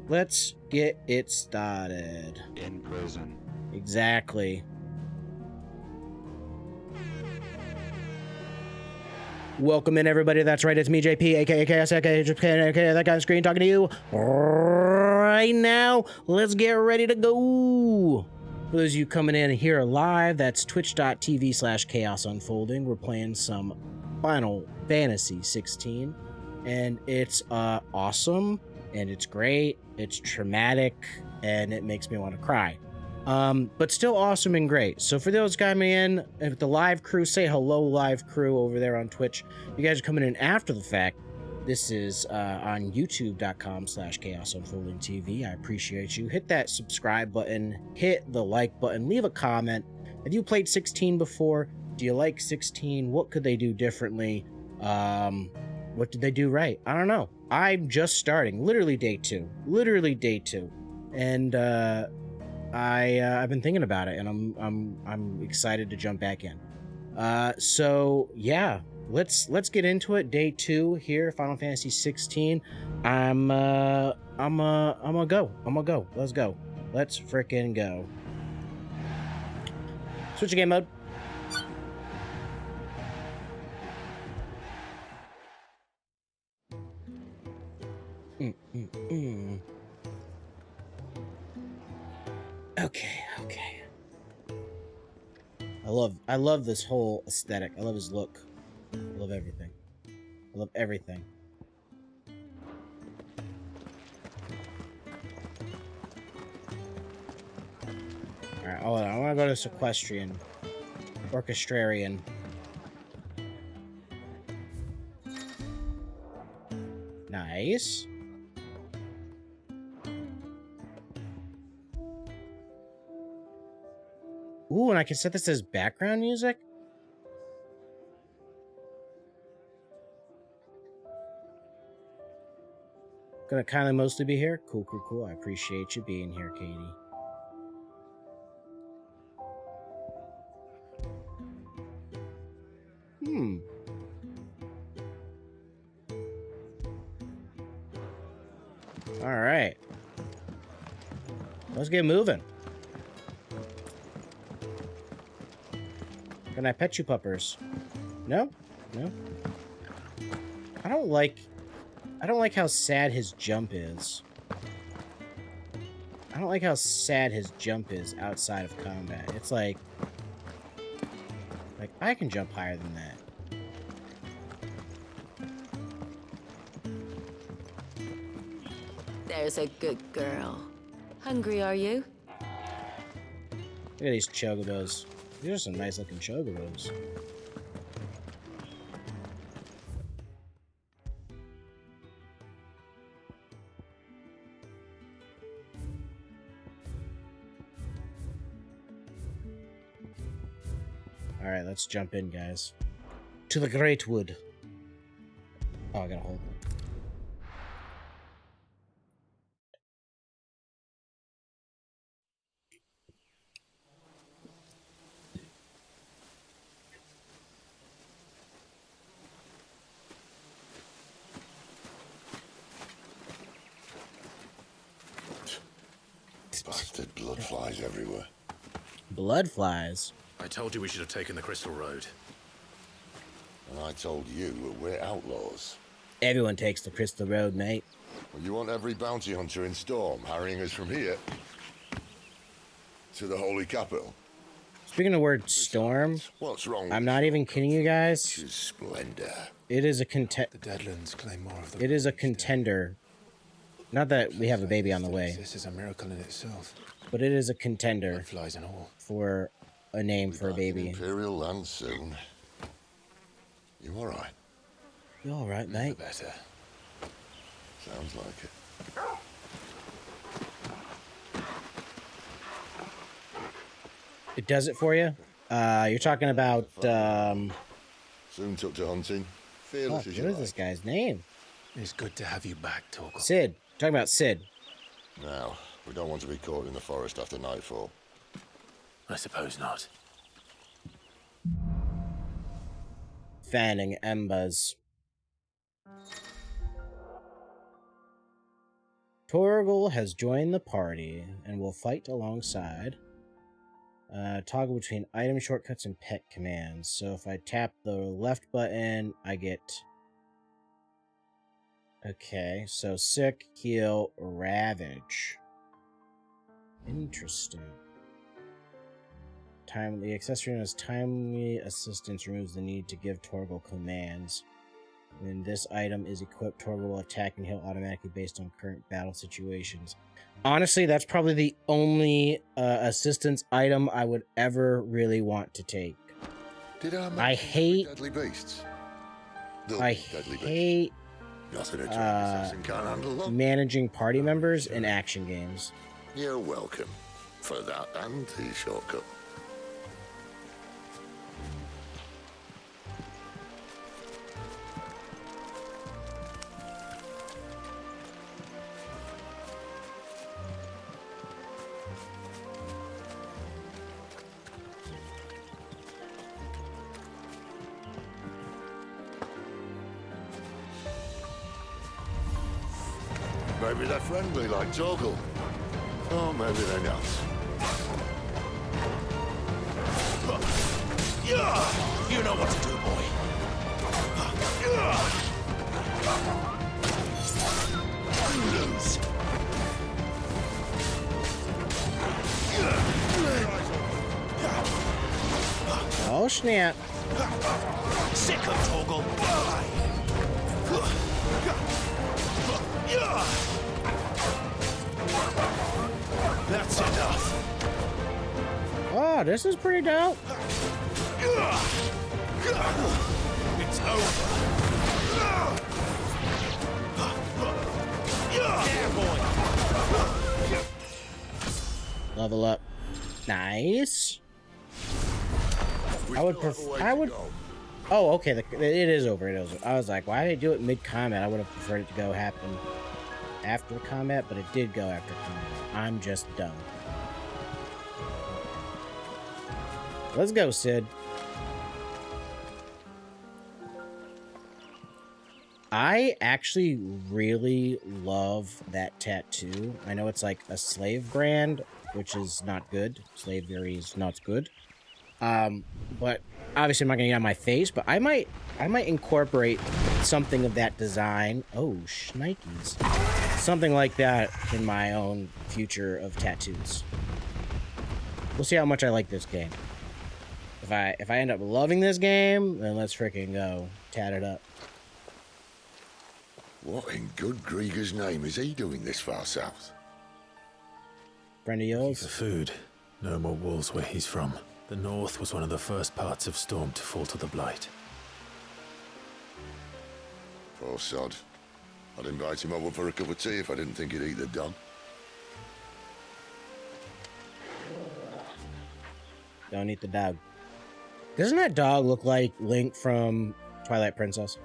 let's get it started. In prison. Exactly. Welcome in, everybody. That's right. It's me, JP, aka KS, aka that guy on screen talking to you right now. Let's get ready to go. For those of you coming in here live, that's twitch.tv/chaos unfolding. We're playing some Final Fantasy 16, and it's awesome, and it's great, it's traumatic, and it makes me want to cry. But still awesome and great. So for those coming in, if the live crew, say hello, live crew over there on Twitch. You guys are coming in after the fact. This is on youtube.com/chaos unfolding TV. I appreciate you. Hit that subscribe button, hit the like button, leave a comment. Have you played 16 before? Do you like 16? What could they do differently? What did they do right? I don't know. I'm just starting. Literally day two. And I've been thinking about it, and I'm excited to jump back in. So yeah, let's get into it. Day 2 here, Final Fantasy 16. I'm gonna go. Let's go. Let's frickin' go. Switch to game mode. Okay. I love this whole aesthetic. I love his look. I love everything. Alright, hold on. I want to go to Sequestrian. Orchestrarian. Nice. Ooh, and I can set this as background music? Gonna kindly mostly be here? Cool. I appreciate you being here, Katie. Alright. Let's get moving. Can I pet you, puppers? No? I don't like how sad his jump is. I don't like how sad his jump is outside of combat. It's like I can jump higher than that. There's a good girl. Hungry, are you? Look at these chocobos. These are some nice looking chocobos. Alright, let's jump in, guys. To the Great Wood. Oh, I gotta hold it. Bastard blood flies everywhere. Blood flies? I told you we should have taken the Crystal Road. And I told you we're outlaws. Everyone takes the Crystal Road, mate. Well, you want every bounty hunter in Storm harrying us from here to the Holy Capital? Speaking of word storm, what's wrong? I'm not even kidding you guys. Splendor. It is a The Deadlands claim more of the. It is a contender. Not that we have a baby on the way. This is a miracle in itself. But it is a contender Flies and all. for a name for a baby. Imperial land soon. You all right? You all right, mate? Better. Sounds like it. It does it for you? You're talking about Soon took to hunting. Fearless what as you is like. this guy's name? It's good to have you back, Torgal. Sid. Talking about Sid. Now, we don't want to be caught in the forest after nightfall. I suppose not. Fanning embers. Torgal has joined the party and will fight alongside. Toggle between item shortcuts and pet commands. So if I tap the left button, I get... Okay, so sick, heal, ravage. Interesting. The accessory has timely assistance, removes the need to give Torgal commands. When this item is equipped, Torgal will attack and heal automatically based on current battle situations. Honestly, that's probably the only assistance item I would ever really want to take. Did I hate... deadly beasts? I hate Nothing a trained assassin can't handle them. managing party members in action games. You're welcome for that and the shortcut. Maybe they're friendly like Torgal. Or maybe they're not. You know what to do, boy. Lose. Oh, snap. Sick of Torgal. That's enough. Oh, this is pretty dope. It's over. Yeah, boy. Level up. Nice. We I would still have a pref- way I to would- go. Oh, okay. It is over. It is over. I was like, why did it do it mid-combat? I would have preferred it to go happen after combat, but it did go after combat. I'm just dumb. Let's go, Sid. I actually really love that tattoo. I know it's like a slave brand, which is not good. Slavery is not good. But obviously I'm not gonna get it on my face, but I might incorporate something of that design. Oh, shnikes. Something like that in my own future of tattoos. We'll see how much I like this game. If I end up loving this game, then let's freaking go tat it up. What in good Grieger's name is he doing this far south? Friend of For yours? food. No more wolves where he's from. The north was one of the first parts of Storm to fall to the Blight. Poor sod. I'd invite him over for a cup of tea if I didn't think he'd eat the dog. Don't eat the dog. Doesn't that dog look like Link from Twilight Princess?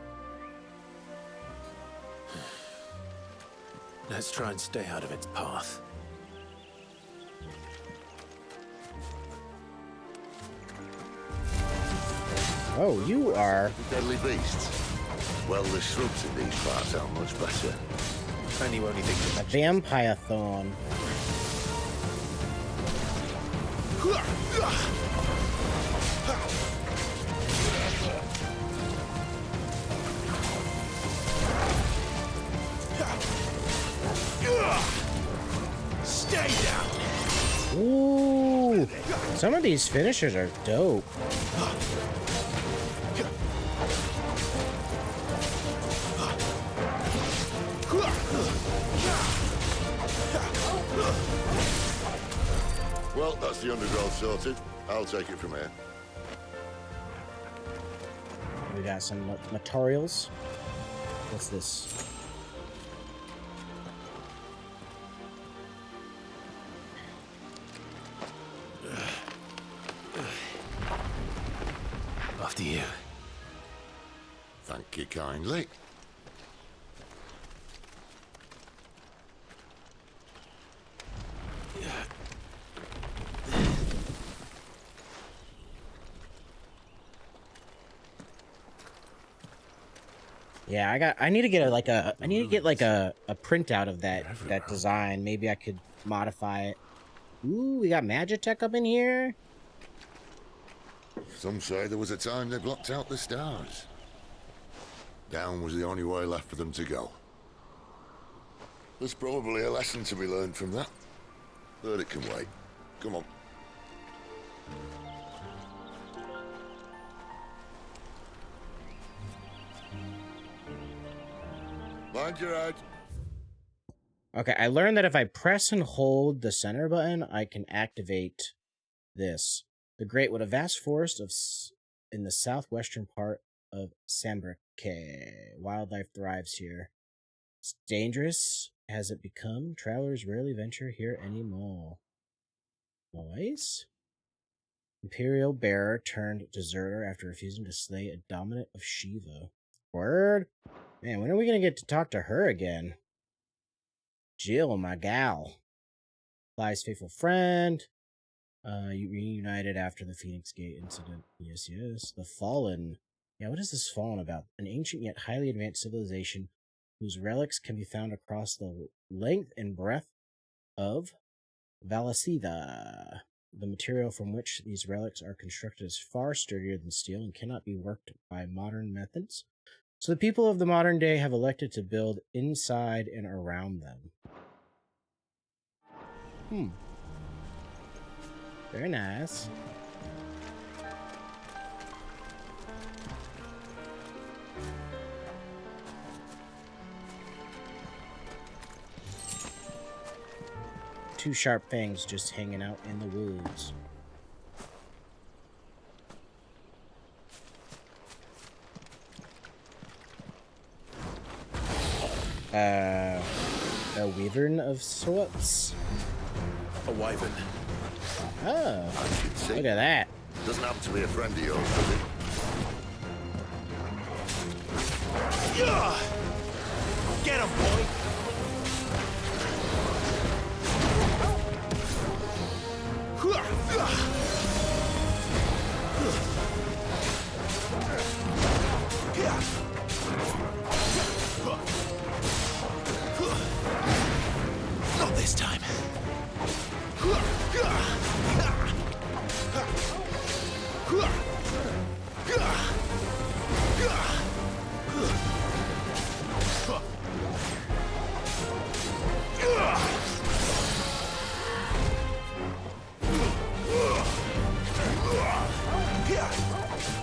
Let's try and stay out of its path. Oh, you are. The deadly beasts. Well, the shrubs in these parts are much better. And you only think A vampire thorn. Stay down. Ooh, some of these finishers are dope. Well, that's the undergrowth sorted. I'll take it from here. We got some materials. What's this? after you. Thank you kindly. Yeah, I need to get I need to get like a printout of that design. Maybe I could modify it. Ooh, we got Magitech up in here. Some say there was a time they blocked out the stars. Down was the only way left for them to go. There's probably a lesson to be learned from that. But it can wait. Come on. Mind your head. Okay, I learned that if I press and hold the center button, I can activate this. The Great Wood, a vast forest in the southwestern part of Sambrique. Wildlife thrives here. It's dangerous as it become. Travelers rarely venture here anymore. Nice. Imperial bearer turned deserter after refusing to slay a dominant of Shiva. Word? Man, when are we gonna get to talk to her again? Jill, my gal. Fly's faithful friend. You reunited after the Phoenix Gate incident. Yes, yes. The Fallen. Yeah, what is this Fallen about? An ancient yet highly advanced civilization whose relics can be found across the length and breadth of Valacida. The material from which these relics are constructed is far sturdier than steel and cannot be worked by modern methods. So the people of the modern day have elected to build inside and around them. Very nice. Two sharp fangs just hanging out in the woods. A wyvern of sorts. A wyvern. Oh, As you can see, look at that. doesn't happen to be a friend of yours, does it? Yeah! Get him, boy! Not this time.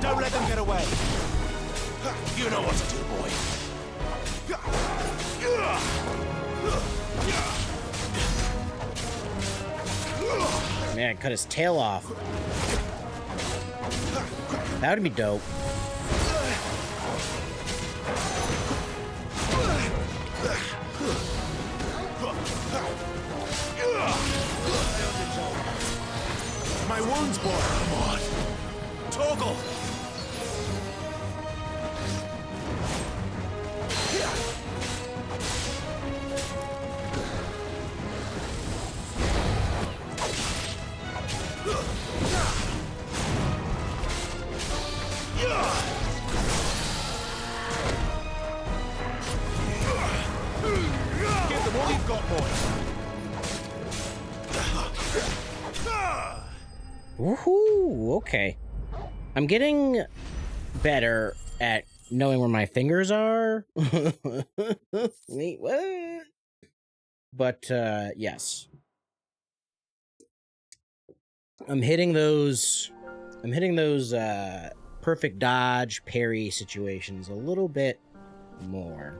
Don't let them get away. You know what to do, boy. Man, cut his tail off. That would be dope. My wounds, boy. Come on. Toggle. Give them all you've got, boy. Woohoo! Okay. I'm getting better at knowing where my fingers are. Wait, what? But, yes. I'm hitting those perfect dodge parry situations a little bit more.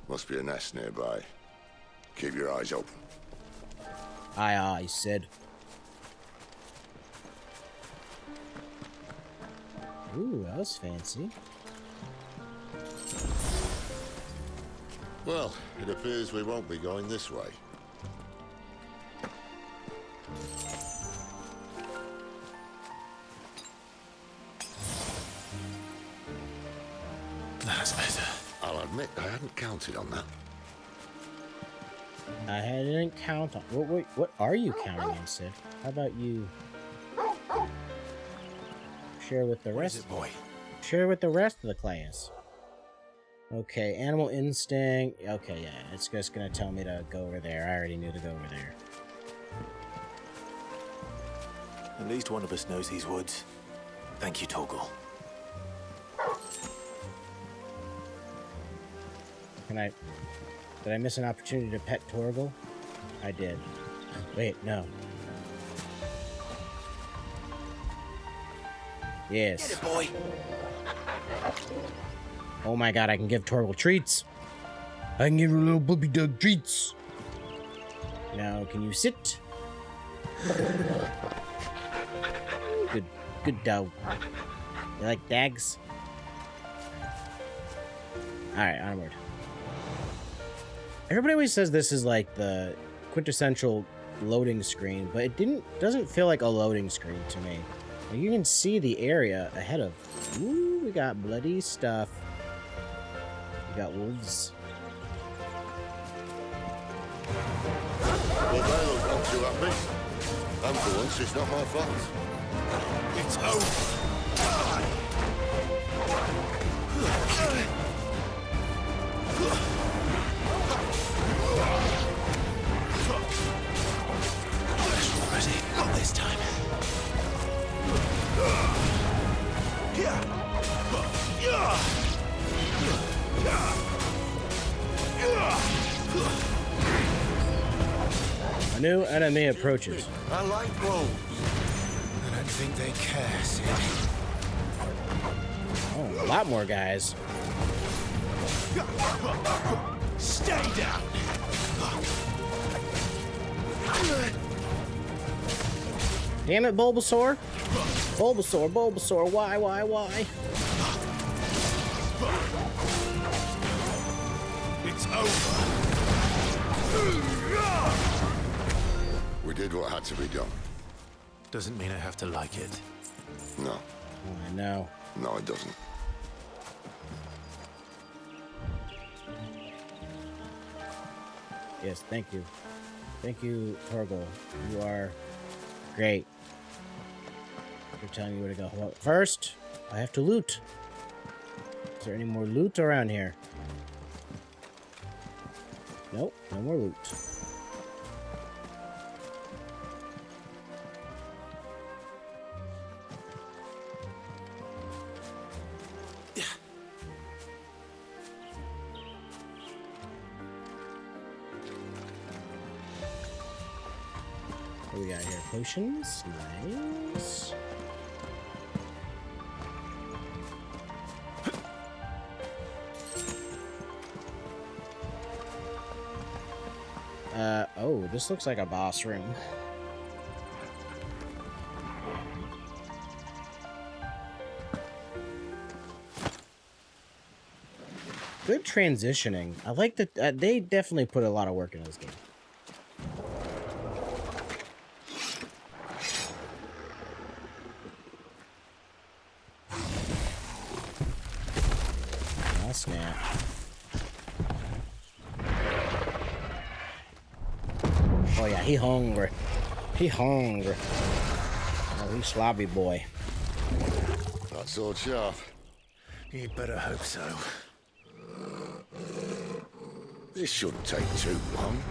Must be a nest nearby. Keep your eyes open. Aye, aye, Sid. Ooh, that was fancy. Well, it appears we won't be going this way. That's better. I'll admit I hadn't counted on that. I didn't count on. What are you counting on, Sid? How about you share with the What is rest? it, boy? Share with the rest of the class. Okay, animal instinct. Okay, yeah, it's just gonna tell me to go over there. I already knew to go over there. At least one of us knows these woods. Thank you, Torgal. Did I miss an opportunity to pet Torgal? I did. Wait, no. Yes. Get it, boy. Oh my god, I can give Torgal treats. I can give her little puppy dog treats. Now, can you sit? Good dog. You like dags? Alright, onward. Everybody always says this is like the quintessential loading screen, but it doesn't feel like a loading screen to me. Like, you can see the area ahead of. Ooh, we got bloody stuff. We got wolves. Well, they look not too happy. And for once, it's not my fault. It's over. Ready? Not this time. A new enemy approaches. I like wolves. I don't think they care, Sid. Oh, a lot more guys. Stay down. Damn it, Bulbasaur. Bulbasaur, why? It's over. We did what had to be done. Doesn't mean I have to like it. No. Oh, I know. No, it doesn't. Yes, thank you. Thank you, Torgal. You are great. You're telling me where to go. Well, first, I have to loot. Is there any more loot around here? Nope, no more loot. What do we got here? Potions? Nice. Oh, this looks like a boss room. Good transitioning. I like that. They definitely put a lot of work in this game. Oh, snap. Oh yeah, he hungry. He hungry. Oh, he's slobby boy. That sword sharp. You'd better hope so. This shouldn't take too long.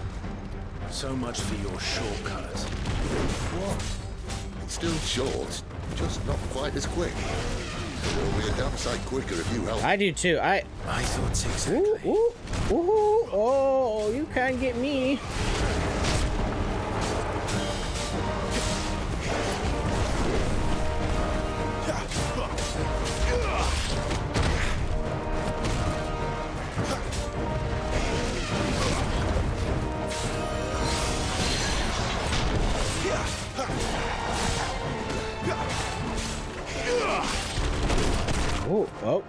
So much for your shortcut. What? It's still short, just not quite as quick. It'll be a damn sight quicker if you help. I do too. I thought exactly. Ooh, ooh, ooh, oh, you can't get me. Ooh, oh.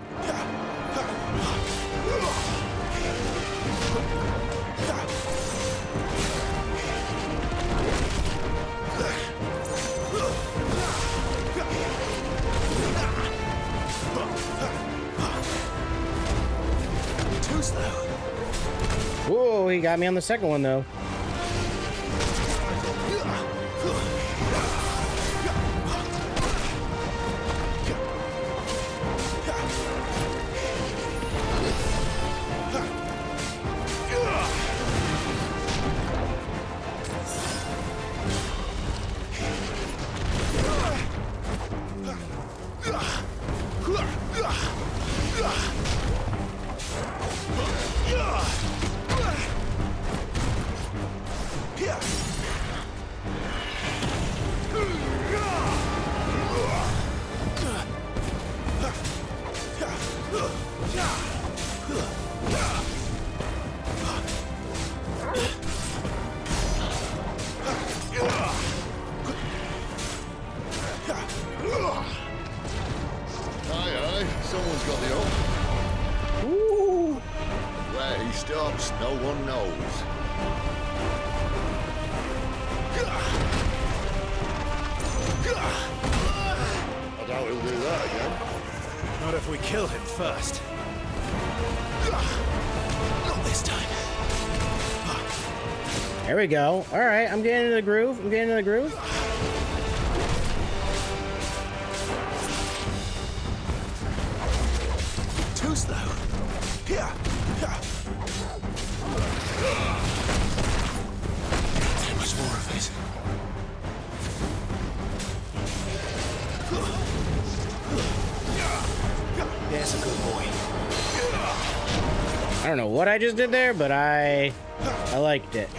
Too slow. Whoa, he got me on the second one though. Aye, someone's got the up. Ooh. Where he stops, no one knows. I doubt he'll do that again. Not if we kill him first. Not this time. There we go. All right, I'm getting into the groove. I'm getting into the groove. Too slow. Here. Too much more of it. There's a good boy. I don't know what I just did there, but I liked it.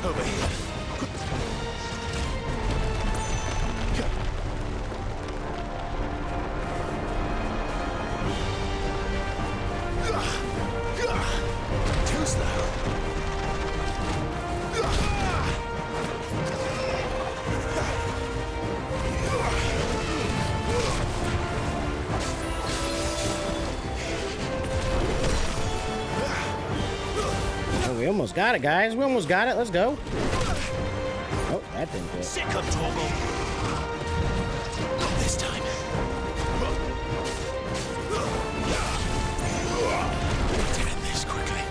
Over here. Too slow. Oh, we almost got it, guys. We almost got it. Let's go. Oh, that didn't fit. Sick of Torgal. Not this time. To end this quickly.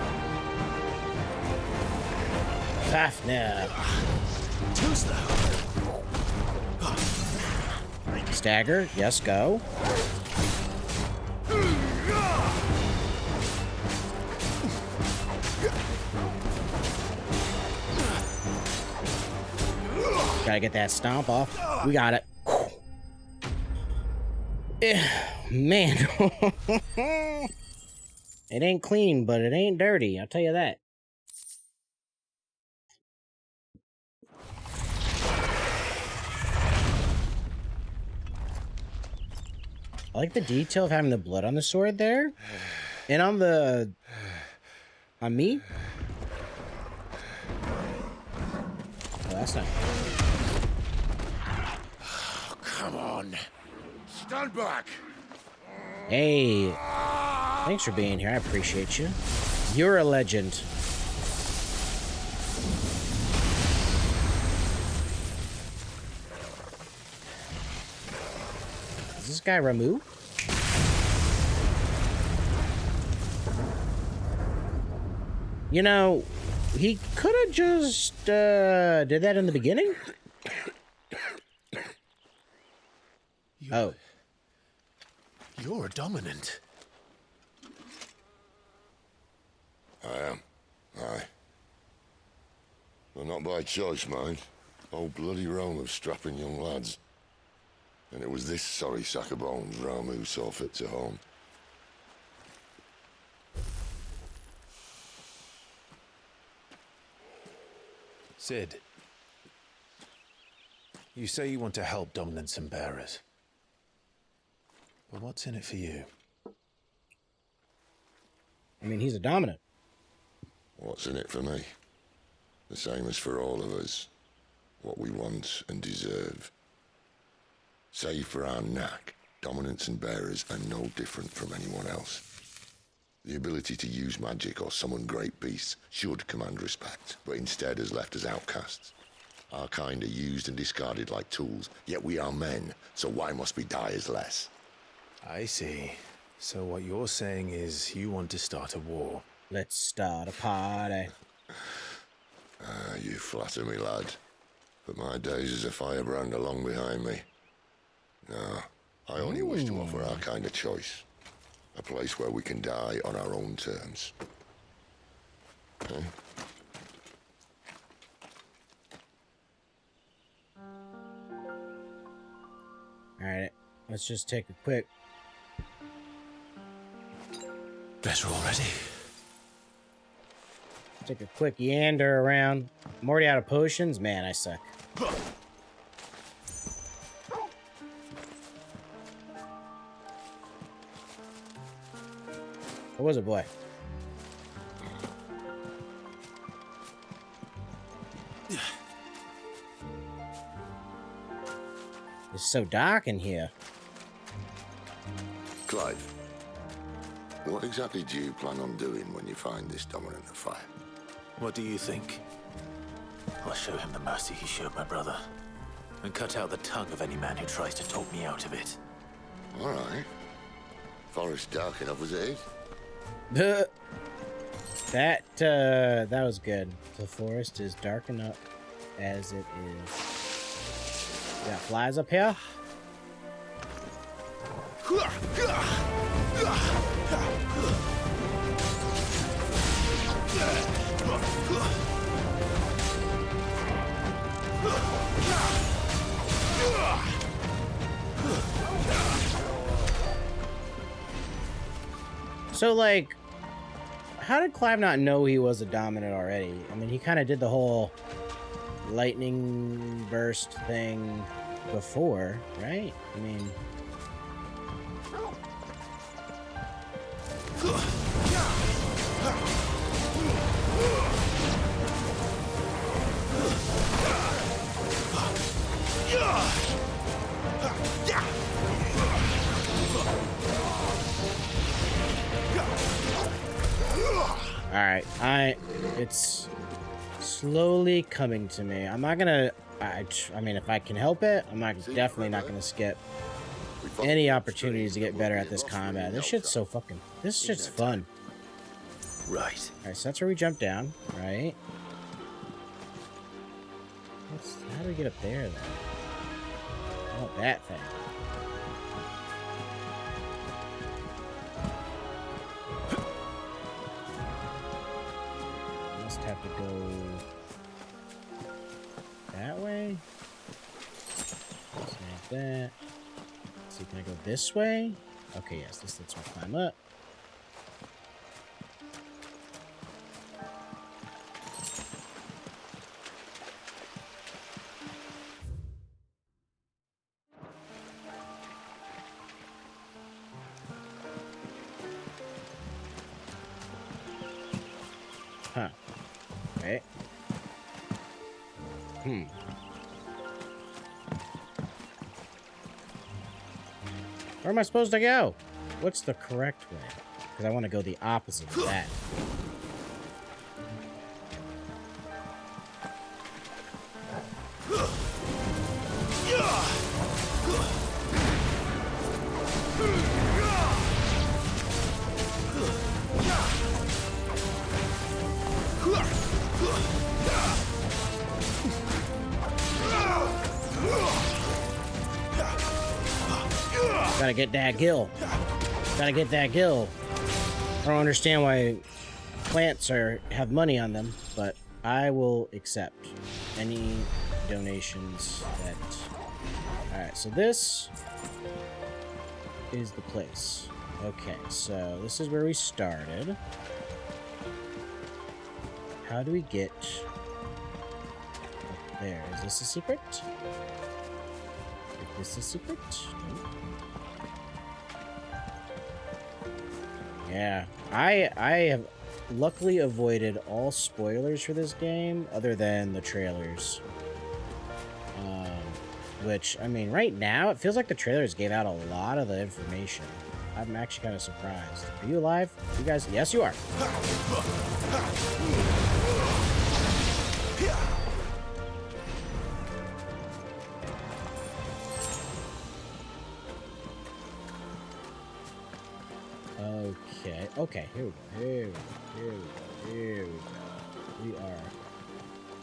FAFNIR. Too slow. Stagger. Yes, go. Gotta get that stomp off. We got it. Man. It ain't clean, but it ain't dirty. I'll tell you that. I like the detail of having the blood on the sword there. And on the... on me? Oh, that's not... Oh, come on. Stand back. Hey, thanks for being here. I appreciate you. You're a legend. Is this guy RAMUH? You know, he could have just did that in the beginning. Oh. You're a dominant. I am. Aye. Well, not by choice, mind. Whole bloody realm of strapping young lads. And it was this sorry sack of bones RAMUH saw fit to home. Sid, you say you want to help dominants and bearers. But what's in it for you? I mean, he's a dominant. What's in it for me? The same as for all of us. What we want and deserve. Save for our knack, dominants and bearers are no different from anyone else. The ability to use magic or summon great beasts should command respect, but instead has left us outcasts. Our kind are used and discarded like tools, yet we are men, so why must we die as less? I see. So what you're saying is you want to start a war. Let's start a party. You flatter me, lad. But my days as a firebrand are long behind me. No, I only wish to offer our kind of choice. A place where we can die on our own terms. Okay? Alright, let's just take a quick... Better already. Take a quick yander around. I'm already out of potions. Man, I suck. Or was it boy? It's so dark in here. Clive, what exactly do you plan on doing when you find this dominant of fire? What do you think? I'll show him the mercy he showed my brother, and cut out the tongue of any man who tries to talk me out of it. All right. Forest dark enough as it is. That was good. The forest is dark enough as it is. Got flies up here. So, like, how did Clive not know he was a dominant already? I mean, he kind of did the whole lightning burst thing before, right? I mean... Alright, it's slowly coming to me. I'm not gonna, I mean, if I can help it, definitely not gonna skip any opportunities to get better at this combat. This shit's so fucking, this shit's fun. Right. Alright, so that's where we jump down, right? How do we get up there, then? I want that thing. Must have to go that way. Snap that. Let's see, can I go this way? Okay, yes, this lets me climb up. Huh. Okay. Where am I supposed to go? What's the correct way? Because I want to go the opposite of that. Gotta get that gill. Gotta get that gill. I don't understand why plants have money on them, but I will accept any donations that... Alright, so this is the place. Okay, so this is where we started. How do we get up there? Is this a secret? Is this a secret? Nope. Yeah, I have luckily avoided all spoilers for this game other than the trailers. Which, I mean, right now, it feels like the trailers gave out a lot of the information. I'm actually kind of surprised. Are you alive? You guys? Yes, you are. Okay, here we go. Here we go. Here we go. Here we go. We are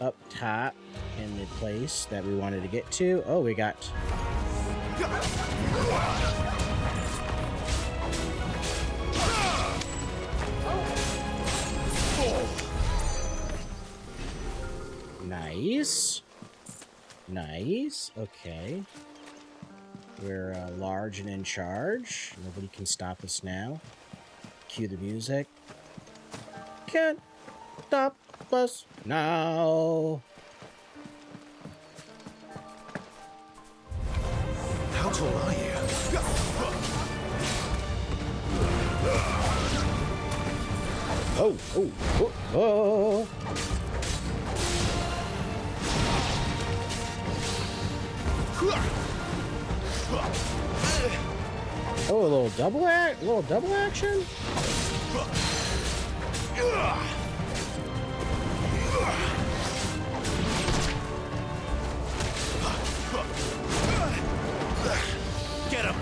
up top in the place that we wanted to get to. Oh, we got... Nice. Nice. Okay. We're large and in charge. Nobody can stop us now. Cue the music. Can't stop us now. How tall are you? Oh, oh, oh, oh. Oh, a little double action? Get him!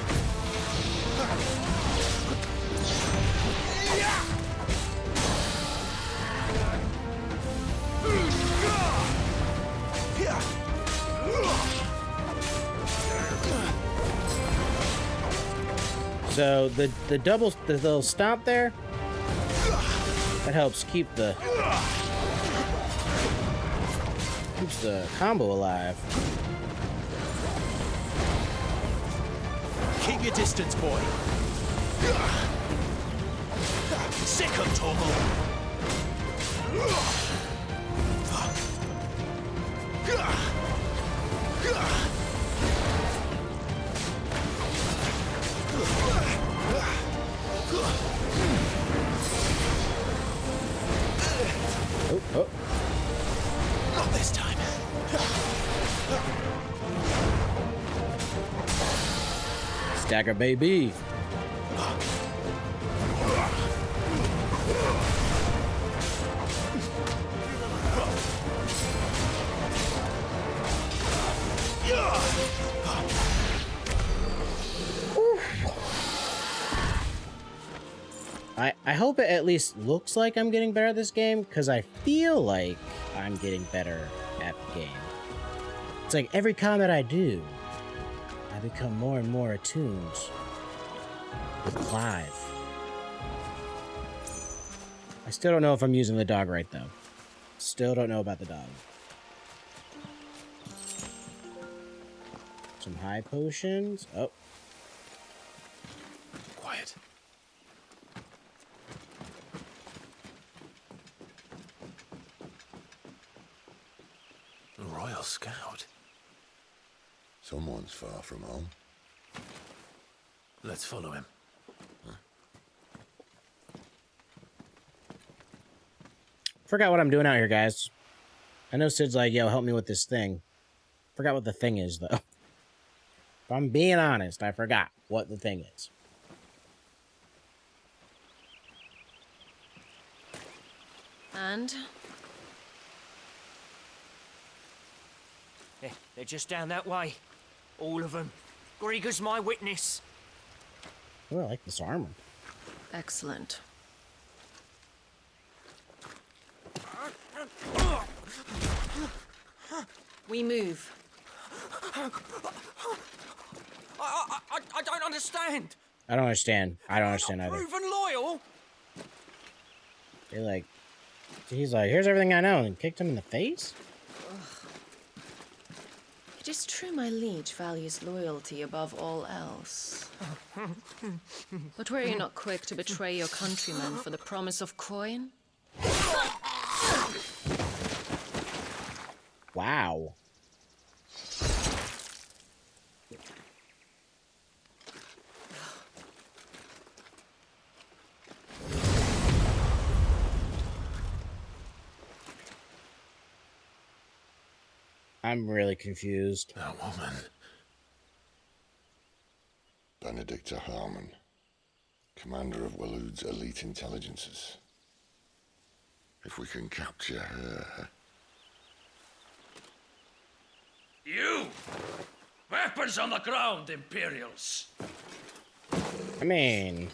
So the little stomp there, that helps keeps the combo alive. Keep your distance, boy. Sick of Torval. Oh, oh. Not this time. Stagger, baby. I hope it at least looks like I'm getting better at this game, because I feel like I'm getting better at the game. It's like every combat I do, I become more and more attuned with Clive. I still don't know if I'm using the dog right, though. Still don't know about the dog. Some high potions. Oh. Quiet. A Royal Scout. Someone's far from home. Let's follow him. Forgot what I'm doing out here, guys. I know Sid's like, yo, help me with this thing. Forgot what the thing is, though. If I'm being honest, I forgot what the thing is. And? They're just down that way. All of them. Grieger's my witness. Oh, I like this armor. Excellent. We move. I don't understand. I don't understand. I don't understand either. Proven loyal? They're like, he's like, here's everything I know, and kicked him in the face? It is true my liege values loyalty above all else. But were you not quick to betray your countrymen for the promise of coin? Wow. I'm really confused. That woman. Benedikta Harma, commander of Waloed's elite intelligences. If we can capture her... You! Weapons on the ground, Imperials! I mean,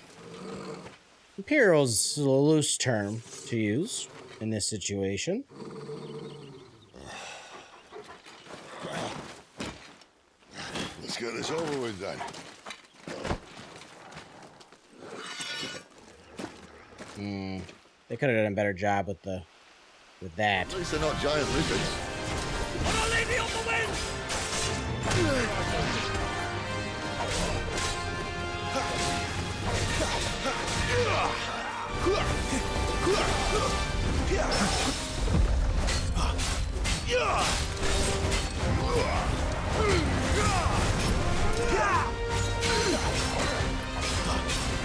Imperial's a loose term to use in this situation. Let's get this over with, then. They could have done a better job with that. At least they're not giant lizards. On a lady on the wind!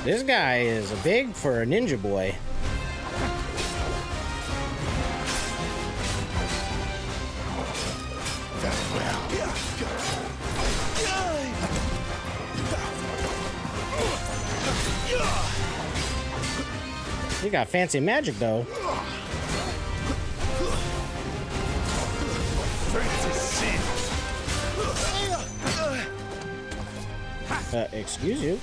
This guy is big for a ninja boy. You got fancy magic, though. Excuse you.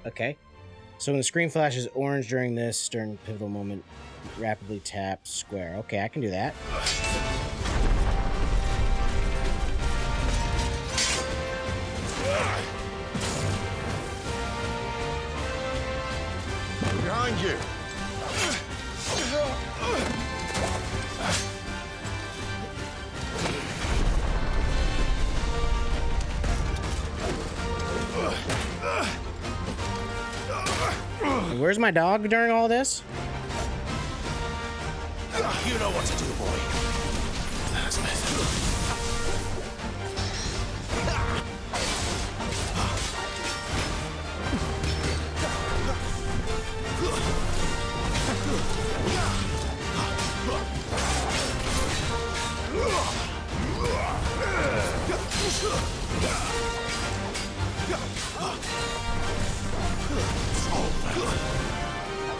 Okay. So when the screen flashes orange during pivotal moment, rapidly tap square. Okay, I can do that. Behind you. Where's my dog during all this? You know what to do, boy.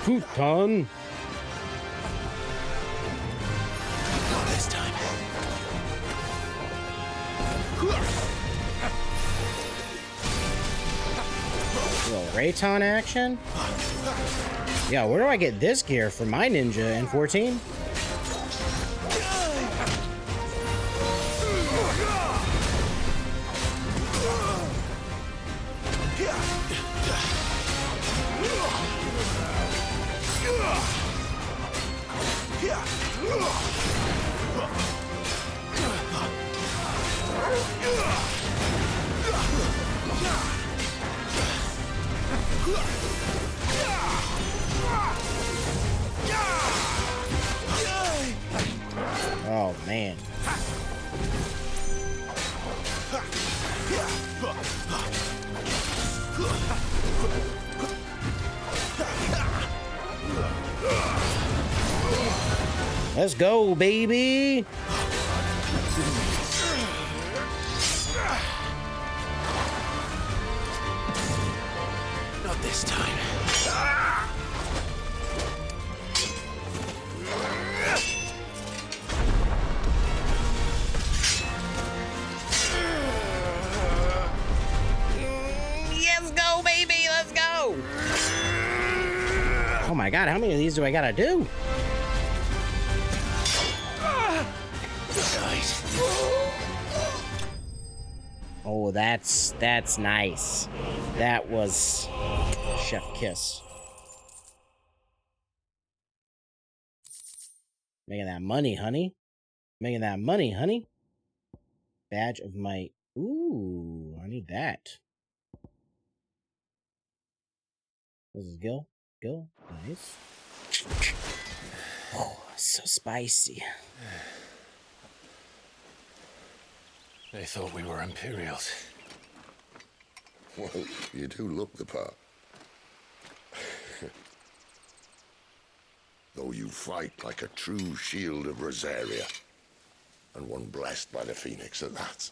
Futon. Not this time. Little Rayton action? Yeah, where do I get this gear for my ninja N14? Oh, man. Let's go, baby. Not this time. Let's go, baby. Let's go. Oh my God, how many of these do I gotta do? Oh, that's nice. That was chef kiss. Making that money, honey. Making that money, honey. Badge of might. Ooh, I need that. This is Gil. Gil, nice. Oh, so spicy. They thought we were Imperials. Well, you do look the part. Though you fight like a true shield of Rosaria, and one blessed by the Phoenix at that.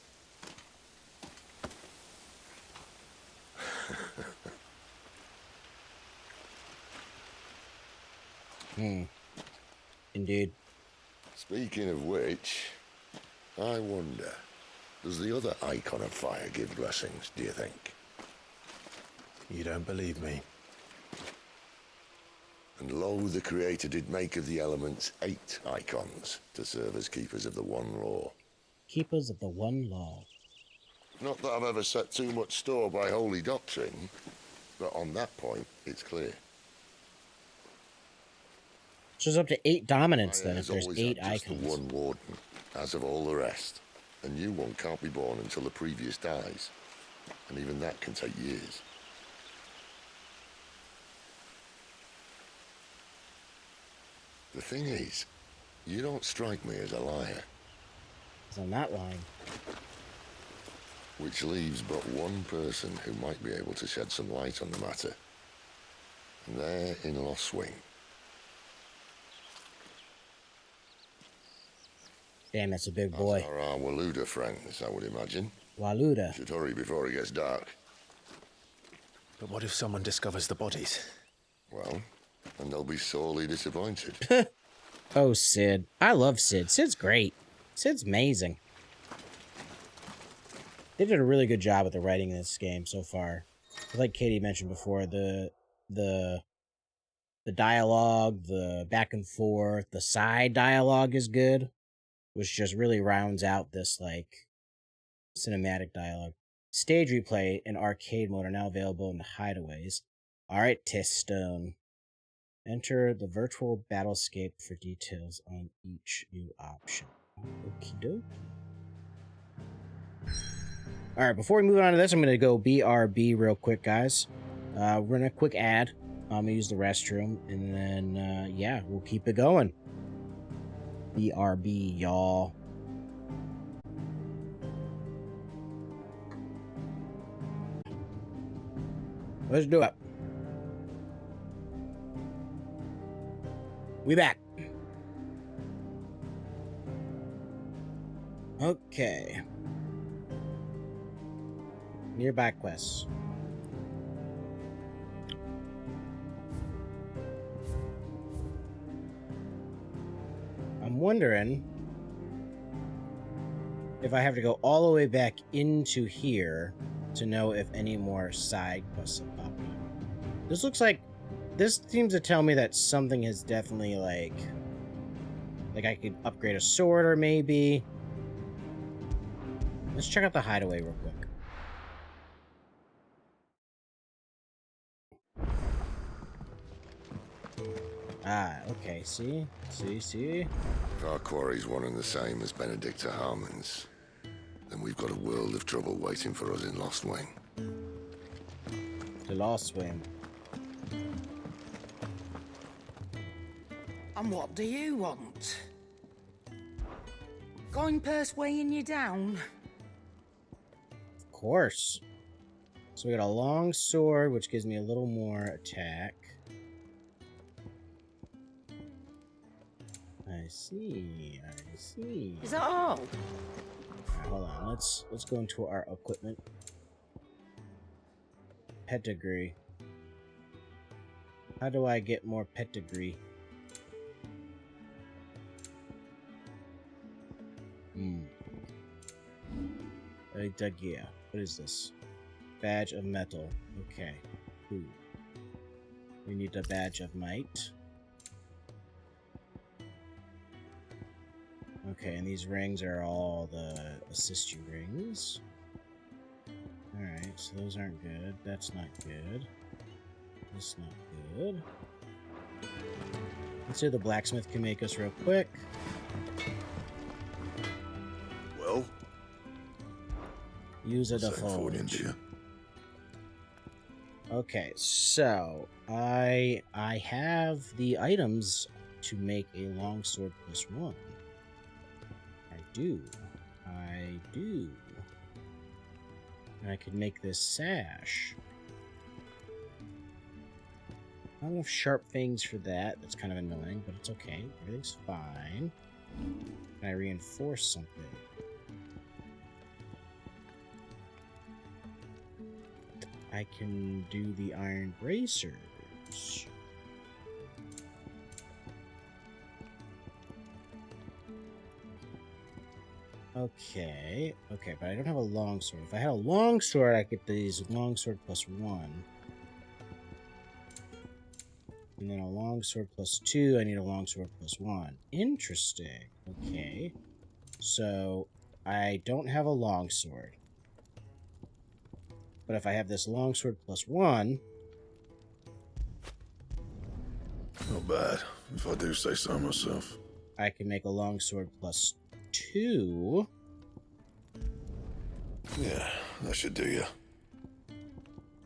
Indeed. Speaking of which, I wonder, does the other icon of fire give blessings, do you think? You don't believe me? And lo, the Creator did make of the elements 8 icons to serve as keepers of the one law. Keepers of the one law. Not that I've ever set too much store by holy doctrine, but on that point, it's clear. So there's up to 8 dominants then, if There's there's always 8 had just icons. the one warden, as of all the rest. A new one can't be born until the previous dies, and even that can take years. The thing is, you don't strike me as a liar. 'Cause I'm not lying. which leaves but one person who might be able to shed some light on the matter. And they're in Lost Swing. Damn, that's a big boy. Are our Waluda friends, I would imagine. Waluda. Should hurry before it gets dark. But what if someone discovers the bodies? Well, and they'll be sorely disappointed. Oh, Sid. I love Sid. Sid's great. Sid's amazing. They did a really good job with the writing in this game so far. Like Katie mentioned before, the dialogue, the back and forth, the side dialogue is good, which just really rounds out this, like, cinematic dialogue. Stage replay and arcade mode are now available in the hideaways. Alright, Testone. Enter the virtual battlescape for details on each new option. Okie doke. Alright, before we move on to this, I'm going to go BRB real quick, guys. Run a quick ad. I'm going to use the restroom, and then, yeah, we'll keep it going. BRB, y'all. Let's do it. We back. Okay. Nearby quests. I'm wondering if I have to go all the way back into here to know if any more side quests have popped up. This looks like... This seems to tell me that something has definitely, like I could upgrade a sword, or maybe... Let's check out the hideaway real quick. Ah, okay, see? See? If our quarry's one and the same as Benedikta Harman's, then we've got a world of trouble waiting for us in Lost Wing. The Lost Wing. And what do you want? Going purse weighing you down? Of course. So we got a long sword, which gives me a little more attack. I see. Is that all? Alright, hold on. Let's go into our equipment. Pedigree. How do I get more pedigree? Gear. What is this? Badge of metal. Okay. Ooh. We need a badge of might. Okay, and these rings are all the assist you rings. Alright, so those aren't good. That's not good. That's not good. Let's see if the blacksmith can make us real quick. Well? Use a forge. Okay, so I have the items to make a longsword +1. I do. And I could make this sash. I don't have sharp things for that. That's kind of annoying, but it's okay. Everything's fine. Can I reinforce something? I can do the iron bracers. Okay, but I don't have a longsword. If I had a longsword, I could get these longsword +1. And then a longsword +2, I need a longsword +1. Interesting. Okay. So, I don't have a longsword. But if I have this longsword +1... Not bad, if I do say so myself. I can make a longsword +2. Yeah, that should do you.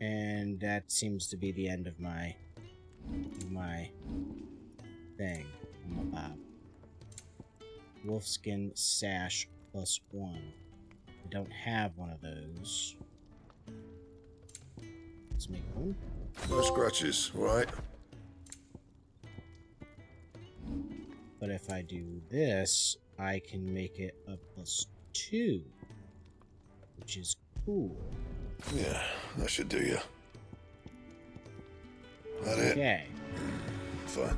And that seems to be the end of my thing. Wolfskin sash +1. I don't have one of those. Let's make one. No scratches, right? But if I do this, I can make it a +2, which is cool. Yeah, that should do you. That it? Okay. Fine.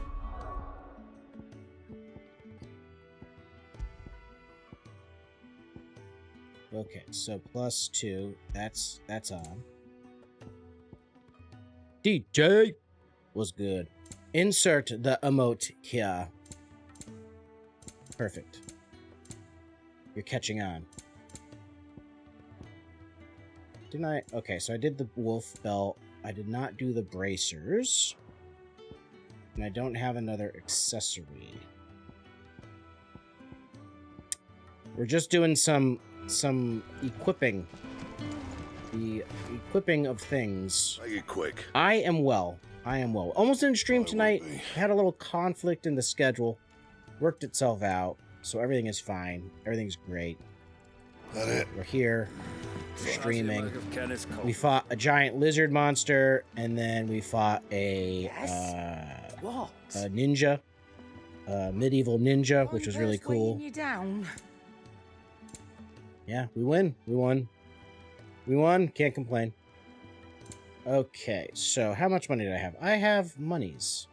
Okay, so +2. That's on. DJ was good. Insert the emote here. Perfect. You're catching on. Didn't I? Okay, so I did the wolf belt. I did not do the bracers. And I don't have another accessory. We're just doing some equipping. The equipping of things. Make it quick. I am well. Almost didn't stream tonight. be. Had a little conflict in the schedule. Worked itself out. So everything is fine. Everything's great. That it? We're here. We're streaming. We We fought a giant lizard monster, and then we fought a What? ninja. Medieval ninja, which was really First weighing cool. you down. Yeah, we win. We won. We won. Can't complain. Okay, so how much money do I have? I have monies.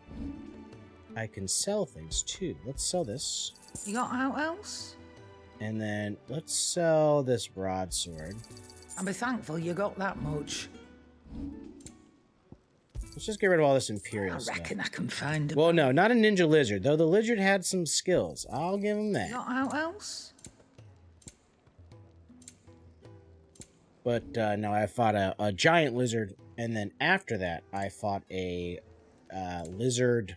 I can sell things too. Let's sell this. You got out else? And then let's sell this broadsword. I'll be thankful you got that much. Let's just get rid of all this I Imperial stuff. reckon I can find a... Well, no, not a ninja lizard, though the lizard had some skills. I'll give him You that. got out else? But no, I fought a giant lizard, and then after that, I fought a lizard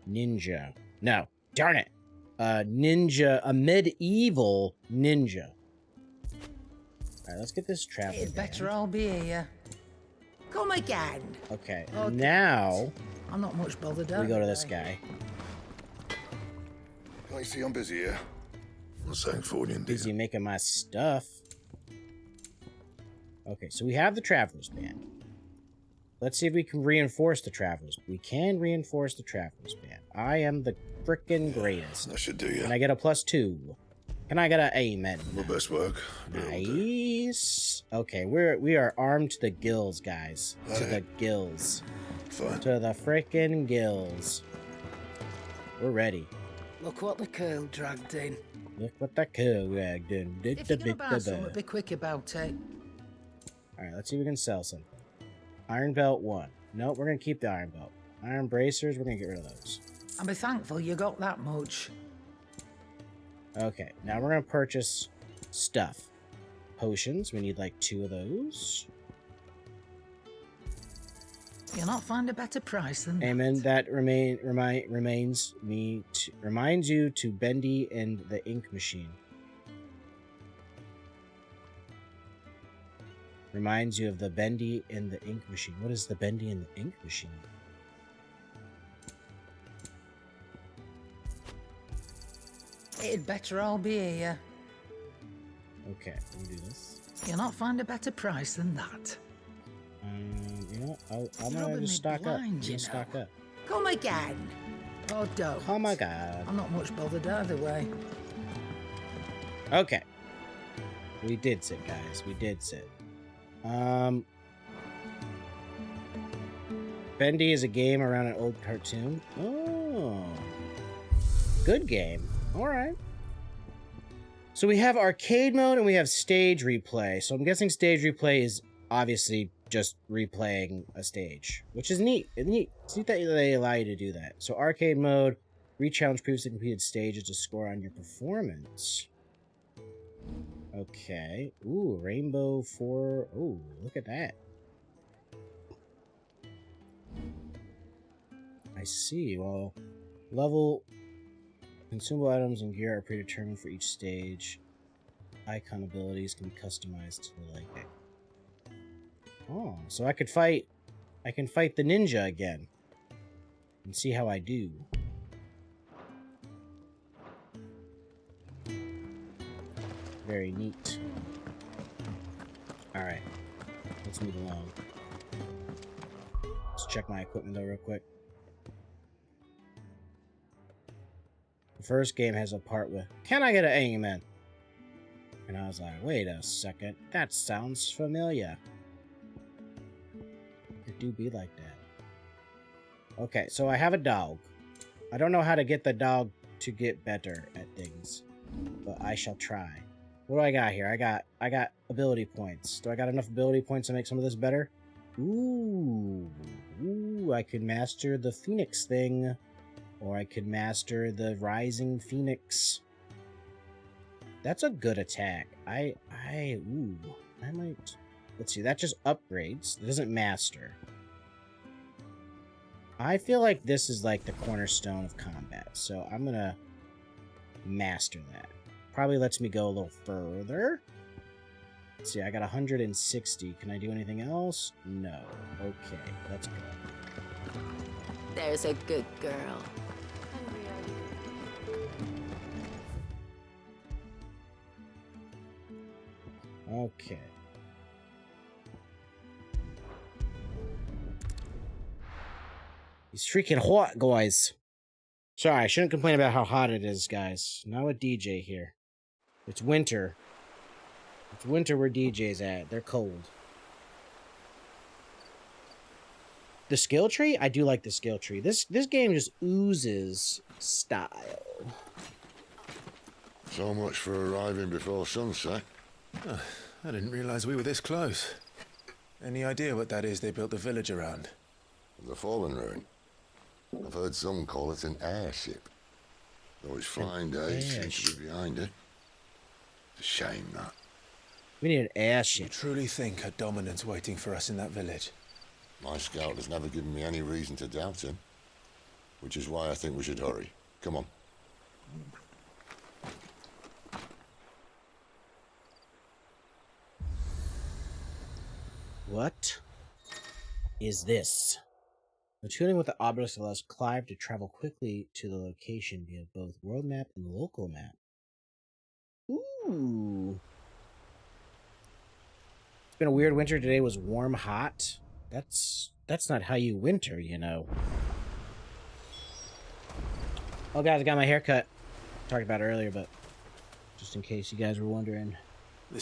ninja. No, darn it. A medieval ninja. Alright, let's get this traveler It better band. all be here. Come again. Okay, Oh, now I'm not much bothered. we go to this guy. Can't you see I'm busy here? I'm saying for you, Busy making my stuff. Okay, so we have the traveler's band. Let's see if we can reinforce the traveler's. We can reinforce the traveler's band. I am the frickin' greatest. That should do you. Can I get a +2? Can I get an amen? My best work. Nice. Okay, we are armed to the gills, guys. To the gills. Fine. To the frickin' gills. We're ready. Look what the curl dragged in. Look what the cool rag done. If you're gonna buy something, be quick about it. Alright, let's see if we can sell something. Iron belt 1. Nope, we're gonna keep the iron belt. Iron bracers, we're gonna get rid of those. I'll be thankful you got that much. Okay, now we're gonna purchase stuff. Potions, we need like 2 of those. You'll not find a better price than Amen. That reminds you to Bendy and the ink machine. Reminds you of the Bendy and the ink machine. What is the Bendy and the ink machine? It'd better all be here. Okay, let me do this. You'll not find a better price than that. You know what? I'm You're gonna rubbing just me stock up. blind, I'm you gonna know. stock up. Come again. Oh, don't. Oh my god. I'm not much bothered either way. Okay. We did sit, guys. We did sit. Bendy is a game around an old cartoon. Oh. Good game. Alright. So we have arcade mode and we have stage replay. So I'm guessing stage replay is obviously just replaying a stage, which is neat. It's neat. It's neat that they allow you to do that. So arcade mode, re-challenge previously completed stages to score on your performance. Okay. Ooh, Rainbow 4. Ooh, look at that. I see. Well, level, consumable items and gear are predetermined for each stage. Icon abilities can be customized to the liking. Oh, so I can fight the ninja again. And see how I do. Very neat. Alright. Let's move along. Let's check my equipment though real quick. The first game has a part with, can I get an amen? And I was like, wait a second. That sounds familiar. It do be like that. Okay, so I have a dog. I don't know how to get the dog to get better at things, but I shall try. What do I got here? I got ability points. Do I got enough ability points to make some of this better? Ooh, I could master the Phoenix thing, or I could master the Rising Phoenix. That's a good attack. I might. Let's see. That just upgrades. It doesn't master. I feel like this is like the cornerstone of combat, so I'm gonna master that. Probably lets me go a little further. Let's see, I got 160. Can I do anything else? No. Okay, let's go. There's a good girl. Okay. He's freaking hot, guys. Sorry, I shouldn't complain about how hot it is, guys. Not with DJ here. It's winter. It's winter where DJ's at. They're cold. The skill tree? I do like the skill tree. This game just oozes style. So much for arriving before sunset. Oh, I didn't realize we were this close. Any idea what that is they built the village around? The fallen ruin. I've heard some call it an airship. Though its flying days seem to be behind it. It's a shame, that. We need an airship. You truly think a dominant's waiting for us in that village? My scout has never given me any reason to doubt him. Which is why I think we should hurry. Come on. What is this? The tuning with the obelisk allows Clive to travel quickly to the location via both world map and local map. Ooh. It's been a weird winter. Today was warm, hot. That's not how you winter, you know. Oh, guys, I got my hair cut. Talked about it earlier, but just in case you guys were wondering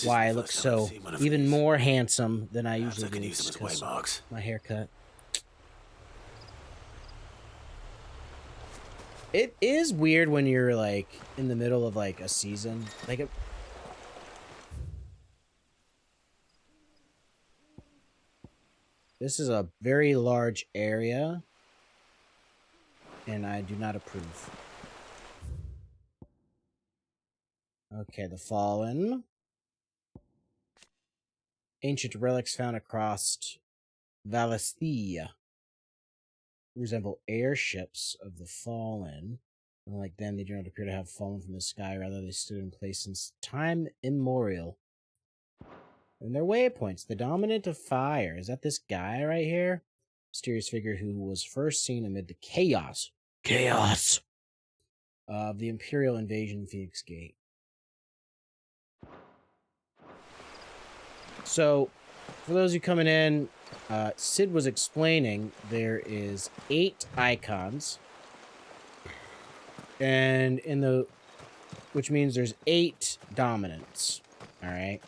why I look so even more handsome than I usually do. Because my haircut. It is weird when you're like in the middle of like a season, like this is a very large area, and I do not approve. Okay, the Fallen. Ancient relics found across Valisthea resemble airships of the Fallen. Unlike them, they do not appear to have fallen from the sky. Rather, they stood in place since time immemorial. And their waypoints. The Dominant of Fire. Is that this guy right here? Mysterious figure who was first seen amid the chaos of the Imperial invasion of Phoenix Gate. So, for those of you coming in, Sid was explaining there is 8 icons, and which means there's 8 dominants. All right.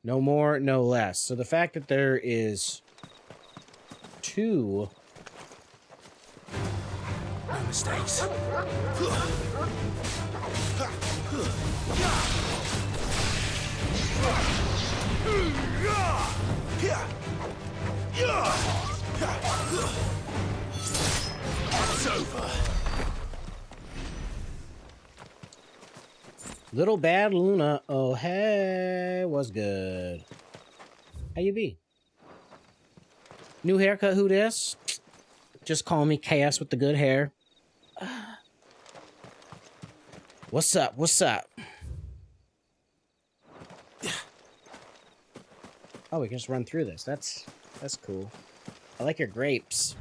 No more, no less. So the fact that there is 2. No mistakes. It's over. Little Bad Luna, oh hey, what's good? How you be? New haircut, who this? Just call me Chaos with the good hair. What's up? What's up? Oh, we can just run through this. That's cool. I like your grapes.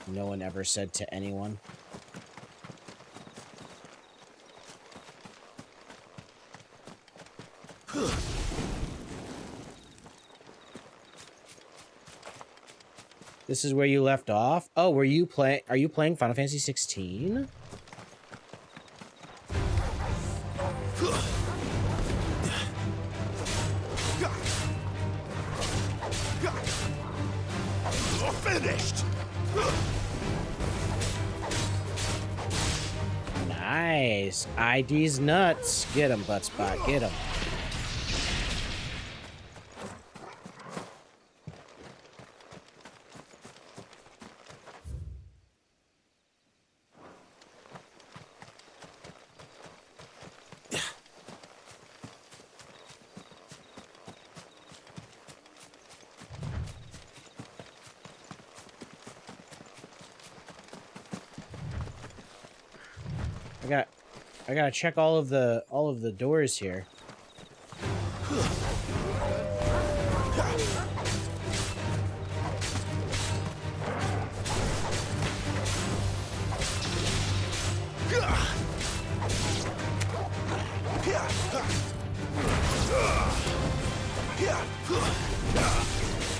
no one ever said to anyone. This is where you left off? Oh, are you playing Final Fantasy 16? You're finished. Nice. ID's nuts. Get him, butt spot. Get him. I gotta check all of the doors here.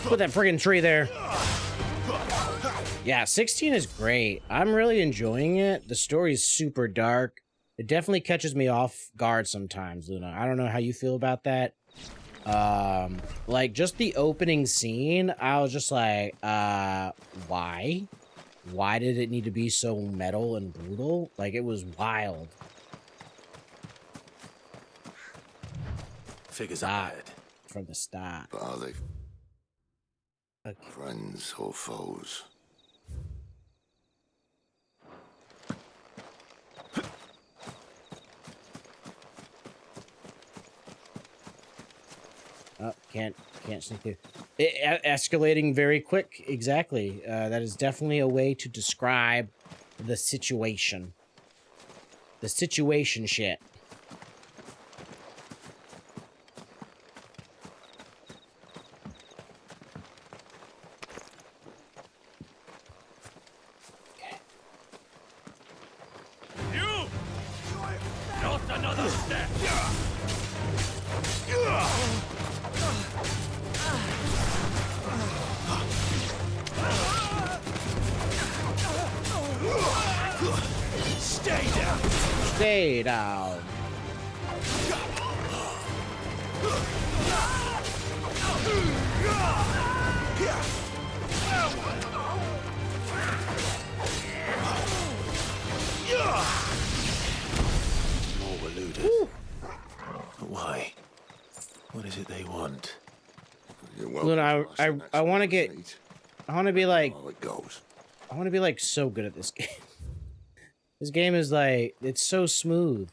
Put that friggin' tree there. Yeah, 16 is great. I'm really enjoying it. The story's super dark. It definitely catches me off guard sometimes, Luna. I don't know how you feel about that. Like, just the opening scene, I was just like, why? Why did it need to be so metal and brutal? Like, it was wild. Figures out from the start. But are they Okay. friends or foes? Oh, can't sneak through. Escalating very quick. Exactly. That is definitely a way to describe the situation. The situation shit. You! Not another step! Stay down. Stay down. More were looted. But why? What is it they want? Luna, I want to get. I want to be like. How it goes. I want to be like so good at this game. This game is like, it's so smooth.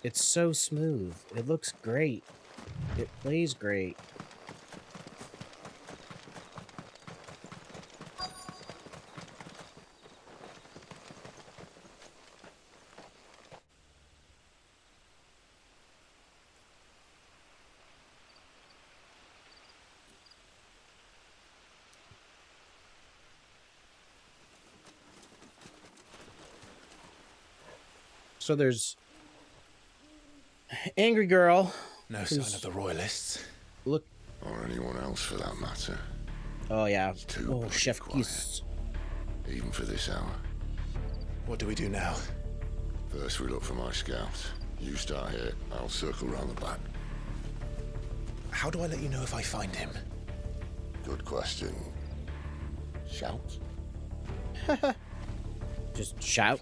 It's so smooth. It looks great. It plays great. So there's Angry Girl. No sign of the royalists. Look. Or anyone else for that matter. Oh yeah. Too Oh, bloody Chef quiet. Kiss. Even for this hour. What do we do now? First we look for my scouts. You start here, I'll circle round the back. How do I let you know if I find him? Good question. Shout? Just shout.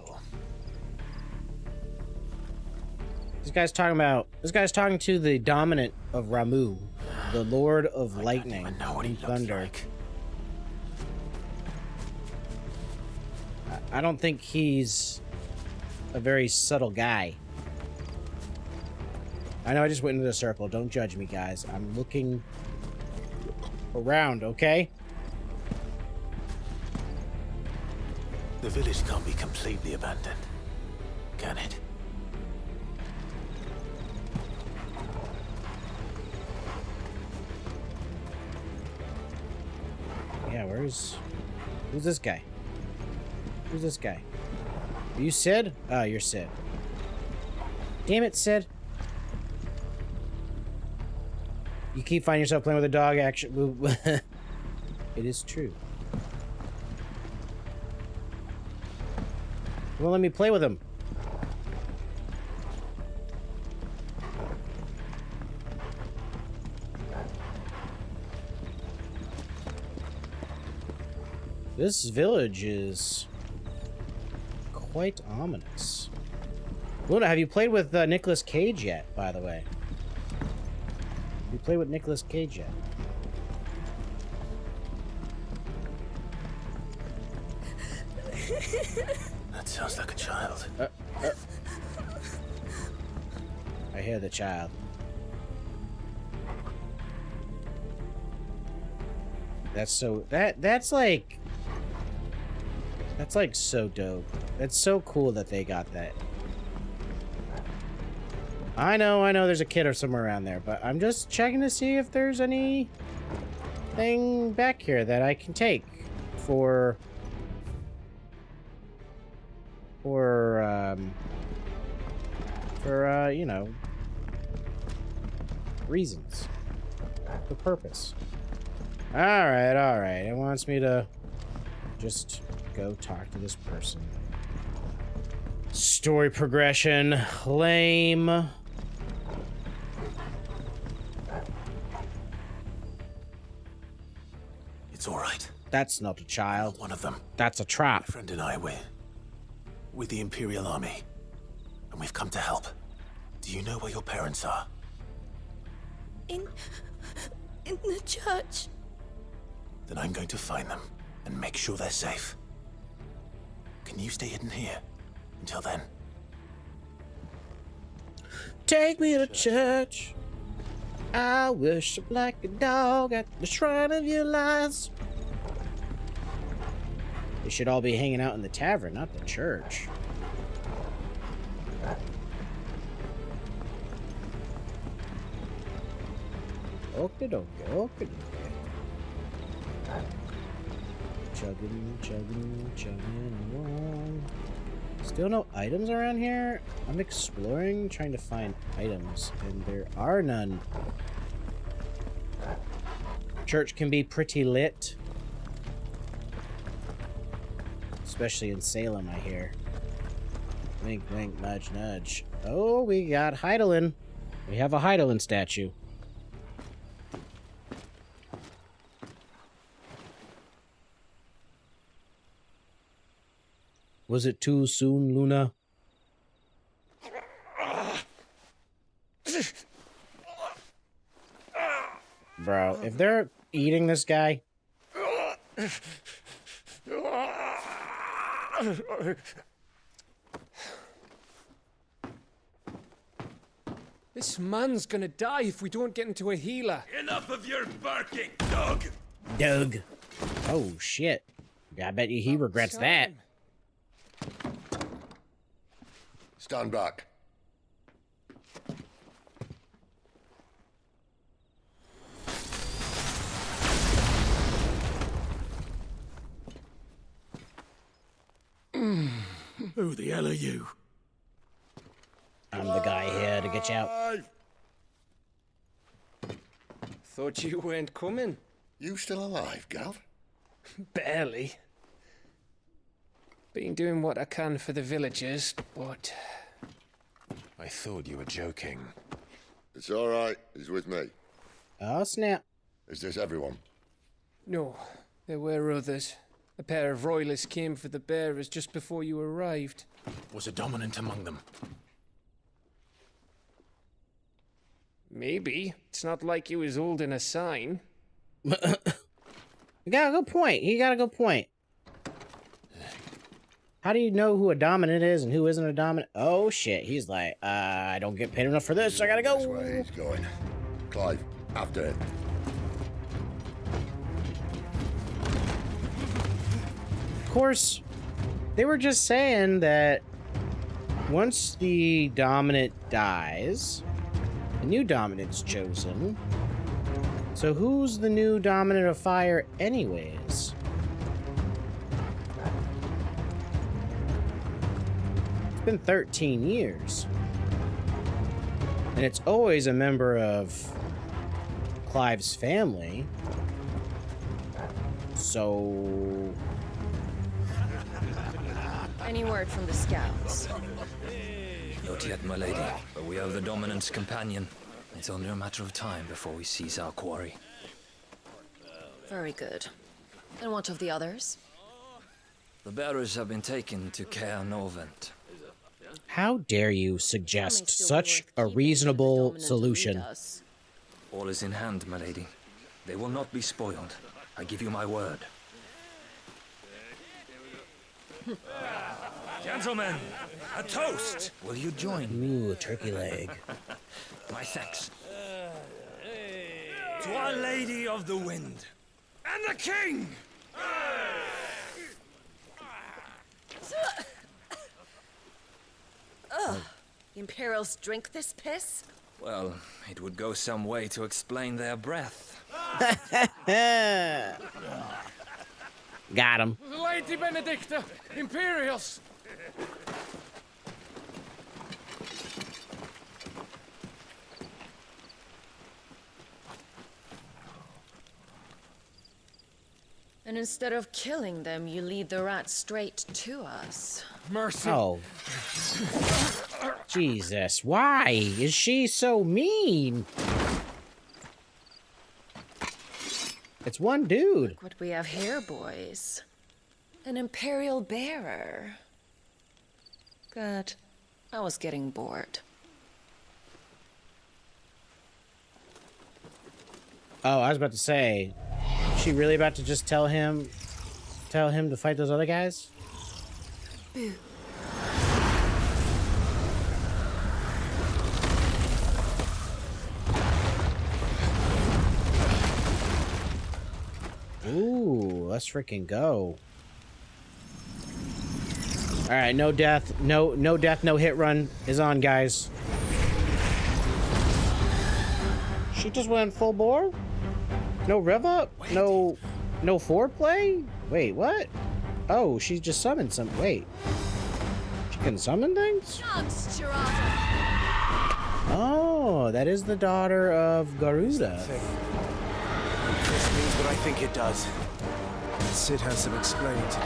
This guy's talking to the dominant of RAMUH, the Lord of Lightning and Thunder. I don't think he's a very subtle guy. I know I just went into the circle. Don't judge me, guys. I'm looking around, okay? The village can't be completely abandoned, can it? Yeah, who's this guy? Who's this guy? Are you Sid? Oh, you're Sid. Damn it, Sid. You keep finding yourself playing with a dog action. It is true. You won't let me play with him. This village is quite ominous. Luna, have you played with Nicolas Cage yet, by the way? You played with Nicolas Cage yet? That sounds like a child. I hear the child. That's so... That's like so dope. That's so cool that they got that. I know there's a kid or somewhere around there, but I'm just checking to see if there's anything back here that I can take for you know, reasons. For purpose. Alright. It wants me to just go talk to this person. Story progression. Lame. It's all right. That's not a child. One of them. That's a trap. My friend and I, we're with the Imperial Army, and we've come to help. Do you know where your parents are? In the church. Then I'm going to find them and make sure they're safe. Can you stay hidden here until then? Take me to church. I worship like a dog at the shrine of your lies. We should all be hanging out in the tavern, not the church. Okie dokie. Chugging along. Still no items around here? I'm exploring, trying to find items, and there are none. Church can be pretty lit. Especially in Salem, I hear. Wink, wink, nudge, nudge. Oh, we got Heidelin. We have a Heidelin statue. Was it too soon, Luna? Bro, if they're eating this guy... This man's gonna die if we don't get into a healer. Enough of your barking, dog! Doug. Oh, shit. I bet you he regrets that. Stand back. Who the hell are you? I'm the guy here to get you out. Thought you weren't coming. You still alive, Gav? Barely. Been doing what I can for the villagers, but... I thought you were joking. It's all right. He's with me. Oh, snap. Is this everyone? No, there were others. A pair of royalists came for the bearers just before you arrived. Was a dominant among them? Maybe. It's not like he was holding a sign. You got a good point. He got a good point. How do you know who a dominant is and who isn't a dominant? Oh, shit. He's like, I don't get paid enough for this. I gotta go. That's where he's going. Clive, after him. Of course, they were just saying that once the dominant dies, a new dominant's chosen. So who's the new dominant of fire anyways? been 13 years. And it's always a member of Clive's family. So... Any word from the scouts? Not yet, my lady, but we have the Dominant's companion. It's only a matter of time before we seize our quarry. Very good. And what of the others? The bearers have been taken to CAER NORVENT. How dare you suggest such a reasonable solution? All is in hand, my lady. They will not be spoiled. I give you my word. Gentlemen, a toast! Will you join? Ooh, a turkey leg. My thanks. To Our Lady of the Wind. And the King! Ugh. The Imperials drink this piss? Well, it would go some way to explain their breath. Got him. Lady Benedikta, Imperials! And instead of killing them, you lead the rats straight to us. Mercy. Oh. Jesus, why is she so mean? It's one dude. Look what we have here, boys. An Imperial bearer. Good. I was getting bored. Oh, I was about to say, is she really about to just tell him to fight those other guys? Boo. Ooh, let's freaking go. All right, no death, no death, no hit run is on, guys. She just went full bore? No rev up? No foreplay? Wait, what? Oh, she just summoned some. Wait. She can summon things? Nuts, Chirada! Oh, that is the daughter of Garuda. This means what I think it does. Sid has some explaining to do.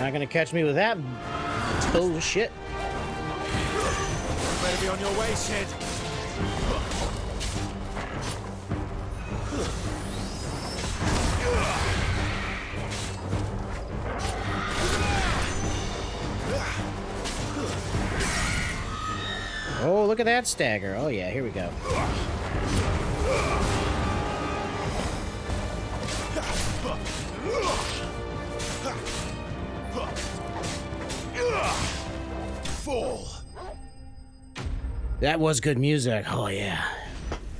Not gonna catch me with that bullshit. Better be on your way, Sid. Oh, look at that stagger. Oh yeah, here we go. Fall. That was good music. Oh yeah.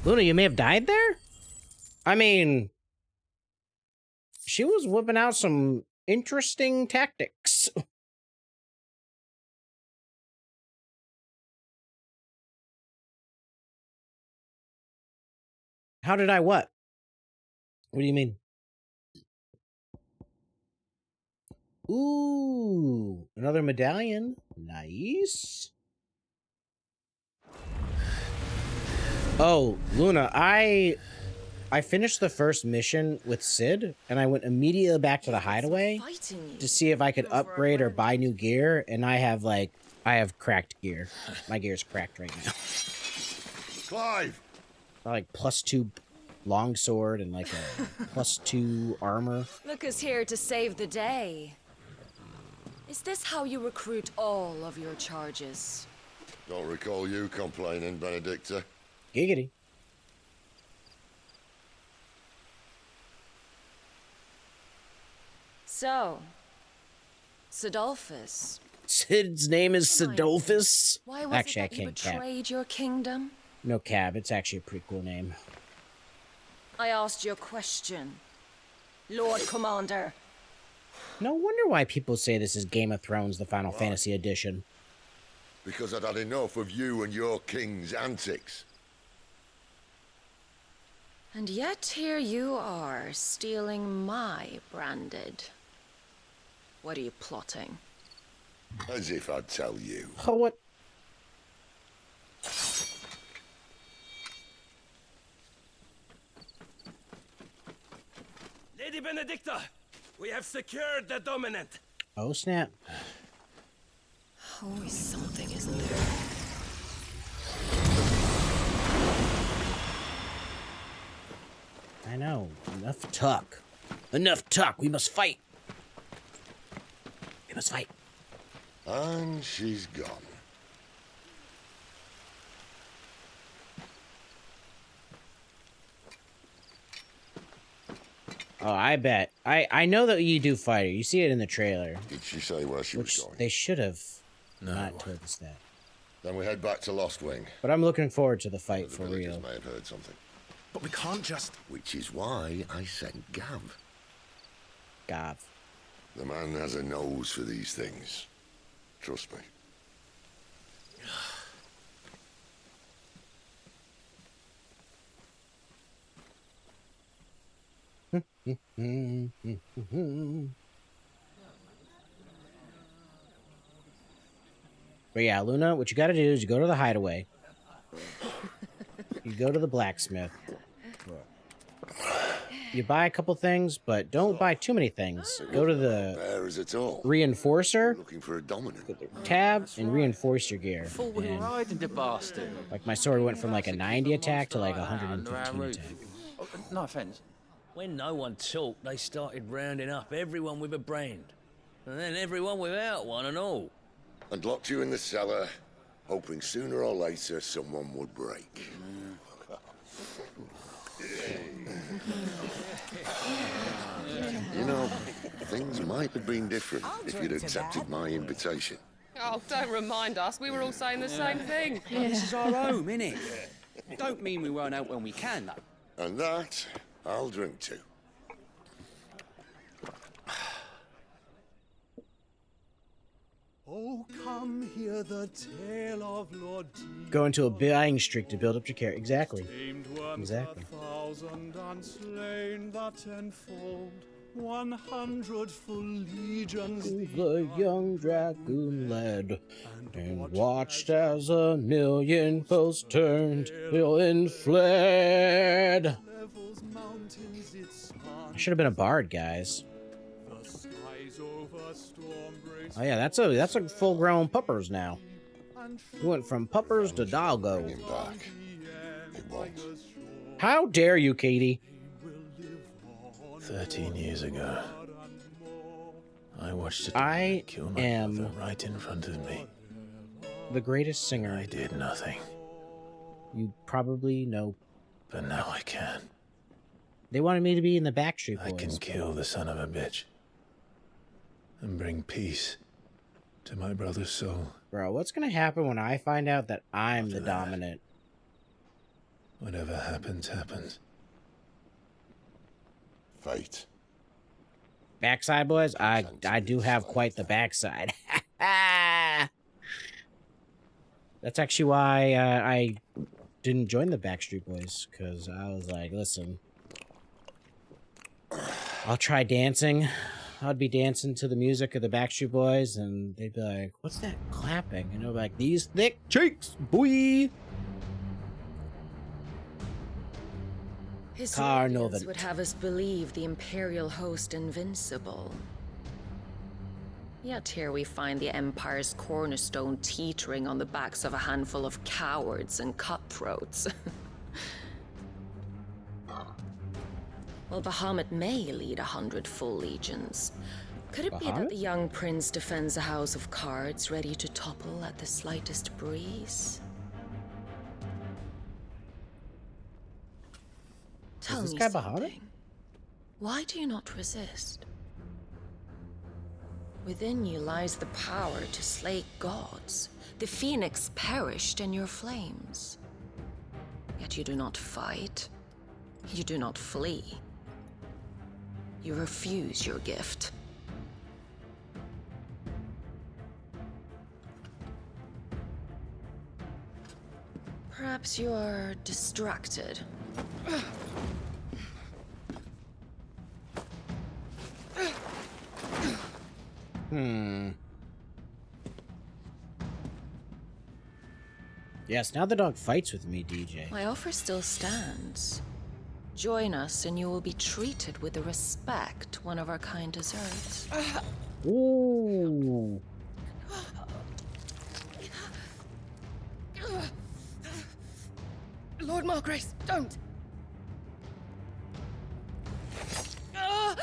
Luna, you may have died there? I mean, she was whipping out some interesting tactics. How did I what? What do you mean? Ooh, another medallion. Nice. Oh, Luna, I finished the first mission with Sid, and I went immediately back to the hideaway to see if I could upgrade or buy new gear, and I have cracked gear. My gear's cracked right now. Clive! Like +2 longsword and like a +2 armor. Look who's here to save the day. Is this how you recruit all of your charges? Don't recall you complaining, Benedikta. GiTGuD. So, Sidolphus. Sid's name is Sidolphus? Why was Actually, it that I you can't cap. betrayed your kingdom? No cab, it's actually a pretty cool name. I asked you a question, Lord Commander. No wonder why people say this is Game of Thrones, the Final Fantasy edition. Because I'd had enough of you and your king's antics. And yet here you are, stealing my branded. What are you plotting? As if I'd tell you. Oh, what? Lady Benedikta, we have secured the dominant. Oh, snap. Always something, isn't there? I know. Enough talk. Enough talk. We must fight. We must fight. And she's gone. Oh, I bet. I know that you do fight her. You see it in the trailer. Did she say where she was Which going? they should have not told us that. Then we head back to Lost Wing. But I'm looking forward to the fight The for villagers real. may have heard something. But we can't just... Which is why I sent Gav. Gav. The man has a nose for these things. Trust me. But yeah, Luna, what you gotta do is you go to the hideaway. You go to the blacksmith. You buy a couple things, but don't buy too many things. Go to the Bearers at all. reinforcer, Looking for a dominant. tab, and reinforce your gear. Full-wheel And, riding the bastard. like my sword went from like a 90 attack to like 115 attack. Oh, no offense. When no one talked, they started rounding up everyone with a brand. And then everyone without one and all. And locked you in the cellar, hoping sooner or later someone would break. You know, things might have been different if you'd accepted my invitation. Oh, don't remind us. We were all saying the same thing. This is our home, innit? Don't mean we won't out when we can, though. And that, I'll drink to. Oh, come hear the tale of Lord D. Go into a buying streak to build up your character. Exactly. Exactly. 1,000 and slain the tenfold, 100 full legions. The young dragoon led and watched as 1,000,000 foes turned and fled. Levels mountains its I should have been a bard, guys. The skies over storm brace. Oh yeah, that's a full-grown puppers now. We went from puppers to doggo. Back. It won't. How dare you, Katie? 13 years ago, I watched a I demon kill my am mother right in front of me. the greatest singer. I did nothing, You probably know. but now I can. They wanted me to be in the Backstreet Boys. I can kill the son of a bitch and bring peace to my brother's soul. Bro, what's gonna happen when I find out that I'm the dominant? Whatever happens, happens. Fate. Backside boys? I do have quite the backside. That's actually why I didn't join the Backstreet Boys, because I was like, listen, I'll try dancing. I'd be dancing to the music of the Backstreet Boys, and they'd be like, what's that clapping? And I'd be like, these thick cheeks, boy. Historians would have us believe the Imperial host invincible. Yet here we find the Empire's cornerstone teetering on the backs of a handful of cowards and cutthroats. Well, Bahamut may lead 100 full legions. Could it be that the young prince defends a house of cards ready to topple at the slightest breeze? Tell me something. Why do you not resist? Within you lies the power to slay gods. The phoenix perished in your flames. Yet you do not fight. You do not flee. You refuse your gift. Perhaps you are distracted. Yes, now the dog fights with me, DJ. My offer still stands. Join us and you will be treated with the respect one of our kind deserves. Ooh. Lord Margrace, don't! That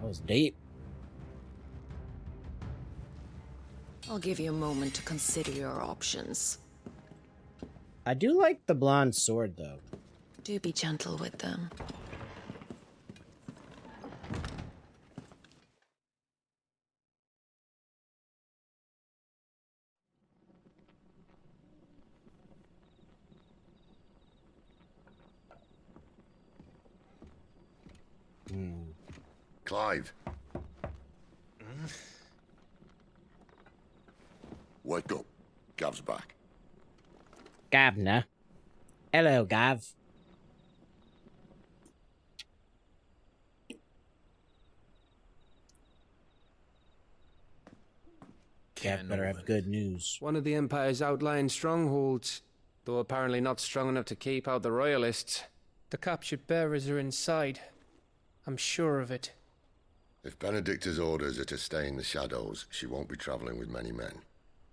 was deep. I'll give you a moment to consider your options. I do like the blonde sword, though. Do be gentle with them. Clive. Wake up. Gav's back. Gavner. Hello, Gav. Gav better have good news. One of the Empire's outlying strongholds, though apparently not strong enough to keep out the Royalists. The captured bearers are inside. I'm sure of it. If Benedikta's orders are to stay in the shadows, she won't be traveling with many men.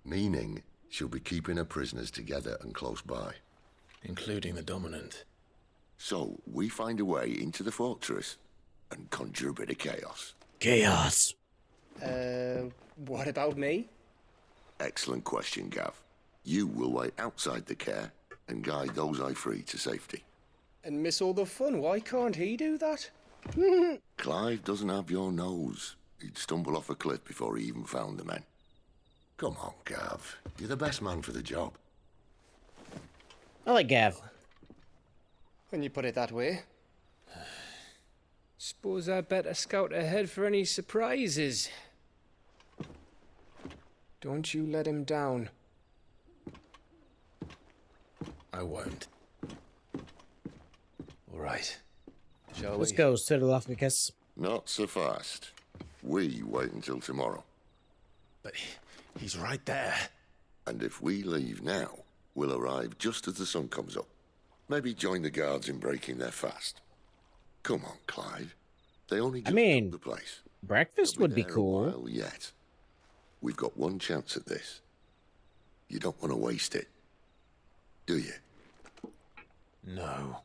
Meaning, she'll be keeping her prisoners together and close by. Including the Dominant. So, we find a way into the fortress and conjure a bit of chaos. Chaos. What about me? Excellent question, Gav. You will wait outside the CAER and guide those I free to safety. And miss all the fun. Why can't he do that? Clive doesn't have your nose. He'd stumble off a cliff before he even found the men. Come on, Gav. You're the best man for the job. I like Gav. When you put it that way. Suppose I better scout ahead for any surprises. Don't you let him down. I won't. All right. Shall Let's we? go, Sidolopicus. Not so fast. We wait until tomorrow. But he's right there. And if we leave now, we'll arrive just as the sun comes up. Maybe join the guards in breaking their fast. Come on, Clive. They only just took the place. Breakfast would be cool. A while yet. We've got one chance at this. You don't want to waste it, do you? No.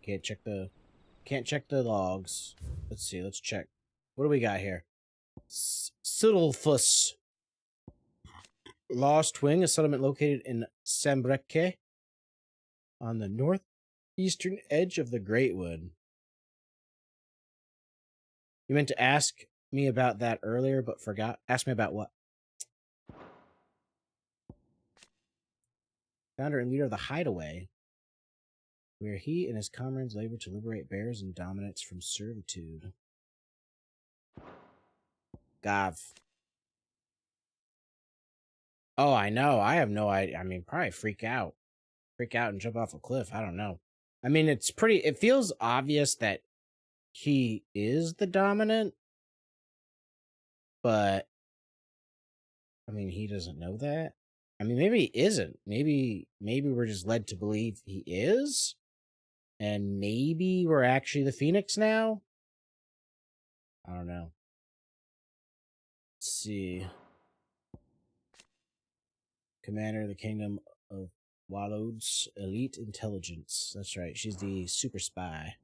Can't check the logs. Let's see, let's check. What do we got here? Sidolfus. Lost Wing, a settlement located in Sambreke on the northeastern edge of the Great Wood. You meant to ask me about that earlier, but forgot. Ask me about what? Founder and leader of the Hideaway, where he and his comrades labor to liberate bears and dominants from servitude. Gav. Oh, I know. I have no idea. I mean, probably freak out. Freak out and jump off a cliff. I don't know. I mean, it's pretty... It feels obvious that he is the dominant. But... I mean, he doesn't know that. I mean, maybe he isn't. Maybe we're just led to believe he is. And maybe we're actually the Phoenix now? I don't know. Let's see. Commander of the Kingdom of Wallode's Elite Intelligence. That's right. She's the super spy.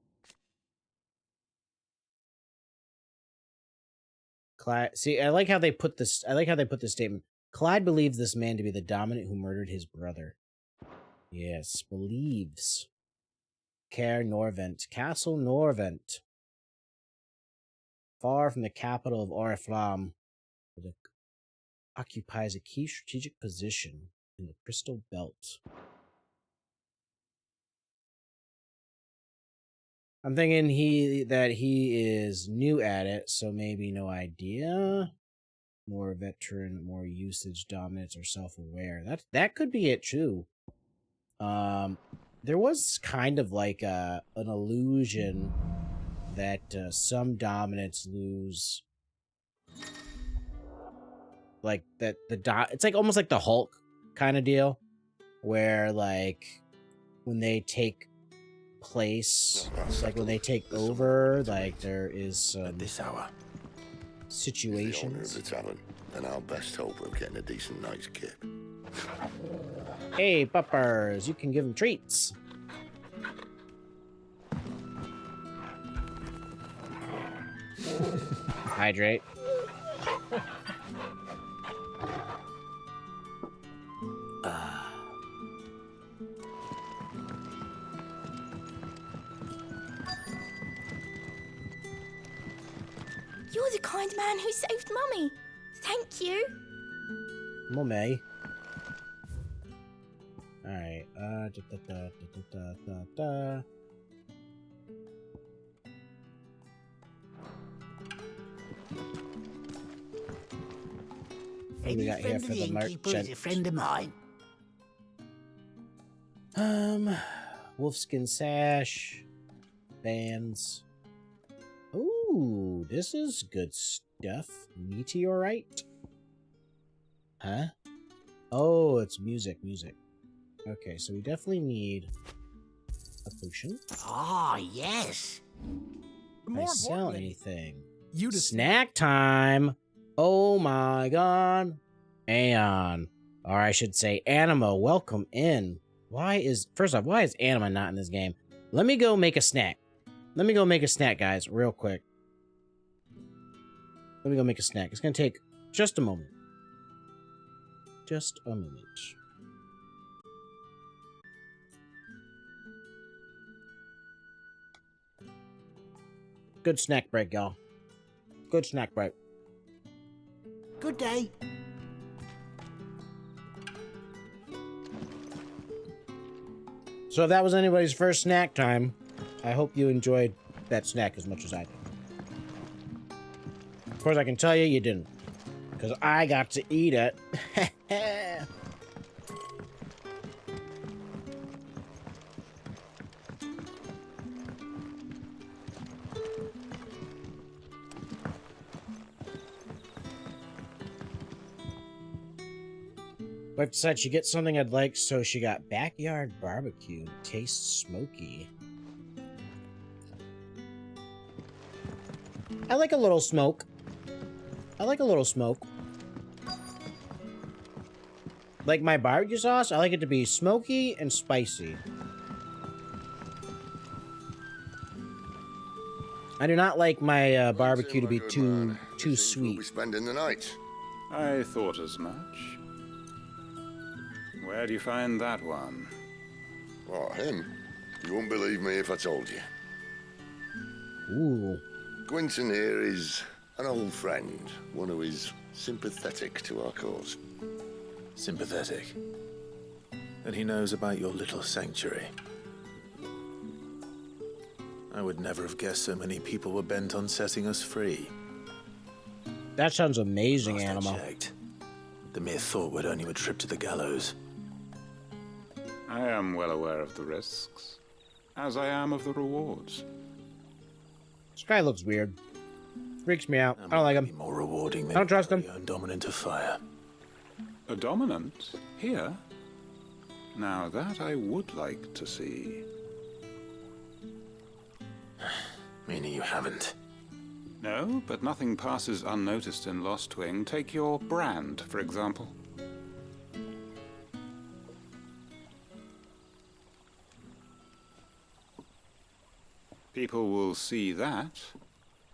Clyde. See, I like how they put this. I like how they put this statement. Clyde believes this man to be the dominant who murdered his brother. Yes, believes. CAER Norvent. Castle Norvent. Far from the capital of Oriflamme, it occupies a key strategic position in the Crystal Belt. I'm thinking that he is new at it, so maybe no idea. More veteran, more usage, dominance, or self-aware. That could be it too. There was kind of like an illusion that some dominants lose, like that it's like almost like the Hulk kind of deal, where like when they take place, like when they take over, like there is some at this hour situations. He's the owner of the tavern, and our best hope of getting a decent night's kip. Hey, puppers, you can give them treats. Hydrate. You're the kind man who saved Mummy. Thank you. Mummy. Alright, What do we got here for the merchant? A friend of mine. Wolfskin sash, bands. Ooh, this is good stuff. Meteorite? Huh? Oh, it's music. Okay, so we definitely need a potion. Ah, yes. Can I sell anything? Snack time. Oh my god. Aeon. Or I should say Anima, welcome in. First off, why is Anima not in this game? Let me go make a snack. Let me go make a snack, guys, real quick. Let me go make a snack. It's gonna take just a moment. Just a moment. Good snack break, y'all. Good snack break. Good day. So if that was anybody's first snack time, I hope you enjoyed that snack as much as I did. Of course, I can tell you, you didn't. Because I got to eat it. Wife decided she'd get something I'd like, so she got backyard barbecue. Tastes smoky. I like a little smoke. Like my barbecue sauce, I like it to be smoky and spicy. I do not like my barbecue to be too sweet. We'll be spending the night. I thought as much. Where do you find that one? What, him? You won't believe me if I told you. Ooh. Quinten here is an old friend, one who is sympathetic to our cause. Sympathetic? And he knows about your little sanctuary. I would never have guessed so many people were bent on setting us free. That sounds amazing, Anima. The mere thought would earn you a trip to the gallows. I am well aware of the risks, as I am of the rewards. This guy looks weird. Freaks me out. I don't like him. More rewarding than I don't trust him. Dominant of fire. A dominant? Here? Now that I would like to see. Meaning you haven't. No, but nothing passes unnoticed in Lost Wing. Take your brand, for example. People will see that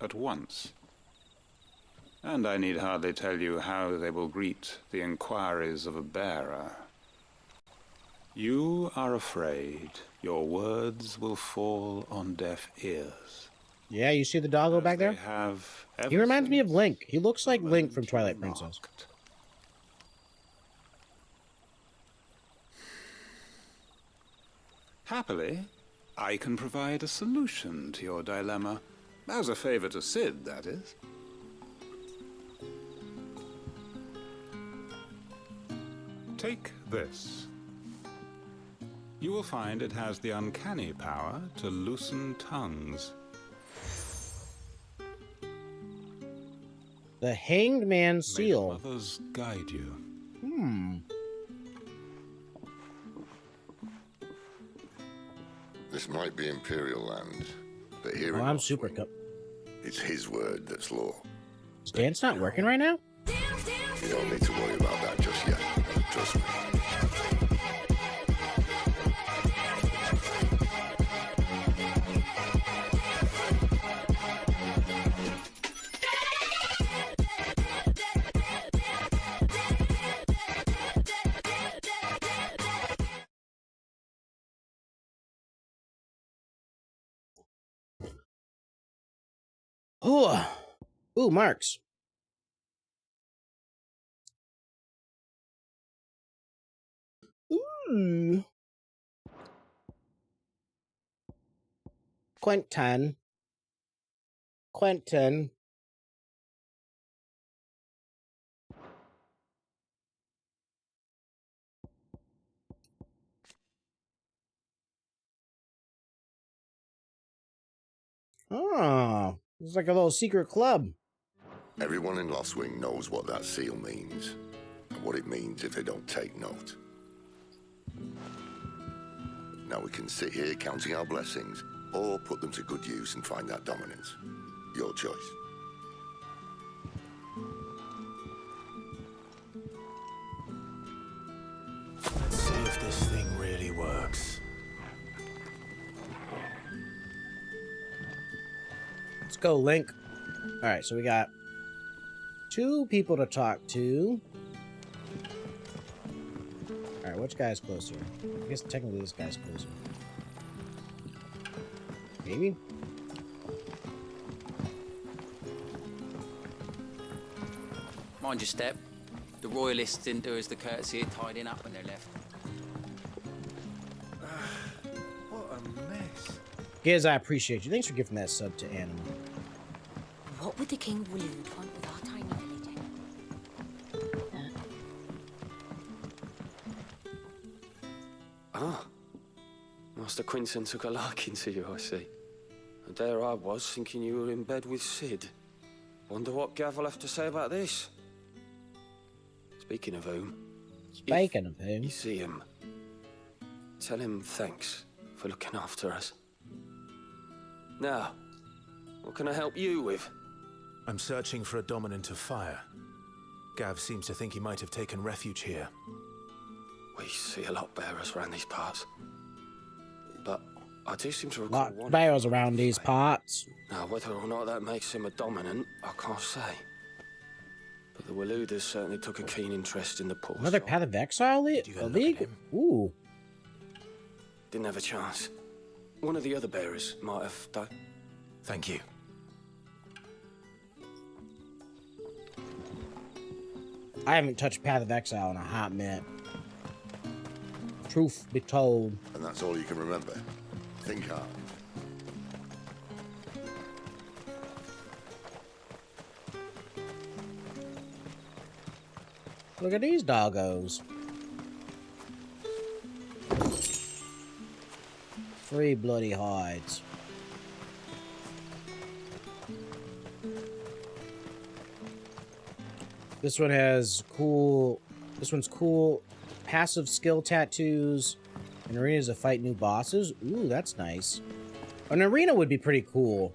at once. And I need hardly tell you how they will greet the inquiries of a bearer. You are afraid your words will fall on deaf ears. Yeah, you see the doggo back there? He reminds me of Link. He looks like Link from Twilight Princess. Happily, I can provide a solution to your dilemma. As a favor to Sid, that is. Take this. You will find it has the uncanny power to loosen tongues. The Hanged Man Seal. May the mothers guide you. This might be Imperial land, but here I'm super cup. It's his word that's law. Is dance not working right now? You don't need to worry about that just yet. Trust me. Ooh, marks. Ooh. Quinten. Oh, it's like a little secret club. Everyone in Lost Wing knows what that seal means, and what it means if they don't take note. Now we can sit here counting our blessings, or put them to good use and find that dominance. Your choice. Let's see if this thing really works. Let's go, Link. Alright, so we got 2 people to talk to. Alright, which guy's closer? I guess technically this guy's closer. Maybe? Mind your step. The royalists didn't do us the courtesy of tidying up when they left. What a mess. Giz, I appreciate you. Thanks for giving that sub to Animal. What would the King of Waloed want with our tiny village? Ah. Master Quinten took a liking to you, I see. And there I was, thinking you were in bed with Sid. Wonder what Gav will have to say about this. Speaking of whom... You see him, tell him thanks for looking after us. Now, what can I help you with? I'm searching for a dominant of fire. Gav seems to think he might have taken refuge here. We see a lot bearers around these parts. But I do seem to recall one... bears around these parts. Now, whether or not that makes him a dominant, I can't say. But the Waluders certainly took a keen interest in the poor. Another Path of Exile League? Ooh. Didn't have a chance. One of the other bearers might have done. Thank you. I haven't touched Path of Exile in a hot minute. Truth be told. And that's all you can remember. Think hard. Look at these doggos. Free bloody hides. This one has cool... This one's cool. Passive skill tattoos. And arenas to fight new bosses. Ooh, that's nice. An arena would be pretty cool.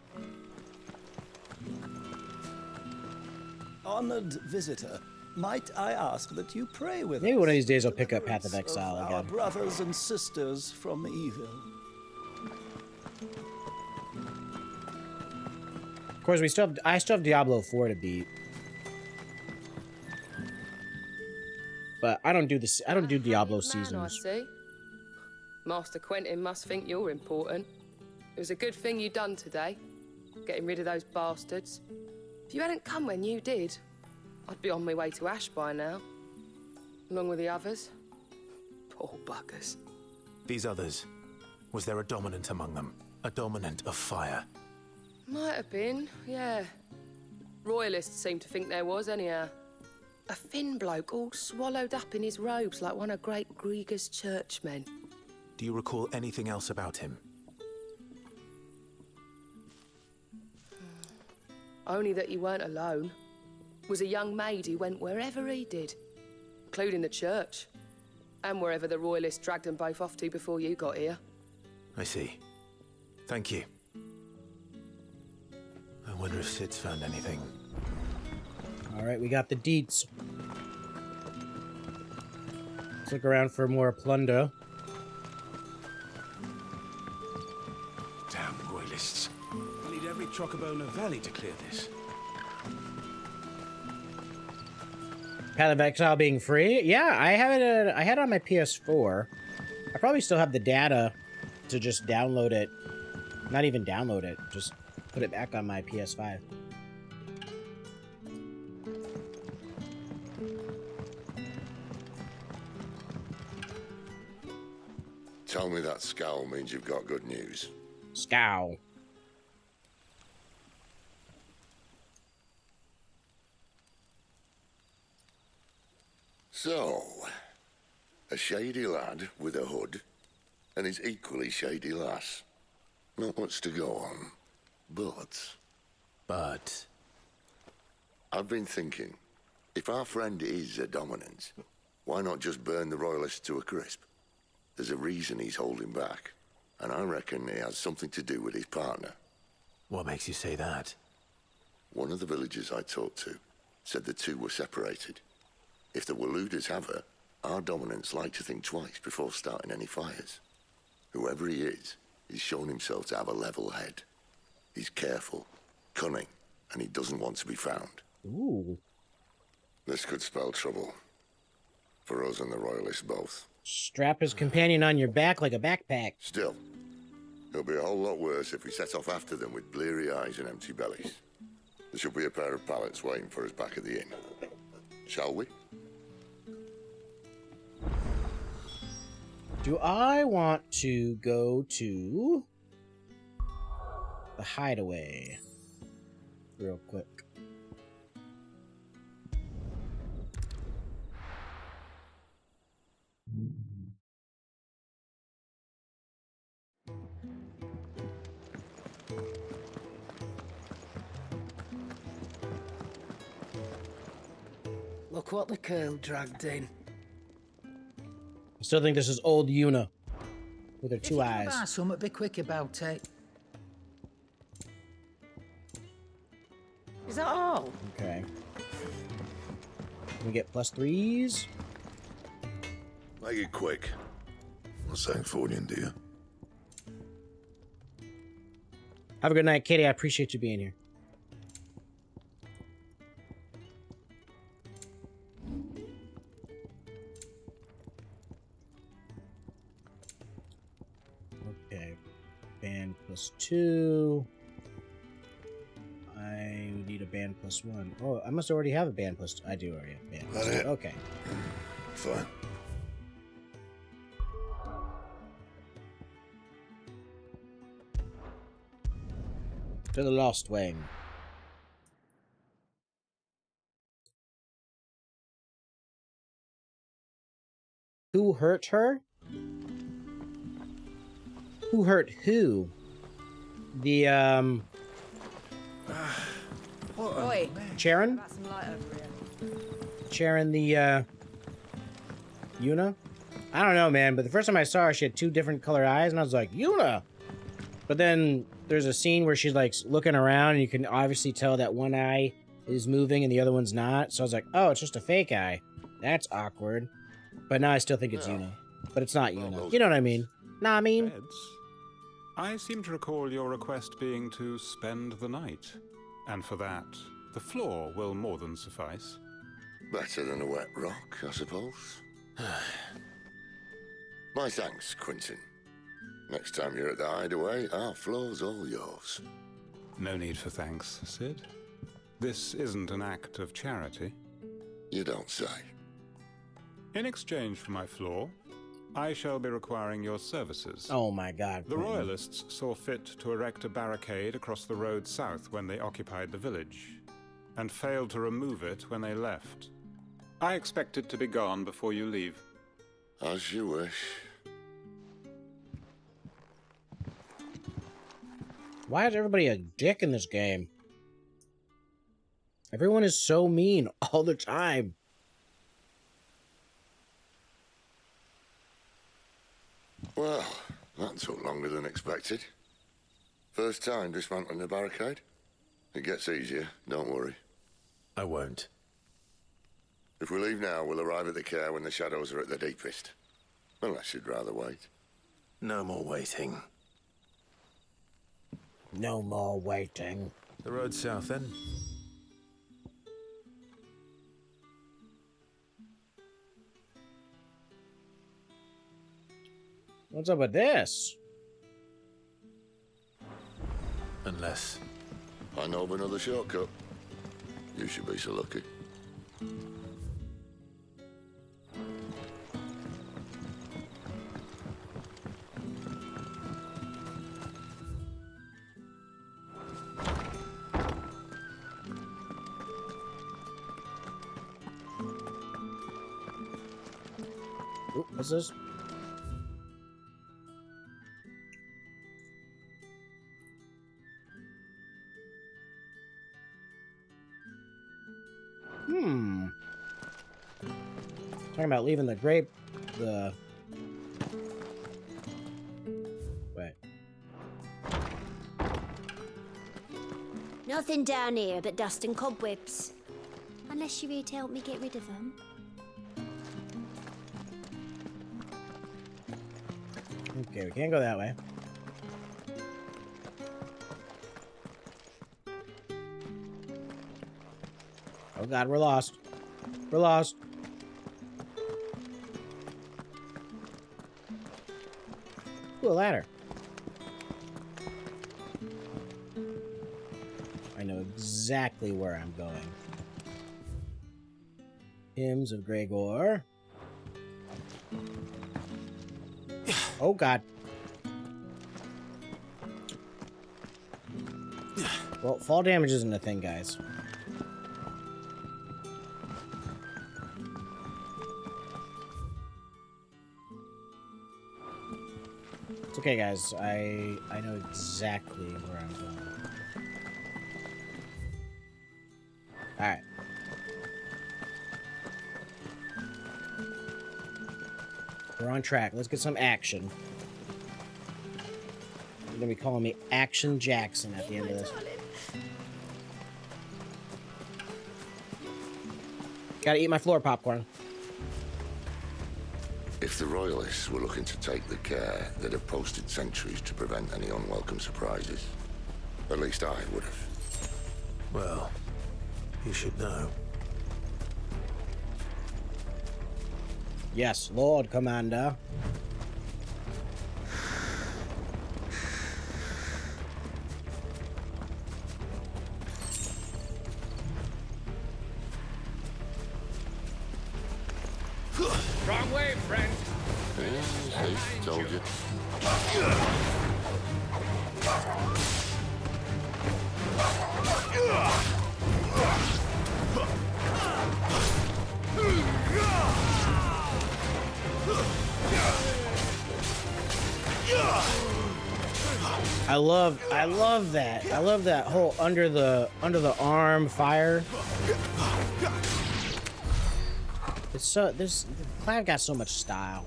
honored visitor, might I ask that you pray with Maybe us one of these days I'll for pick up Path of deliverance Exile our again. brothers and sisters from evil. Of course, I still have Diablo 4 to beat. But I don't do this. I don't do Diablo I seasons. see. Master Quinten must think you're important. It was a good thing you done today, getting rid of those bastards. If you hadn't come when you did, I'd be on my way to Ash by now, along with the others. Poor buggers. These others, was there a dominant among them? A dominant of fire? Might have been, yeah. Royalists seem to think there was, anyhow. A thin bloke all swallowed up in his robes like one of Great Grieger's churchmen. Do you recall anything else about him? Only that he weren't alone. Was a young maid who went wherever he did, including the church, and wherever the Royalists dragged them both off to before you got here. I see. Thank you. I wonder if Sid's found anything. All right, we got the deets. Let's look around for more plunder. Damn Royalists. I need every chocobo in the valley to clear this. Path of Exile being free? Yeah, I have it. I had it on my PS4. I probably still have the data to just download it. Not even download it. Just put it back on my PS5. Tell me that scowl means you've got good news. Scowl. So, a shady lad with a hood, and his equally shady lass. Not much to go on, but... I've been thinking, if our friend is a dominant, why not just burn the Royalists to a crisp? There's a reason he's holding back, and I reckon it has something to do with his partner. What makes you say that? One of the villagers I talked to said the two were separated. If the Waluders have her, our dominants like to think twice before starting any fires. Whoever he is, he's shown himself to have a level head. He's careful, cunning, and he doesn't want to be found. Ooh. This could spell trouble. For us and the Royalists both. Strap his companion on your back like a backpack. Still, it'll be a whole lot worse if we set off after them with bleary eyes and empty bellies. There should be a pair of pallets waiting for us back at the inn. Shall we? Do I want to go to the hideaway real quick? Look what the curl dragged in. I still think this is old Yuna with her If two you eyes. can buy some, be quick about it. Is that all? Okay. Can we get +3s? Make it quick. I'm saying Fordian, do you? Have a good night, Katie. I appreciate you being here. Okay. Band +2. I need a band +1. Oh, I must already have a band +2. I do already have a band +2. Okay. Fine. To the Lost Wing. Who hurt her? Who hurt who? The, Oi. Charon? Got some light over here. Charon the, Yuna? I don't know, man, but the first time I saw her, she had two different color eyes, and I was like, Yuna! But then there's a scene where she's, like, looking around, and you can obviously tell that one eye is moving and the other one's not. So I was like, oh, it's just a fake eye. That's awkward. But now I still think it's Yuna. But it's not Yuna. You know what I mean? Nah, I mean. Beds? I seem to recall your request being to spend the night. And for that, the floor will more than suffice. Better than a wet rock, I suppose. My thanks, Quinten. Next time you're at the Hideaway, our floor's all yours. No need for thanks, Sid. This isn't an act of charity. You don't say. In exchange for my floor, I shall be requiring your services. Oh my god. The Royalists saw fit to erect a barricade across the road south when they occupied the village, and failed to remove it when they left. I expect it to be gone before you leave. As you wish. Why is everybody a dick in this game? Everyone is so mean all the time. Well, that took longer than expected. First time dismantling the barricade? It gets easier, don't worry. I won't. If we leave now, we'll arrive at the CAER when the shadows are at their deepest. Unless you'd rather wait. No more waiting. No more waiting. The road south, then? What's up with this? Unless... I know of another shortcut. You should be so lucky. Ooh, what's this? Talking about leaving the grape, Wait. Nothing down here but dust and cobwebs. Unless you're here to help me get rid of them. Okay, we can't go that way. Oh god, we're lost. We're lost. Ooh, a ladder. I know exactly where I'm going. Hymns of Gregor. Oh god. Well, fall damage isn't a thing, guys. It's okay, guys. I know exactly where I'm going. Alright. We're on track. Let's get some action. You're gonna be calling me Action Jackson at the end of this. Gotta eat my floor popcorn. If the Royalists were looking to take the CAER, they'd have posted sentries to prevent any unwelcome surprises. At least I would have. Well, you should know. Yes, Lord Commander. Wrong way, friend. Yeah, see, told you. I love that. I love that whole under the arm fire. It's so CLIVE got so much style.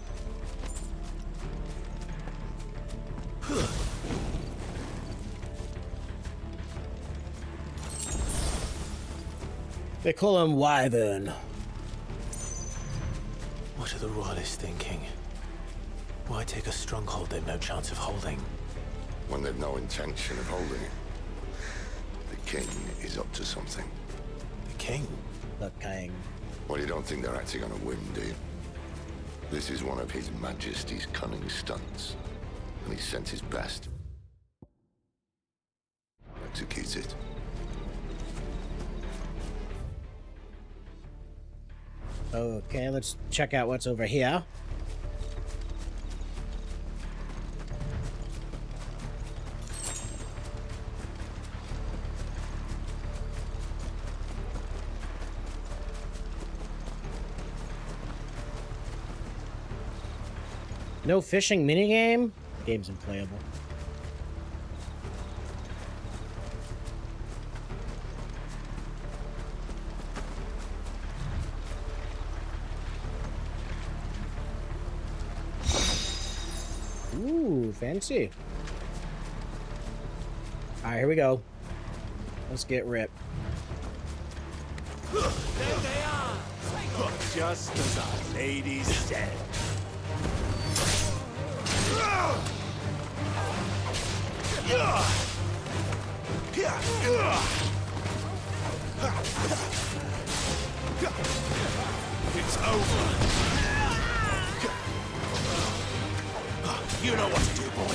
They call him Wyvern. What are the royalists thinking? Why take a stronghold they've no chance of holding? When they've no intention of holding it. The king is up to something. The king? The king. Well, you don't think they're acting on a whim, do you? This is one of His Majesty's cunning stunts, and he sent his best. Execute it. Okay, let's check out what's over here. No fishing minigame? Game's unplayable. Ooh, fancy. Alright, here we go. Let's get ripped. There they are! Just as our lady said. It's over. You know what to do, boy.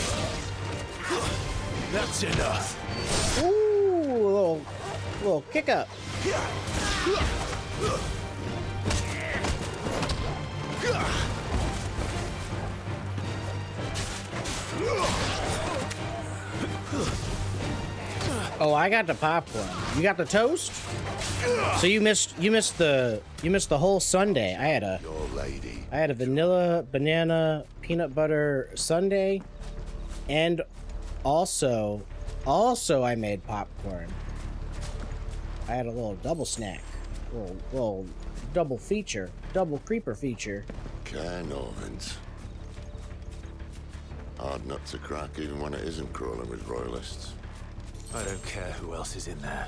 That's enough. Ooh, little kick up. Oh, I got the popcorn. You got the toast? So you missed the whole sundae. I had a vanilla banana peanut butter sundae, and also I made popcorn. I had a little double snack, little double feature, double creeper feature. CAER NORVENT. Hard nut to crack, even when it isn't crawling with royalists. I don't care who else is in there.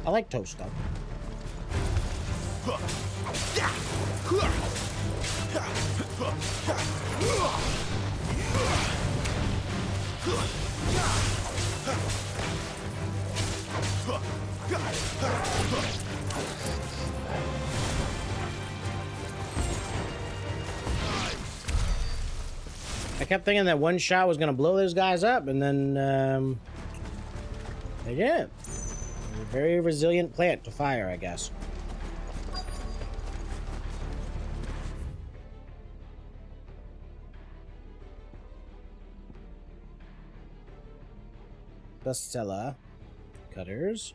I like toast though. I kept thinking that one shot was gonna blow those guys up, and then they didn't. They're a very resilient plant to fire, I guess. Bestseller. Cutters.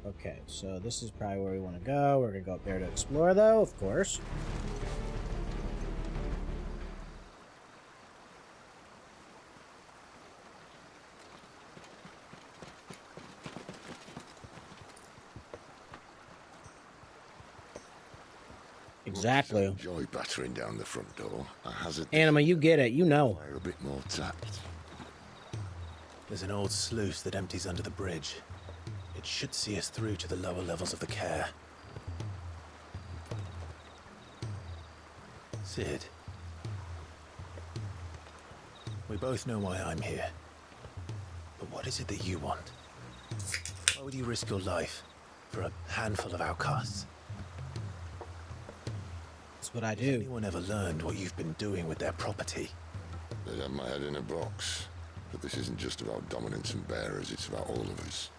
Okay, so this is probably where we want to go. We're gonna go up there to explore, though, of course. Exactly. Enjoy battering down the front door. I hazard. Anima, you get it. You know. A bit more tact. There's an old sluice that empties under the bridge. It should see us through to the lower levels of the CAER. Sid. We both know why I'm here. But what is it that you want? Why would you risk your life for a handful of outcasts? That's what I do. Has anyone ever learned what you've been doing with their property? They have my head in a box. But this isn't just about dominance and bearers, it's about all of us.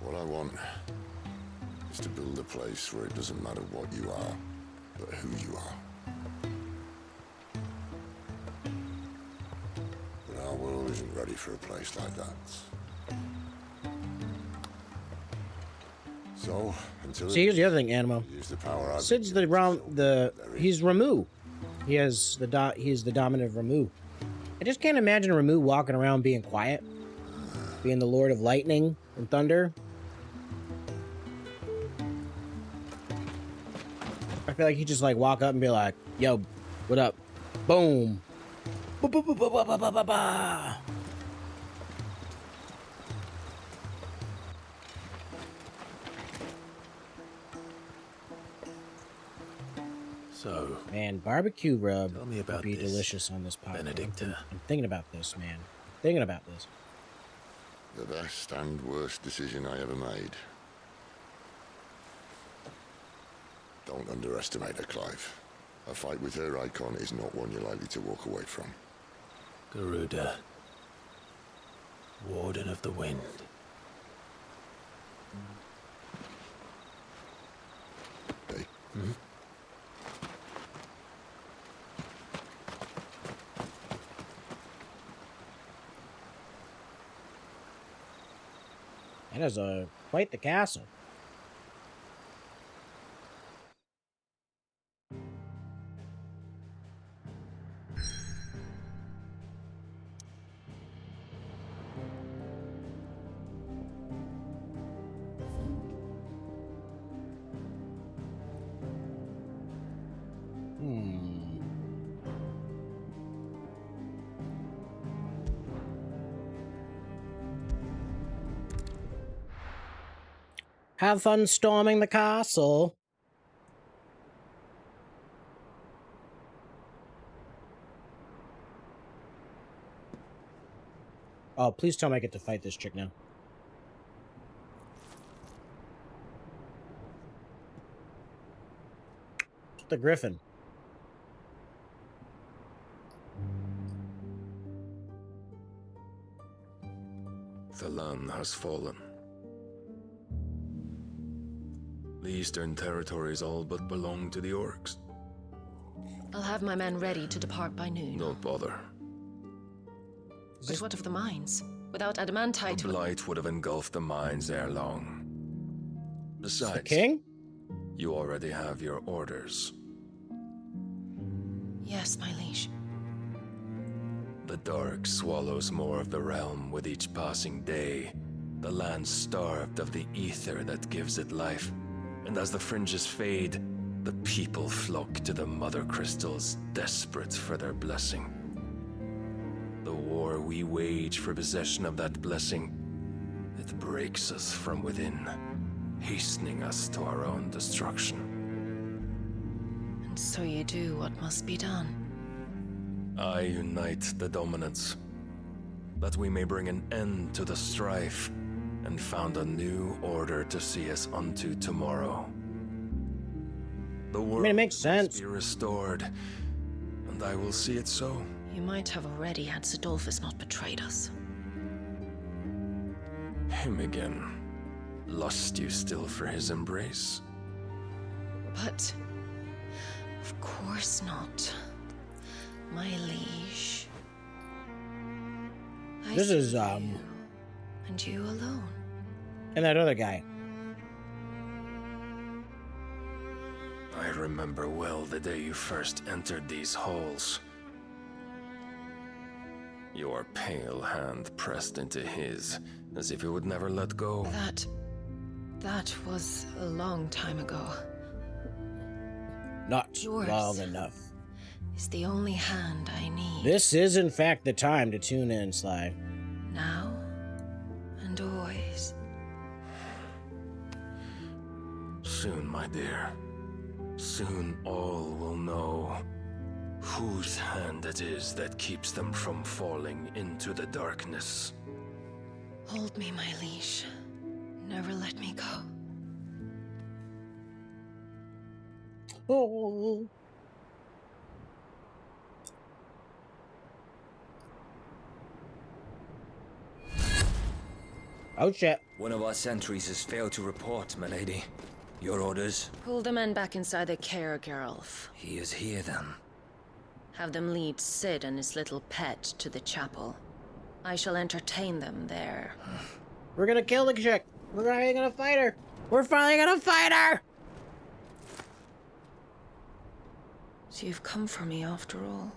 What I want is to build a place where it doesn't matter what you are, but who you are. But our world isn't ready for a place like that. So, until here's the other thing, Animo. Sid's he's RAMUH. He's the dominant RAMUH. I just can't imagine RAMUH walking around being quiet, being the Lord of Lightning and Thunder. I feel like he just like walk up and be like, "Yo, what up?" Boom. Ba, ba, ba, ba, ba, ba, ba, ba. So, man, barbecue rub tell me about would be this, delicious on this podcast. Benedikta. I'm thinking about this, man. Thinking about this. The best and worst decision I ever made. Don't underestimate her, Clive. A fight with her icon is not one you're likely to walk away from. Garuda. Warden of the Wind. Hey? Hmm? That is quite the castle. Have fun storming the castle. Oh, please tell me I get to fight this chick now. The Griffin. The land has fallen. The Eastern Territories all but belong to the orcs. I'll have my men ready to depart by noon. Don't bother. But what of the mines? Without adamantite... The blight would have engulfed the mines ere long. Besides, the king? You already have your orders. Yes, my liege. The dark swallows more of the realm with each passing day. The land starved of the ether that gives it life. And as the fringes fade, the people flock to the mother crystals, desperate for their blessing. The war we wage for possession of that blessing, it breaks us from within, hastening us to our own destruction. And so you do what must be done. I unite the dominants, that we may bring an end to the strife, and found a new order to see us unto tomorrow. The world it makes sense. must be restored, and I will see it so. You might have already had Sidolphus not betrayed us. Him again. Lust you still for his embrace? But... of course not. My liege. This is, you, and you alone. And that other guy. I remember well the day you first entered these halls. Your pale hand pressed into his, as if it would never let go. That was a long time ago. Not Yours long enough. Is the only hand I need. This is, in fact, the time to tune in, Sly. Now and always. Soon, my dear. Soon all will know whose hand it is that keeps them from falling into the darkness. Hold me, my liege. Never let me go. Oh. Oh shit. One of our sentries has failed to report, my lady. Your orders? Pull the men back inside the CAER, Geralf. He is here then. Have them lead Sid and his little pet to the chapel. I shall entertain them there. We're gonna kill the chick. We're finally gonna fight her. We're finally gonna fight her! So you've come for me after all.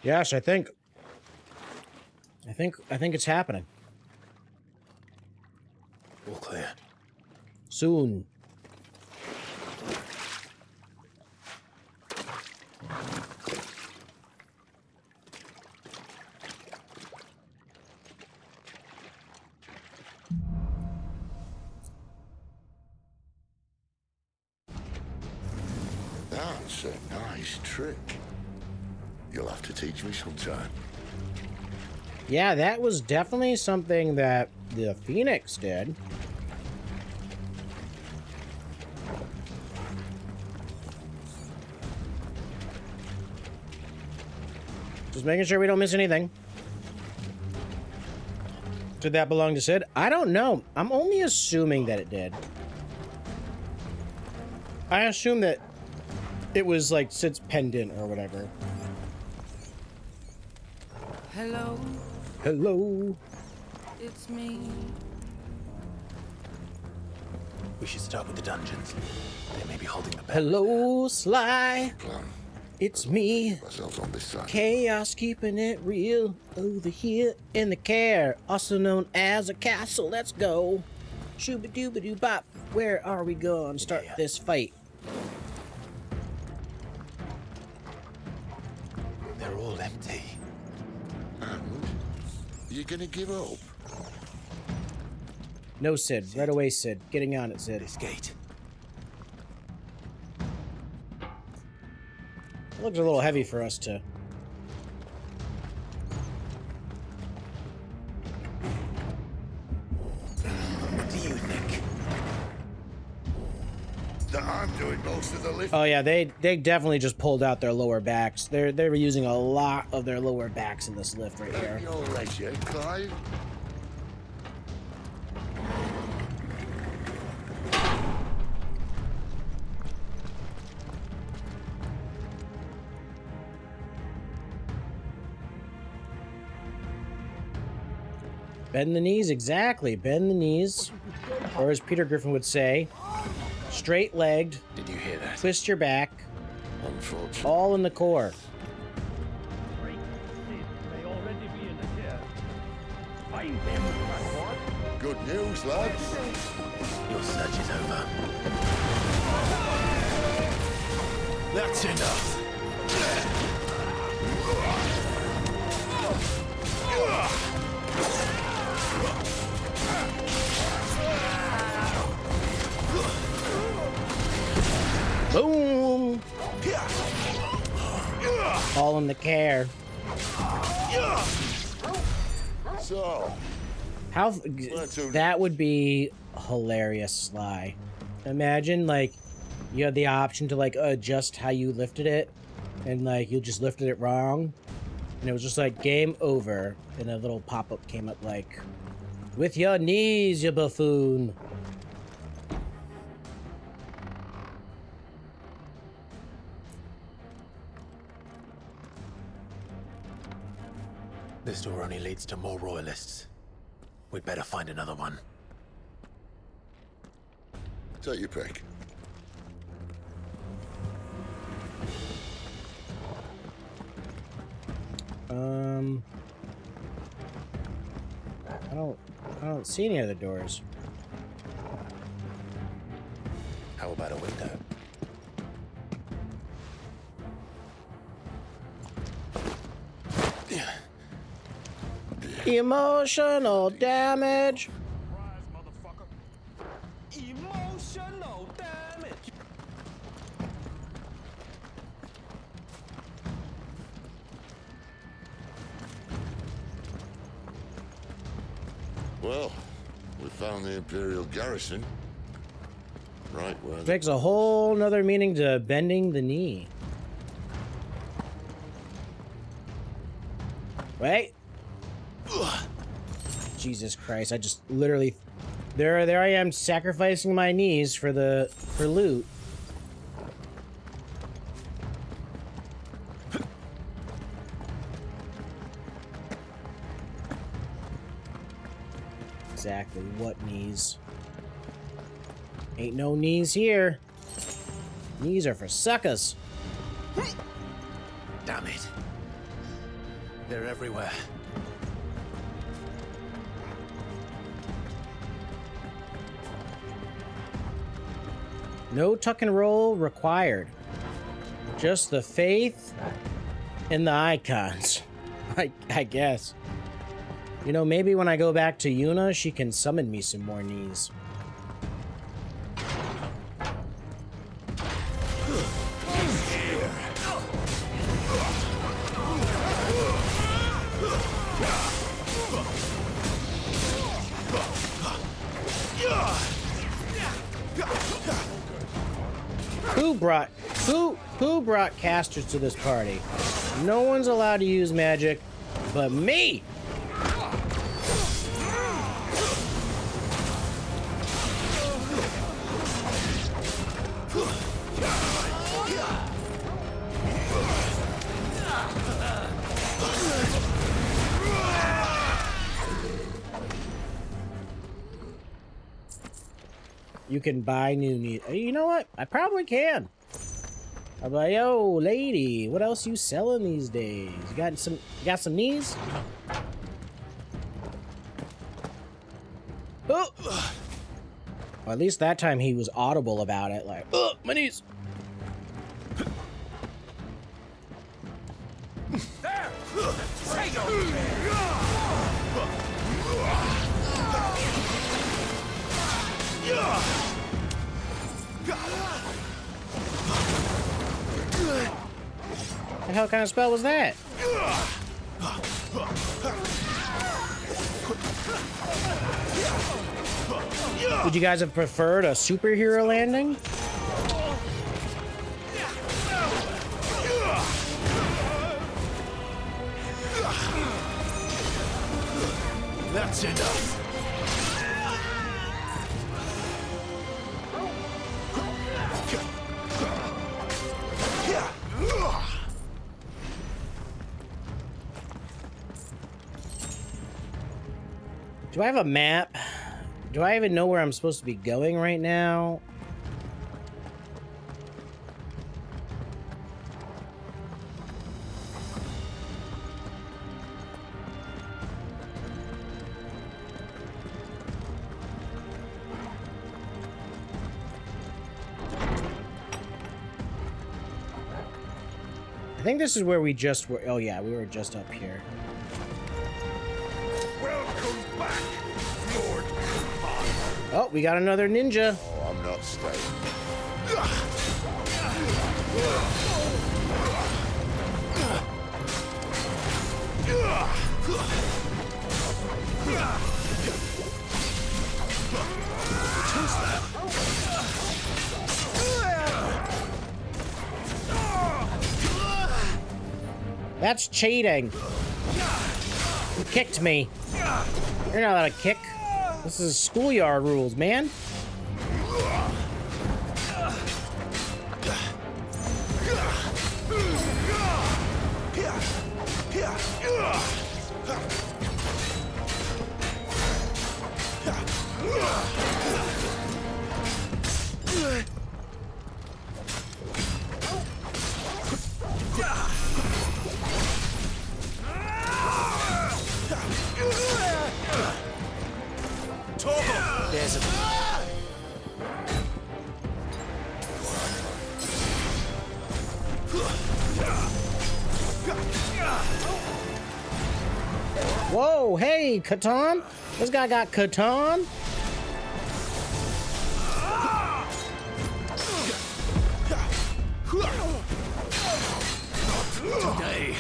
Yes, I think it's happening. All clear. Soon. That's a nice trick. You'll have to teach me sometime. Yeah, that was definitely something that the Phoenix did. Just making sure we don't miss anything. Did that belong to Sid? I don't know. I'm only assuming that it did. I assume that it was like Sid's pendant or whatever. Hello. Hello. It's me. We should start with the dungeons. They may be holding the bell. Hello, Sly. It's me. On this side. Chaos keeping it real over here in the CAER, also known as a castle. Let's go. Shooba-dooba-doo-bop. Where are we going to start this fight? They're all empty. And you gonna give up? No, Sid. Right away, Sid. Getting on it, Sid. This gate. It looks a little heavy for us to... What do you think? That I'm doing most of the lift. Oh yeah, they definitely just pulled out their lower backs. They were using a lot of their lower backs in this lift right here. Your leisure, Clive. Bend the knees, exactly. Bend the knees. Or as Peter Griffin would say, straight-legged. Did you hear that? Twist your back. Unfortunate. All in the core. Good news, lads. Your search is over. That's enough. Boom! All in the CAER. So, how that would be hilarious, Sly. Imagine like you had the option to like adjust how you lifted it, and like you just lifted it wrong, and it was just like game over, and a little pop-up came up like, with your knees, you buffoon. This door only leads to more royalists. We'd better find another one. take your pick. I don't see any other doors. How about a window? Emotional damage. Emotional damage. Well, we found the Imperial garrison. Right where... Takes a whole nother meaning to bending the knee. Wait. Jesus Christ, I just literally... There I am sacrificing my knees for loot. Exactly, what knees? Ain't no knees here. Knees are for suckers. Damn it. They're everywhere. No tuck and roll required. Just the faith and the icons. I guess. You know, maybe when I go back to Yuna, she can summon me some more knees. Who brought casters to this party? No one's allowed to use magic but me. You can buy new knees. You know what? I probably can. I'm like, yo, lady, what else you selling these days? You got some knees? Oh! Well, at least that time he was audible about it, like, oh, my knees. There! The hell kind of spell was that? Would you guys have preferred a superhero landing? That's enough. Do I have a map? Do I even know where I'm supposed to be going right now? I think this is where we just were. Oh yeah, we were just up here. Welcome back, Lord. Oh, we got another ninja. Oh, I'm not staying. That's cheating. You kicked me. You're not allowed to kick. This is schoolyard rules, man. There's a... Whoa, hey, Catan. This guy got Catan. Today.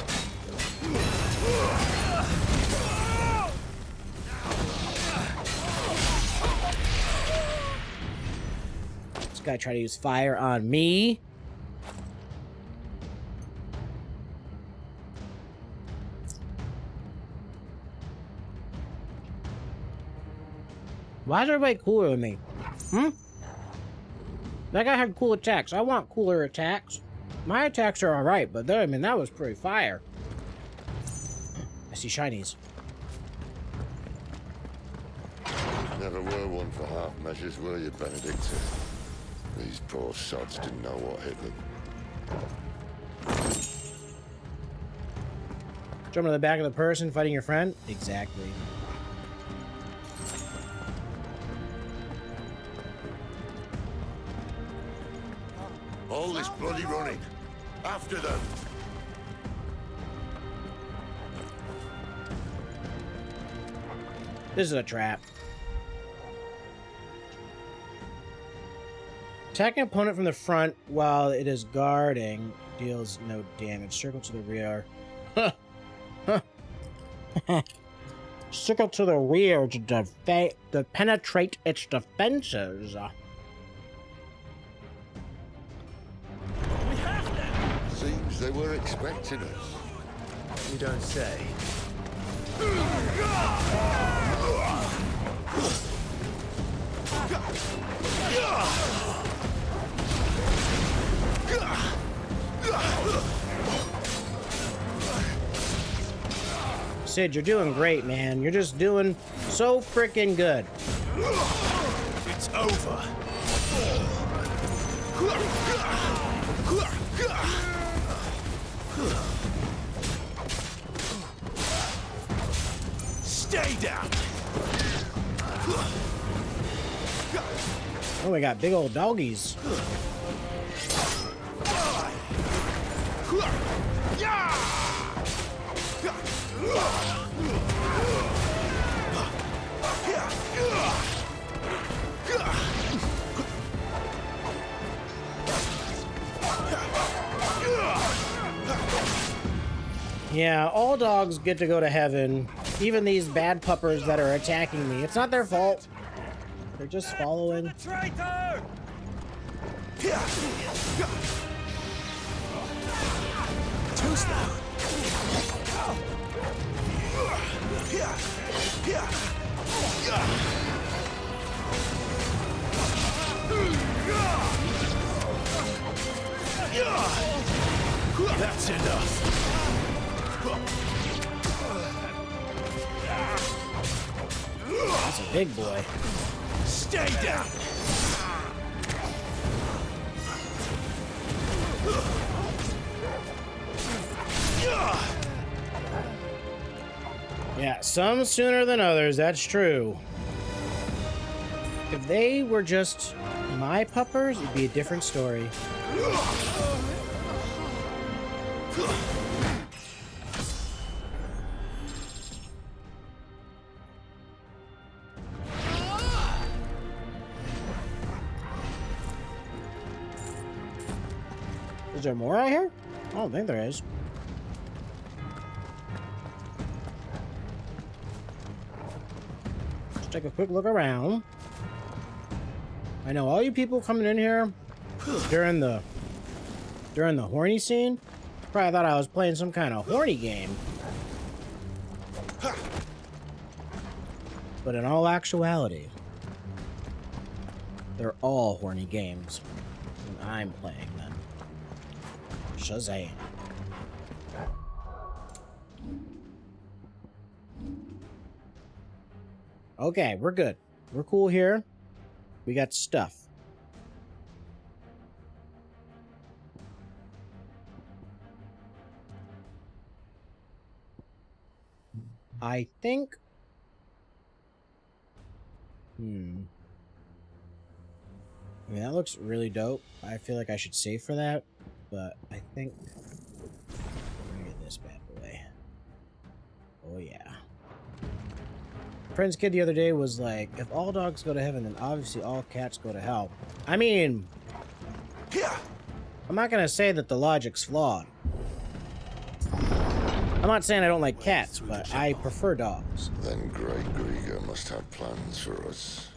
This guy tried to use fire on me. Why is everybody cooler than me? Hmm? That guy had cool attacks. I want cooler attacks. My attacks are alright, but I mean, that was pretty fire. I see shinies. Never were one for half measures, were you, Benedikta? These poor sods didn't know what hit them. Jump on the back of the person fighting your friend? Exactly. All this bloody running. After them. This is a trap. Attacking opponent from the front while it is guarding deals no damage. Circle to the rear. Circle to the rear to penetrate its defenses. Seems they were expecting us. You don't say. Sid, you're doing great, man. You're just doing so freaking good. It's over. Stay down. Oh, we got big old doggies. Yeah, all dogs get to go to heaven. Even these bad puppers that are attacking me. It's not their fault. They're just following. Traitor! Too slow. That's enough. That's a big boy. Stay down. Yeah, some sooner than others, that's true. If they were just my puppers, it'd be a different story. Is there more out here? I don't think there is. Let's take a quick look around. I know all you people coming in here during the horny scene probably thought I was playing some kind of horny game. But in all actuality, they're all horny games. And I'm playing them. Shazam. Okay, we're good. We're cool here. We got stuff. I think... I mean, that looks really dope. I feel like I should save for that, but I think... Let me get this bad boy. Oh, yeah. Friend's kid the other day was like, if all dogs go to heaven, then obviously all cats go to hell. I mean... I'm not gonna say that the logic's flawed. I'm not saying I don't like cats, but I prefer dogs. Then Great Grieger must have plans for us.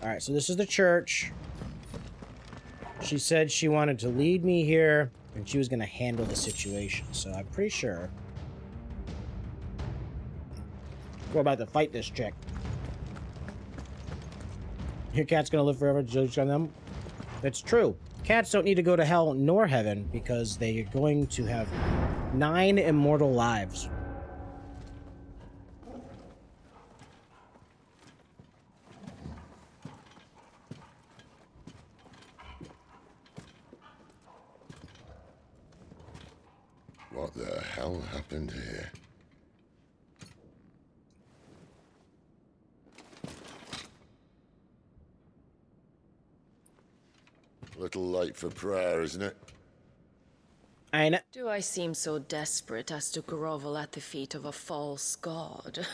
Alright, so this is the church. She said she wanted to lead me here, and she was gonna handle the situation, so I'm pretty sure we're about to fight this chick. Your cat's gonna live forever, judge on them. It's true. Cats don't need to go to hell nor heaven because they are going to have 9 immortal lives. What the hell happened here? Little late for prayer, isn't it? I know. Do I seem so desperate as to grovel at the feet of a false god?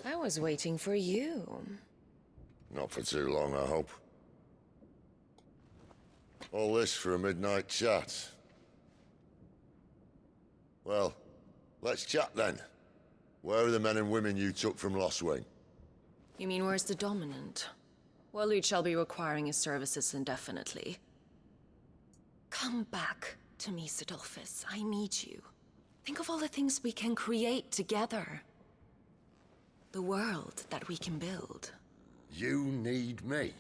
I was waiting for you. Not for too long, I hope. All this for a midnight chat. Well, let's chat then. Where are the men and women you took from Lost Wing? You mean where's the dominant? Well, we shall be requiring his services indefinitely. Come back to me, Sidolphus. I need you. Think of all the things we can create together. The world that we can build. You need me.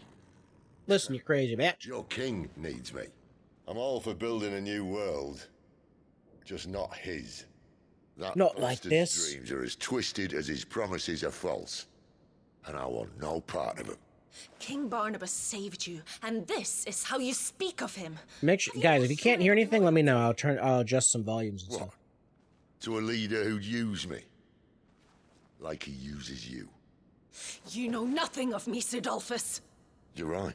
Listen, you crazy bitch. Your king needs me. I'm all for building a new world. Just not his. That Not like bastard's this. dreams are as twisted as his promises are false. And I want no part of them. King Barnabas saved you, and this is how you speak of him. Make sure, guys, if you can't hear anything, let me know. I'll adjust some volumes and stuff. To a leader who'd use me. Like he uses you. You know nothing of me, Sidolphus. You're right.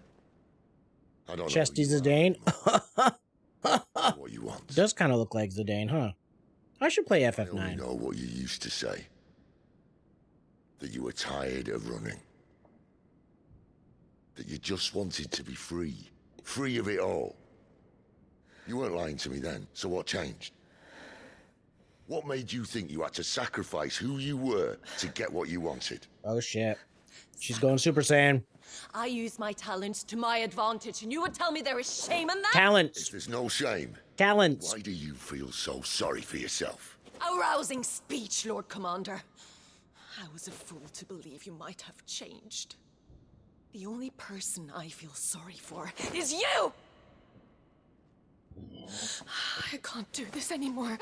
I don't Chesty Zidane. know what you want. Does kind of look like Zidane, huh? I should play I only FF9. know what you used to say. That you were tired of running. That you just wanted to be free. Free of it all. You weren't lying to me then, so what changed? What made you think you had to sacrifice who you were to get what you wanted? Oh shit. She's going Super Saiyan. I use my talents to my advantage, and you would tell me there is shame in that? Talents. If there's no shame, Talents. why do you feel so sorry for yourself? A rousing speech, Lord Commander. I was a fool to believe you might have changed. The only person I feel sorry for is you! I can't do this anymore.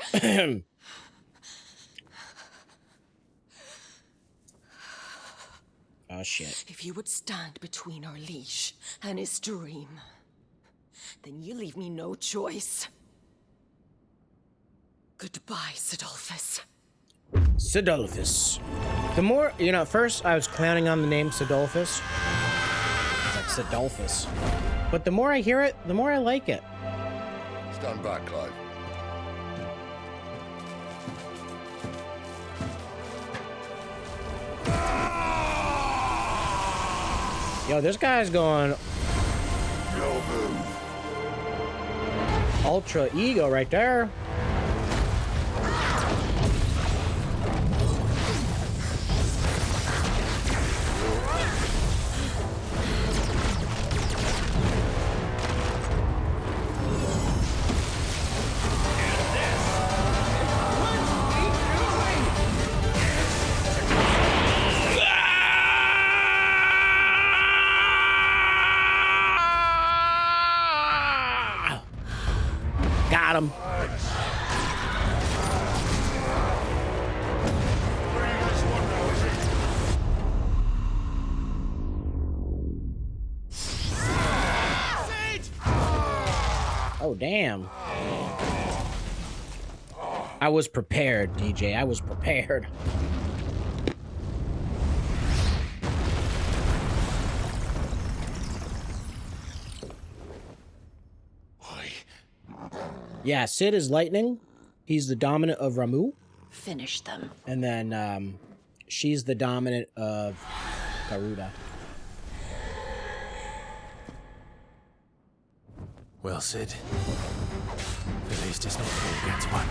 Oh shit. If you would stand between our leash and his dream, then you leave me no choice. Goodbye, Sidolphus. Sidolphus. The more, you know, at first I was clowning on the name Sidolphus. It's like Sidolphus. But the more I hear it, the more I like it. Stand back, Clive. Yo, this guy's going ultra ego right there. Got him. Oh, damn. I was prepared, DJ. I was prepared. Yeah, Sid is lightning. He's the dominant of RAMUH. Finish them. And then she's the dominant of GARUDA. Well, Sid. At least it's not three against one.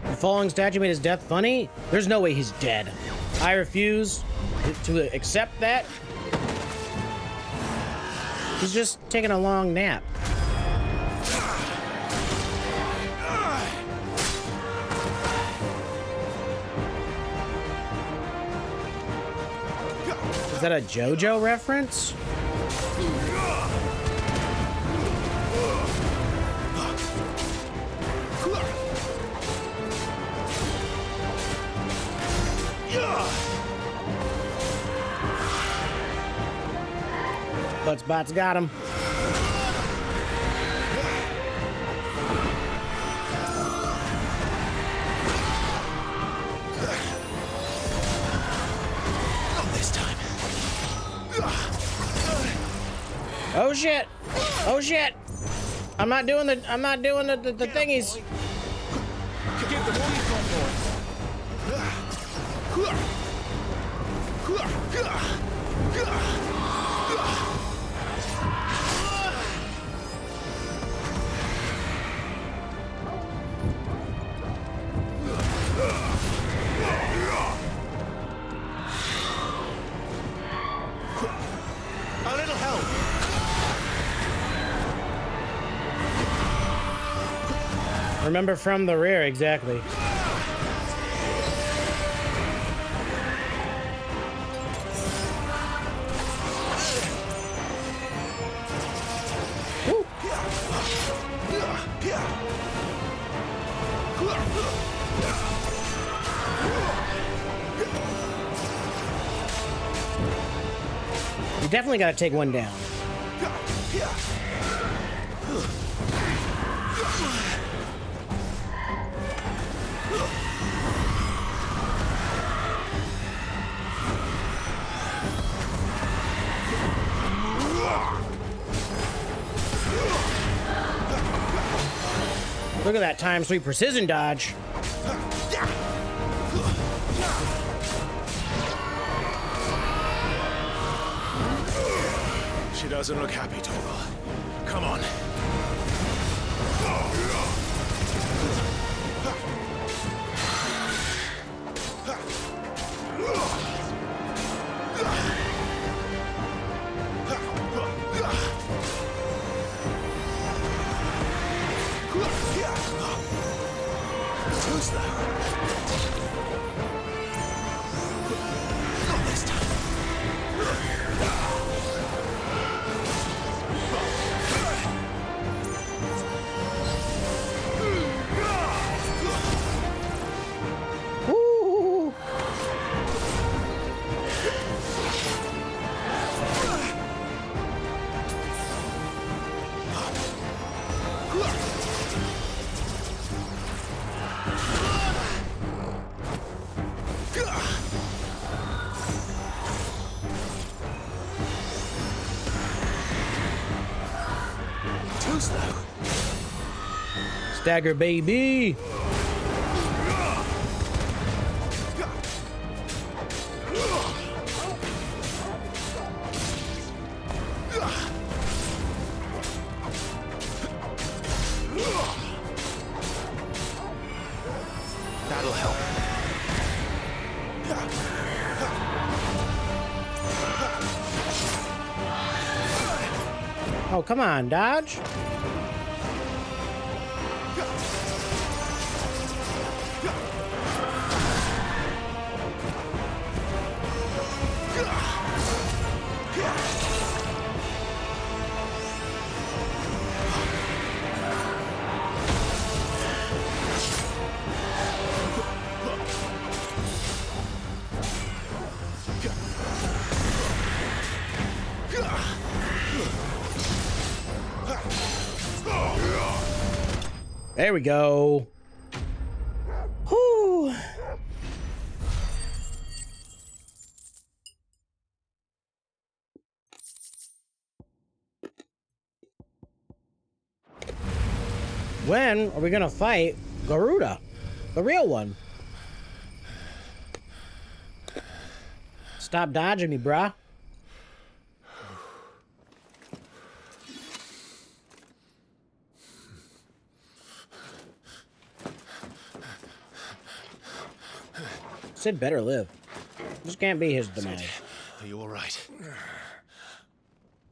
The falling statue made his death funny? There's no way he's dead. I refuse to accept that. He's just taking a long nap. Is that a JoJo reference? Butts got him. Not this time. Oh shit! Oh shit! I'm not doing the thingies. Give the teeth on, A little help. Remember from the rear, exactly. You definitely got to take one down. Look at that ×3 precision dodge. She doesn't look happy, Torgal. Come on. Who's that? Not this time. Woo! Too slow. Stagger, baby. That'll help. Oh, come on, dodge. There we go. Whew. When are we gonna fight Garuda? The real one. Stop dodging me, bruh. Sid better live. This can't be his demise. Are you all right?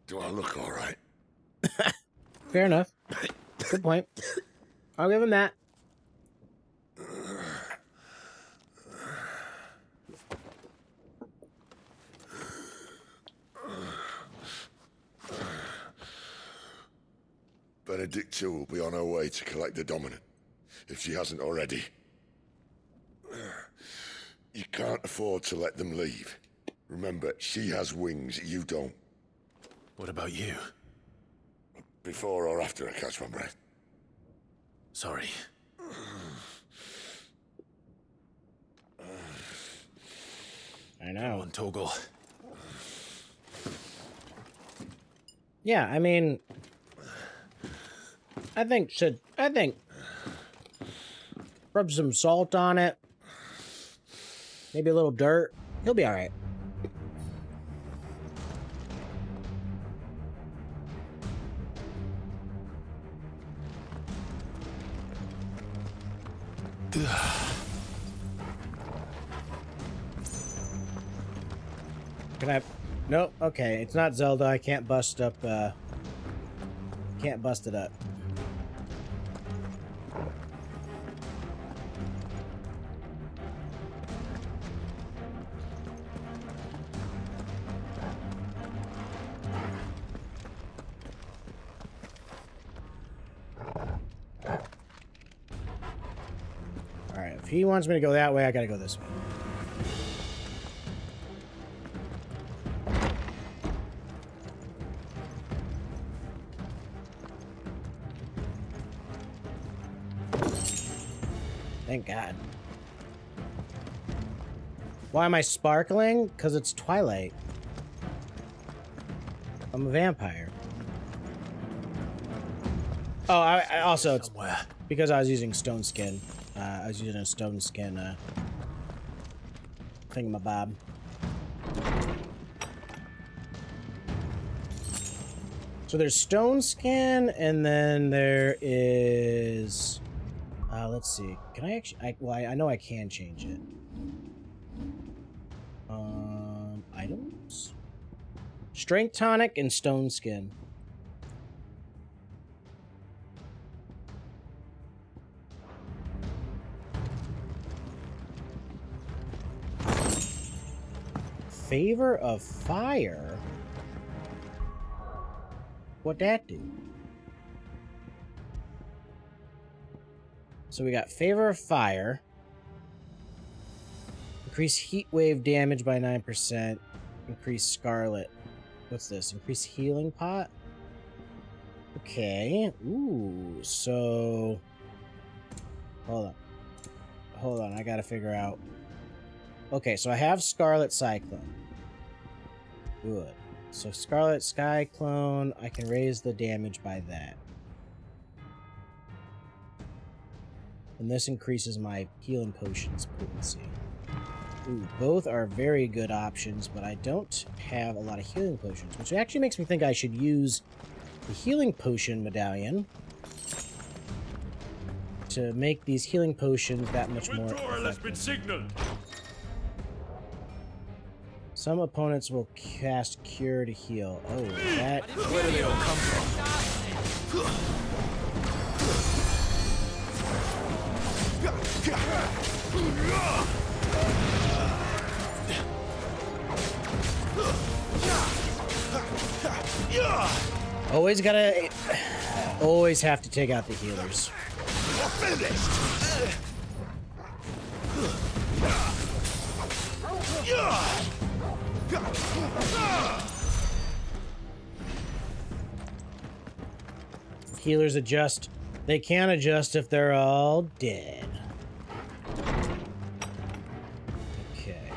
Do I look all right? Fair enough. Good point. I'll give him that. Benedikta will be on her way to collect the dominant, if she hasn't already. You can't afford to let them leave. Remember, she has wings, you don't. What about you? Before or after I catch my breath? Sorry. I know. Come on, Toggle. Yeah, I mean, I think rub some salt on it. Maybe a little dirt. He'll be all right. Can I? Nope. Okay, it's not Zelda. I can't bust up. Can't bust it up. All right. If he wants me to go that way, I gotta go this way. Thank God. Why am I sparkling? Because it's Twilight. I'm a vampire. Oh, I also, it's because I was using stone skin. I was using a stone skin thingamabob. So there's stone skin, and then there is... let's see. Can I actually... I know I can change it. Items? Strength tonic and stone skin. Favor of fire? What'd that do? So we got Favor of Fire. Increase heat wave damage by 9%. Increase Scarlet. What's this? Increase healing pot? Okay. Ooh, so... Hold on. Hold on, I gotta figure out... Okay, so I have Scarlet Cyclone. Good. So Scarlet Cyclone, I can raise the damage by that. And this increases my healing potions potency. Ooh, both are very good options, but I don't have a lot of healing potions, which actually makes me think I should use the healing potion medallion to make these healing potions that much more effective. Some opponents will cast Cure to heal. Oh, that... Where do they all come from? Always have to take out the healers. Healers adjust. They can adjust if they're all dead. Okay.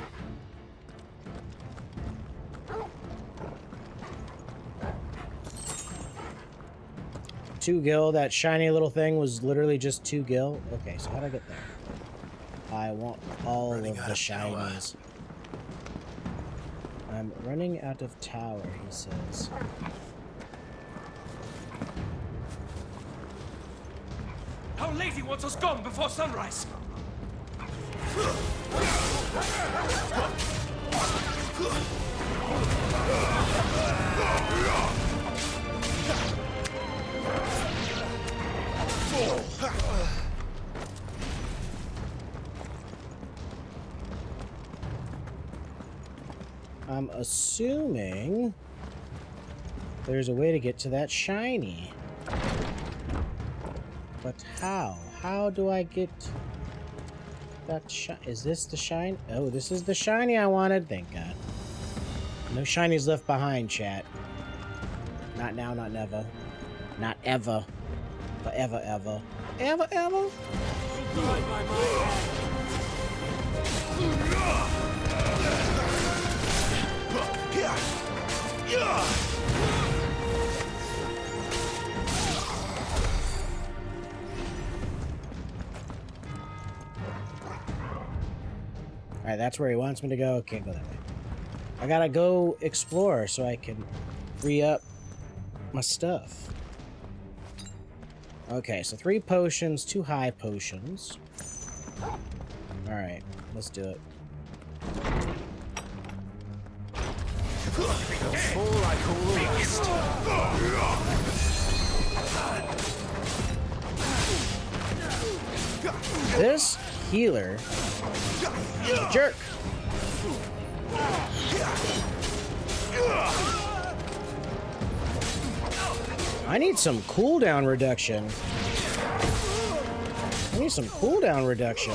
2 gil. That shiny little thing was literally just 2 gil. Okay, so how'd I get there? I want all of the shinies. I'm running out of tower, he says. Our lady wants us gone before sunrise. I'm assuming there's a way to get to that shiny. But how? How do I get that shine? Is this the shine? Oh, this is the shiny I wanted. Thank God. No shinies left behind, chat. Not now, not never. Not ever. Forever, ever. Ever, ever? Alright, that's where he wants me to go. Can't go that way. I gotta go explore so I can free up my stuff. Okay, so 3 potions, 2 high potions. Alright, let's do it. All I call the rest. This healer is a jerk. I need some cooldown reduction. I need some cooldown reduction.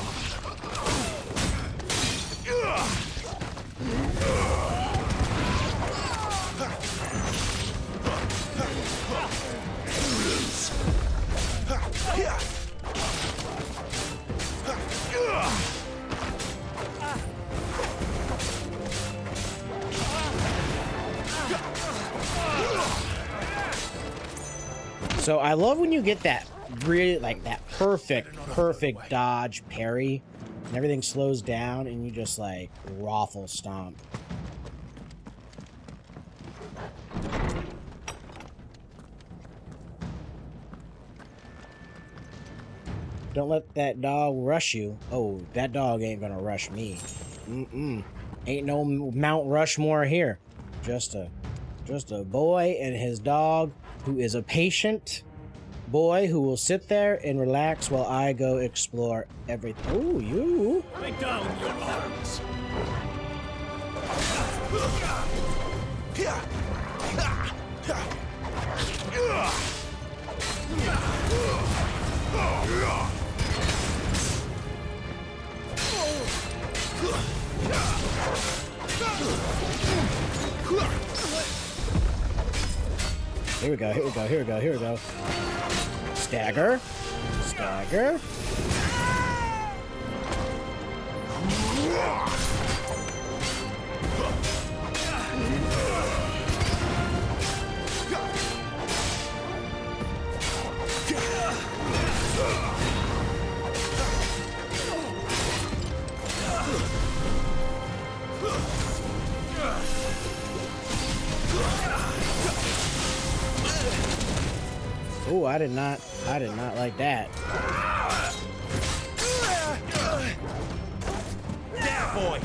So I love when you get that really, like, that perfect dodge parry and everything slows down and you just, like, raffle stomp. Don't let that dog rush you. Oh, that dog ain't gonna rush me. Ain't no Mount Rushmore here. Just a boy and his dog who is a patient boy who will sit there and relax while I go explore everything. Ooh, you. Lay down your arms. Here we go, here we go, here we go, here we go. Stagger. Stagger. Oh, I did not like that. Yeah, boy.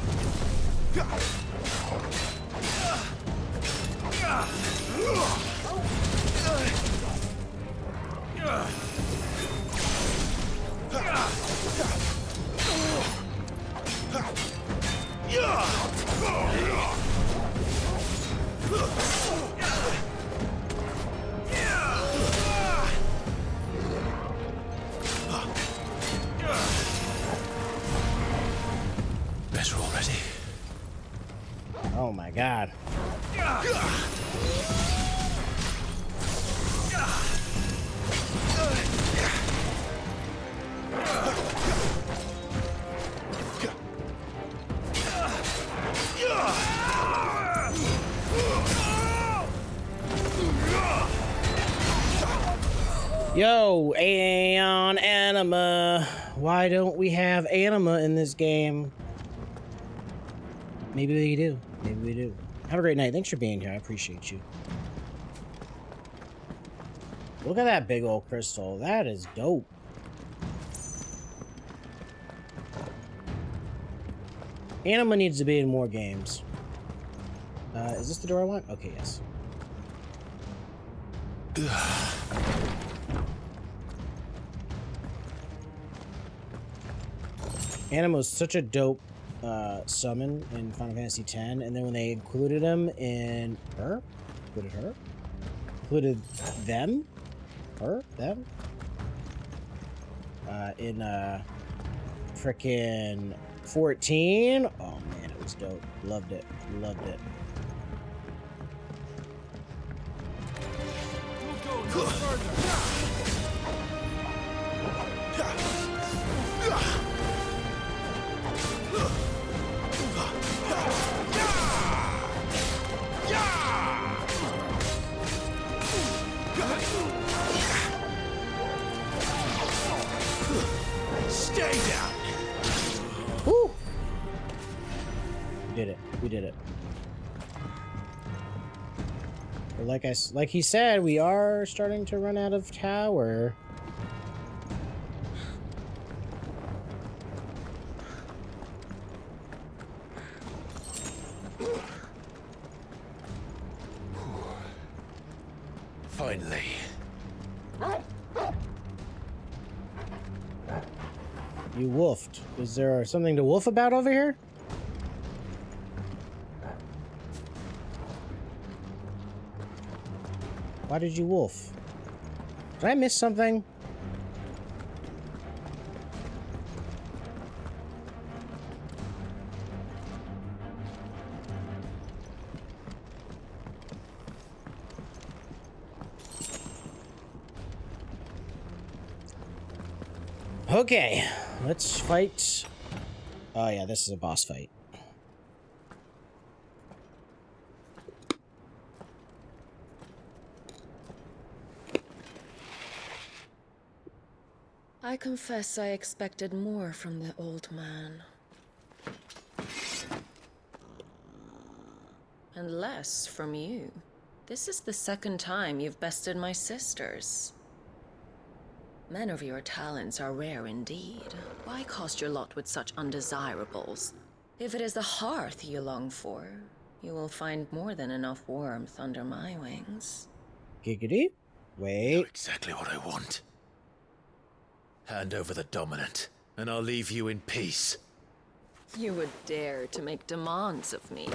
Better already. Oh my God. Yo, Aeon Anima. Why don't we have Anima in this game? Maybe we do. Maybe we do. Have a great night. Thanks for being here. I appreciate you. Look at that big old crystal. That is dope. Anima needs to be in more games. Is this the door I want? Okay, yes. Anima was such a dope summon in Final Fantasy X, and then when they included him in included them, in frickin' 14. Oh man, it was dope. Loved it. Loved it. Stay down. Woo! We did it. We did it. But like he said, we are starting to run out of tower. Finally. You wolfed. Is there something to wolf about over here? Why did you wolf? Did I miss something? Okay, let's fight. Oh yeah, this is a boss fight. I confess I expected more from the old man. And less from you. This is the second time you've bested my sisters. Men of your talents are rare indeed. Why cast your lot with such undesirables? If it is the hearth you long for, you will find more than enough warmth under my wings. GiTGuD? Wait. Know exactly what I want. Hand over the dominant, and I'll leave you in peace. You would dare to make demands of me.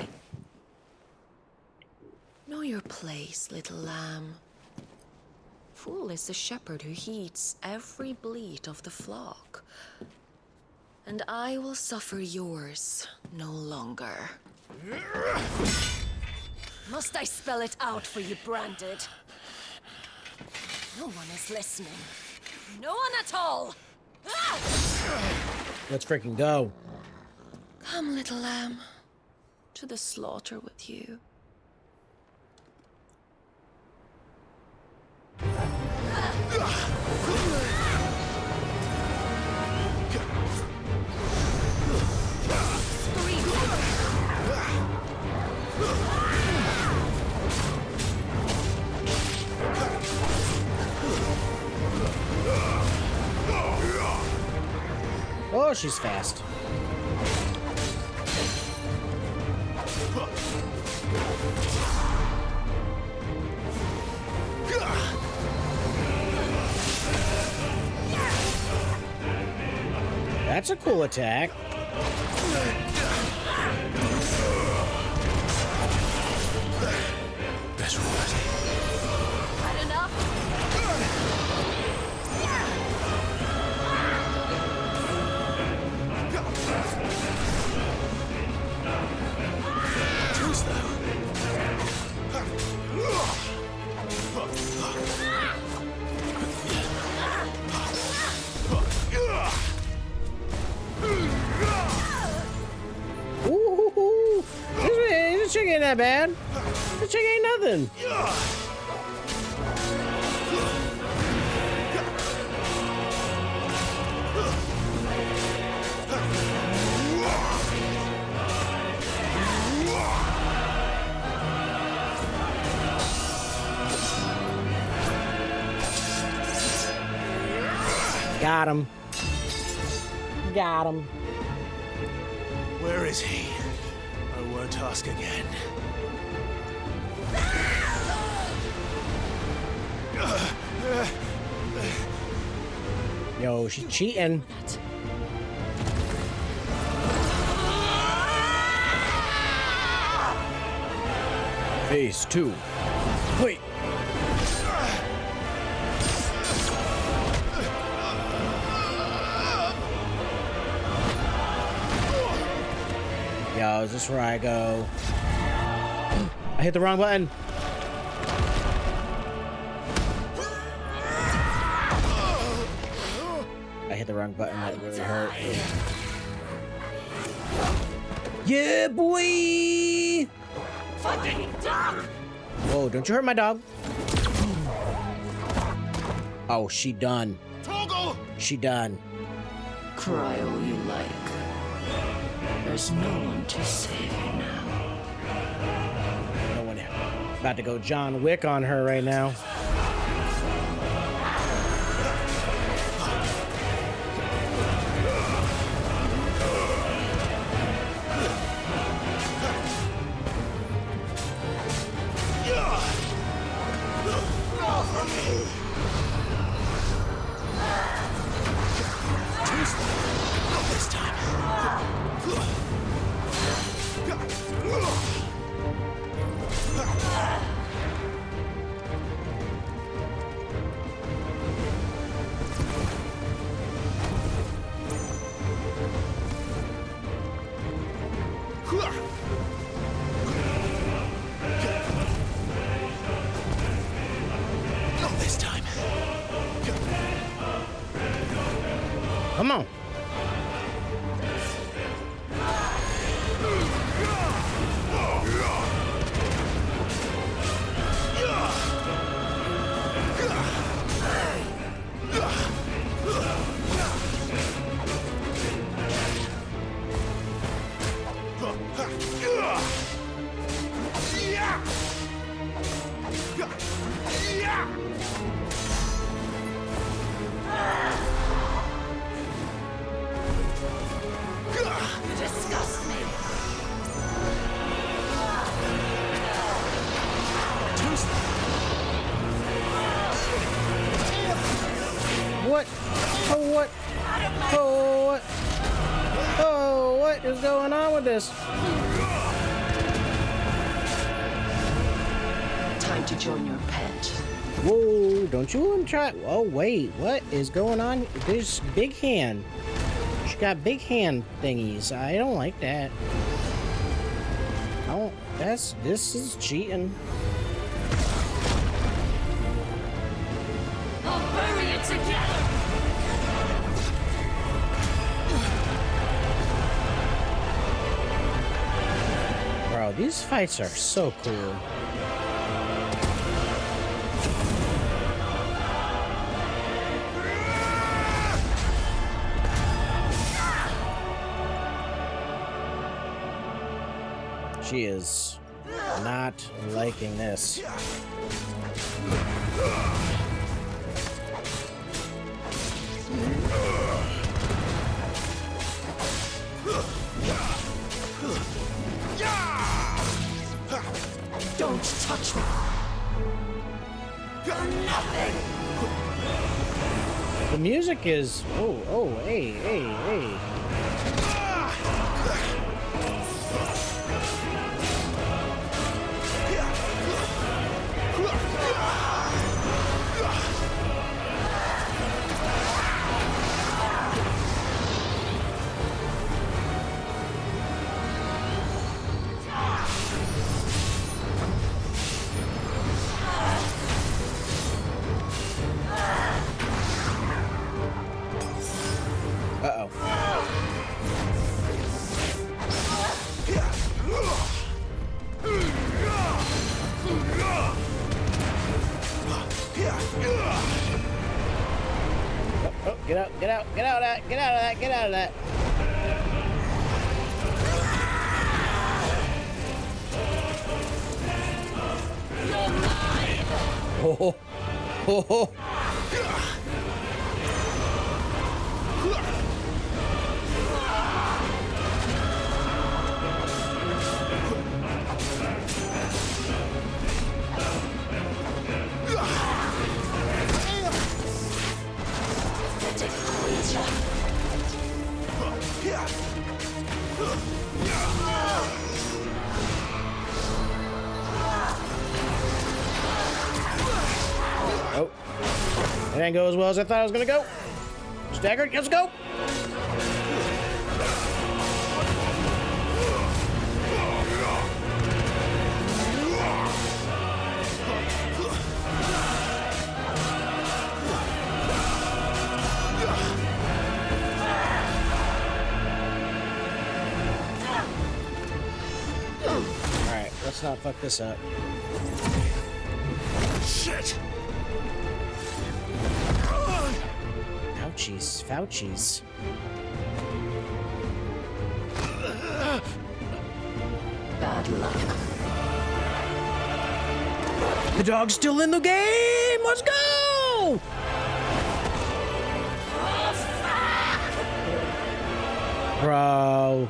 Know your place, little lamb. Fool is the shepherd who heeds every bleat of the flock. And I will suffer yours no longer. Must I spell it out for you, Branded? No one is listening. No one at all! Ah! Let's freaking go. Come, little lamb, to the slaughter with you. Oh, she's fast. That's a cool attack. Better already. Had enough? Tools, though. Ooh, this chick ain't that bad. This chick ain't nothing. Got him. Got him. Where is he? I won't ask again. Yo, she's cheating. Phase 2. Wait. Yo, is this where I go? I hit the wrong button. I hit the wrong button. That really hurt. Yeah, boy! Fucking dog! Whoa, don't you hurt my dog. Oh, she done. She done. Cry all you like. There's no one to save you now. No one about to go John Wick on her right now. Come on. What? Oh, what? Oh, what? Oh, what is going on with this? Time to join your pet. Whoa, don't you want to try? Oh, wait, what is going on? There's big hand. She got big hand thingies. I don't like that. Oh, this is cheating. I'll bury it together! Bro, these fights are so cool. She is not liking this. Don't touch me! You're nothing! The music is... Oh, hey. Get out of that. Oh. Oh, it didn't go as well as I thought it was gonna go. Staggered, let's go. Let's not fuck this up. Shit! Fauci's. Fauci's. Bad luck. The dog's still in the game! Let's go! Bro.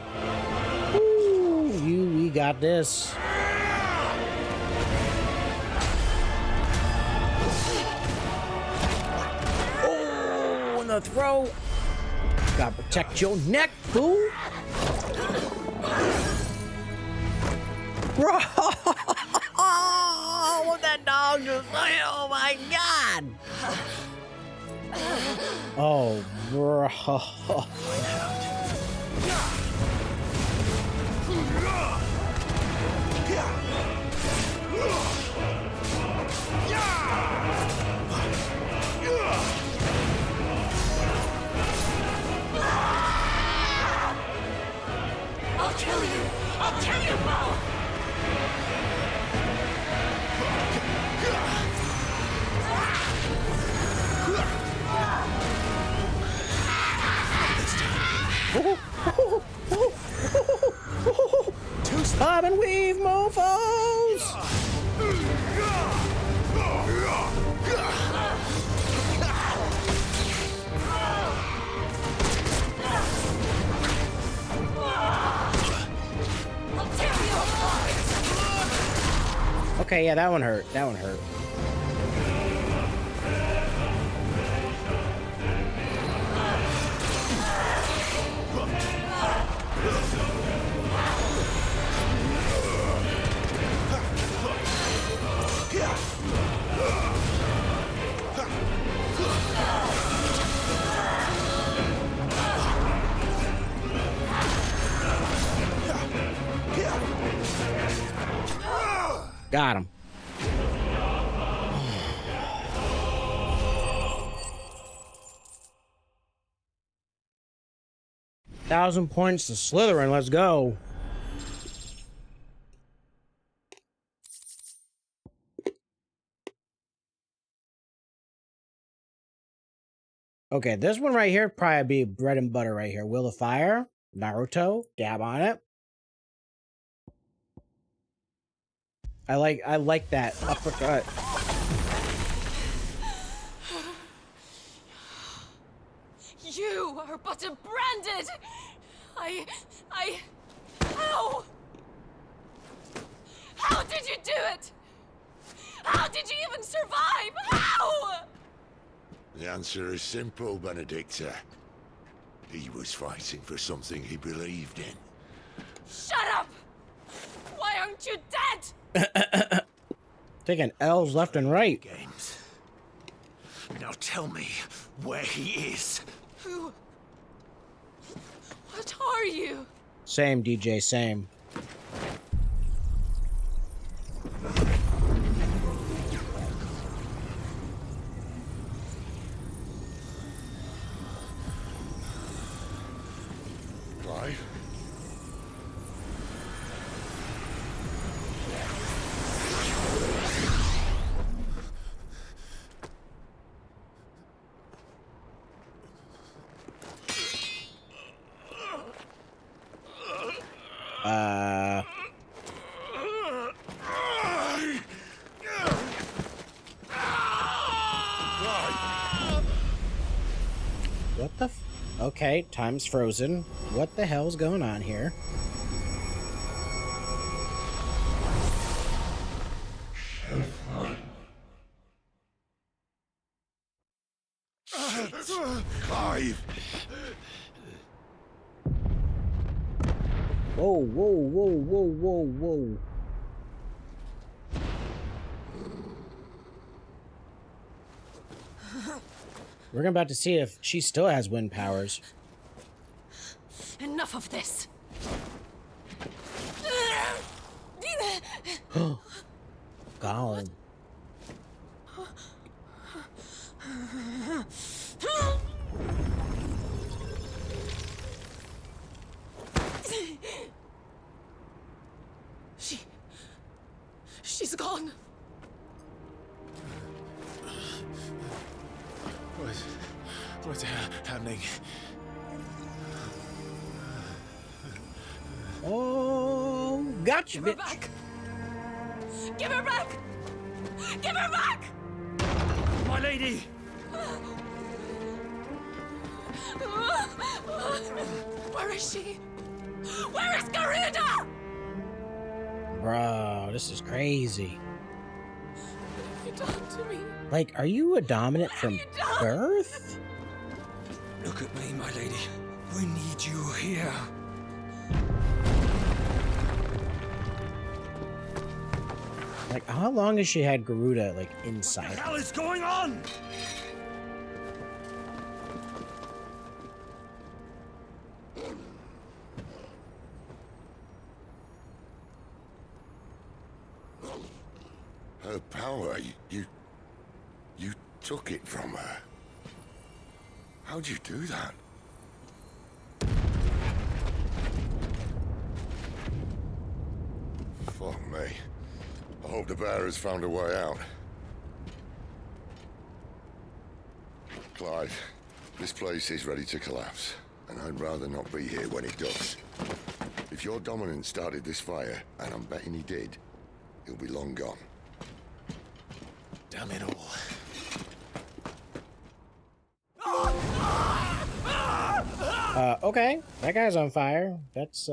Ooh, we got this. Oh, in the throat. Gotta protect your neck, fool. Bro. What that dog just like, oh my god! Oh, bro. I'll kill you! I'll kill you both! Bob and weave, mofos! Okay, yeah, that one hurt. That one hurt. Got him. $1,000 points to Slytherin. Let's go. Okay, this one right here probably be bread and butter right here. Will of Fire, Naruto, dab on it. I like that uppercut. You are but a branded. How? How did you do it? How did you even survive? How? The answer is simple, Benedikta. He was fighting for something he believed in. Shut up! Why aren't you dead? Taking L's left and right. Games. Now tell me where he is. Who? What are you? Same, DJ, same. Clive? What the okay, time's frozen. What the hell's going on here? Clive! Whoa, whoa, whoa, whoa, whoa, whoa. We're about to see if she still has wind powers. Enough of this. Gone. She's gone. What's happening? Oh, gotcha, Give her bitch. back! Give her back! Give her back! My lady! Where is she? Where is GARUDA? Bro, this is crazy. What have you done to me? Like, are you a dominant from birth? Look at me, my lady. We need you here. Like, how long has she had GARUDA, like, inside? What the hell is going on? Her power, you took it from her. How'd you do that? Fuck me. I hope the bearers found a way out. Clive, this place is ready to collapse, and I'd rather not be here when it does. If your dominant started this fire, and I'm betting he did, he'll be long gone. Damn it all. Okay. That guy's on fire. That's,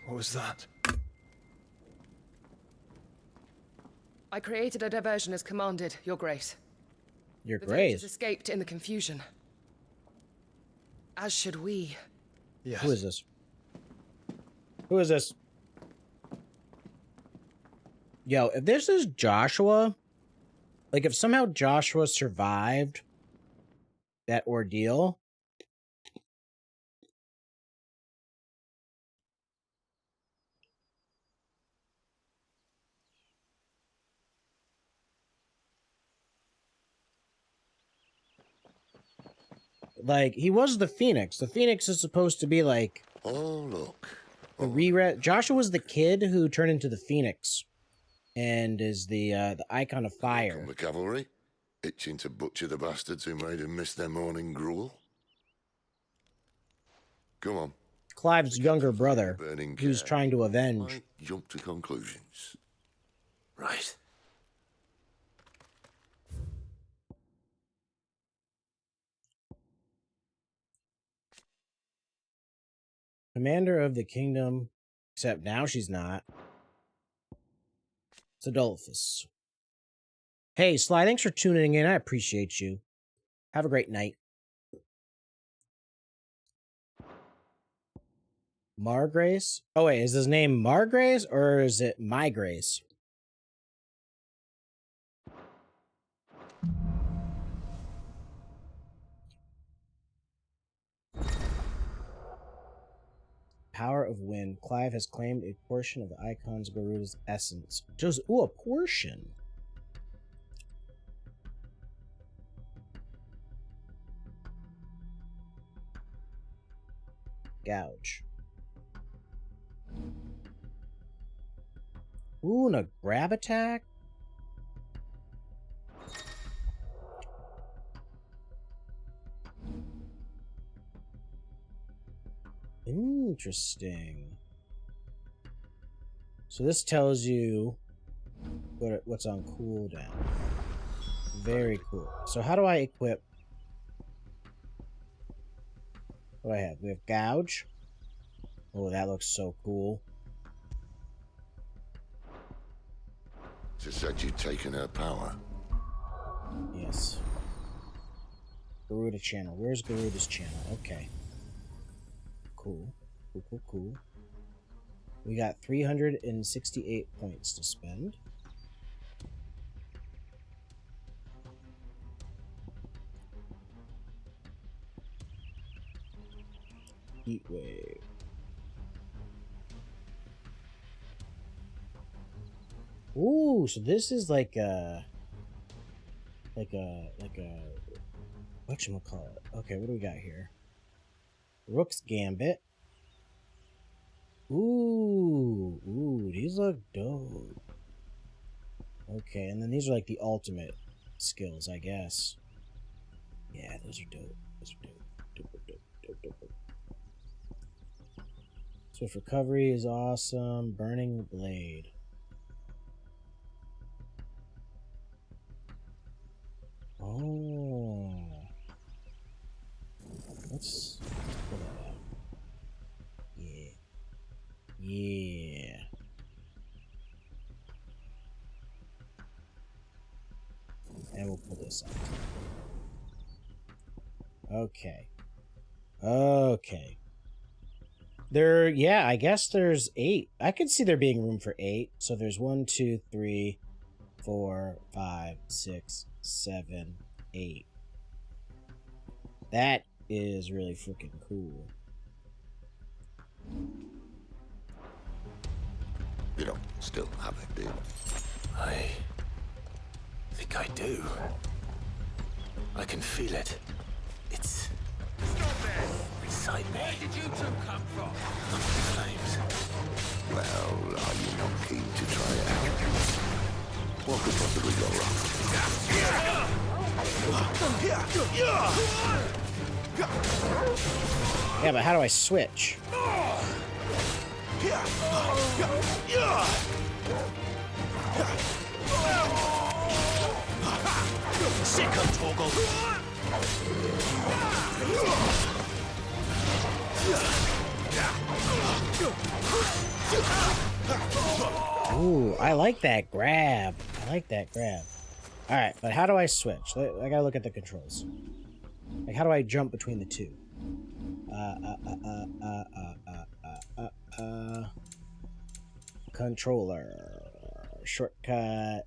What was that? I created a diversion as commanded, Your Grace. Your The Grace? villagers escaped in the confusion. As should we. Yes. Who is this? Who is this? Yo, if this is Joshua, like if somehow Joshua survived that ordeal, like he was the Phoenix. The Phoenix is supposed to be like, oh look, the Joshua was the kid who turned into the Phoenix, and is the icon of fire. The cavalry, itching to butcher the bastards who made them miss their morning gruel. Come on. Clive's younger brother, Burning who's care. trying to avenge. Might jump to conclusions. Right. Commander of the kingdom, except now she's not. It's Adolphus. Hey, Sly, thanks for tuning in. I appreciate you. Have a great night. Margrace? Oh, wait, is his name Margrace or is it My Grace? Power of Wind. Clive has claimed a portion of the icon's Garuda's essence. Just, ooh, a portion. Gouge. Ooh, and a grab attack? Interesting. So this tells you what's on cooldown. Very cool. So how do I equip? What do I have? We have Gouge. Oh, that looks so cool. Just said you'd taken her power. Yes. Garuda channel. Where's Garuda's channel? Okay. Cool. Cool, cool, cool. We got 368 points to spend. Heatwave. Ooh, so this is like a like a whatchamacallit. Okay, what do we got here? Rook's Gambit. Ooh, these look dope. Okay, and then these are like the ultimate skills, I guess. Yeah, those are dope. Those are dope. Swift recovery is awesome. Burning blade. Oh. Let's pull that out. Yeah. Yeah. And we'll pull this out. Okay. Okay. Yeah, I guess there's 8. I could see there being room for 8. So there's 1, 2, 3, 4, 5, 6, 7, 8. That is really freaking cool. You don't still have it, do you? I think I do. I can feel it. It's inside me. Where did you two come from? Up in flames. Well, are you not keen to try it out? What could possibly go wrong? Yeah, but how do I switch? Sicko Torgal! Ooh, I like that grab. Alright, but how do I switch? I gotta look at the controls. Like, how do I jump between the two? Controller. Shortcut.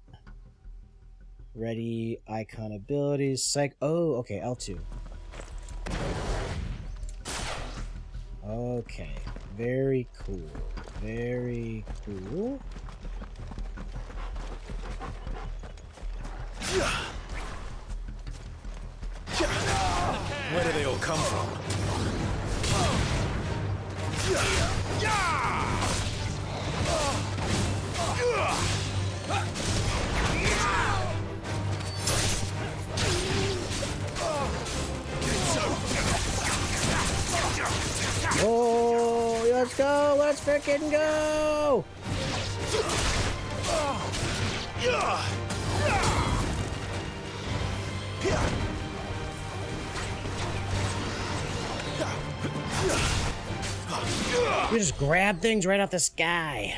Ready. Icon abilities. Psych. Oh, okay, L2. Okay. Very cool. Very cool. Where do they all come from? Oh, let's go! Let's frickin' go! You just grab things right off the sky.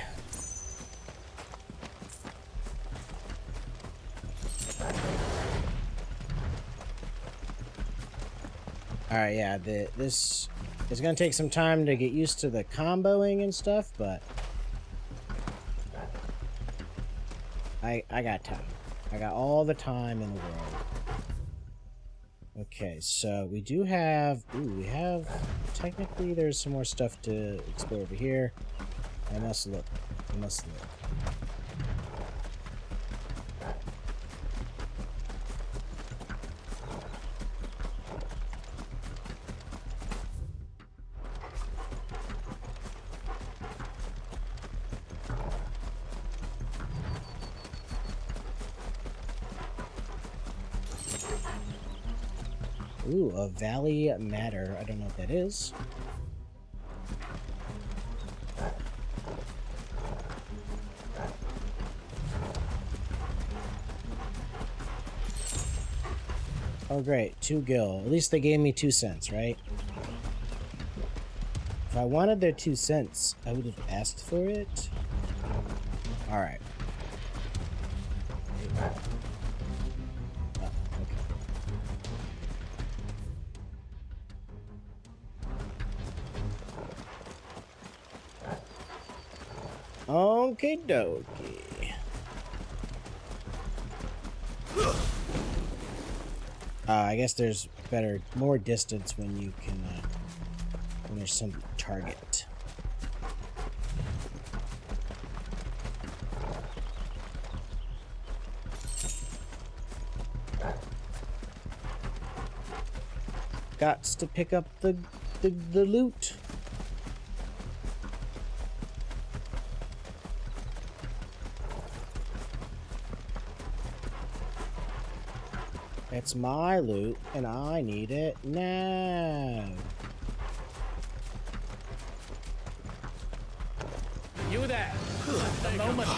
Alright, yeah, this is gonna take some time to get used to the comboing and stuff, but I got time. I got all the time in the world. Okay, so we do have... Ooh, we have... Technically, there's some more stuff to explore over here. I must look. Ooh, a Valley Matter. I don't know what that is. Oh great, 2 gil. At least they gave me 2 cents, right? If I wanted their 2 cents, I would have asked for it. Alright. Okie dokie. I guess there's more distance when you can, when there's some target. Gots to pick up the loot. It's my loot, and I need it now. You there! The moment!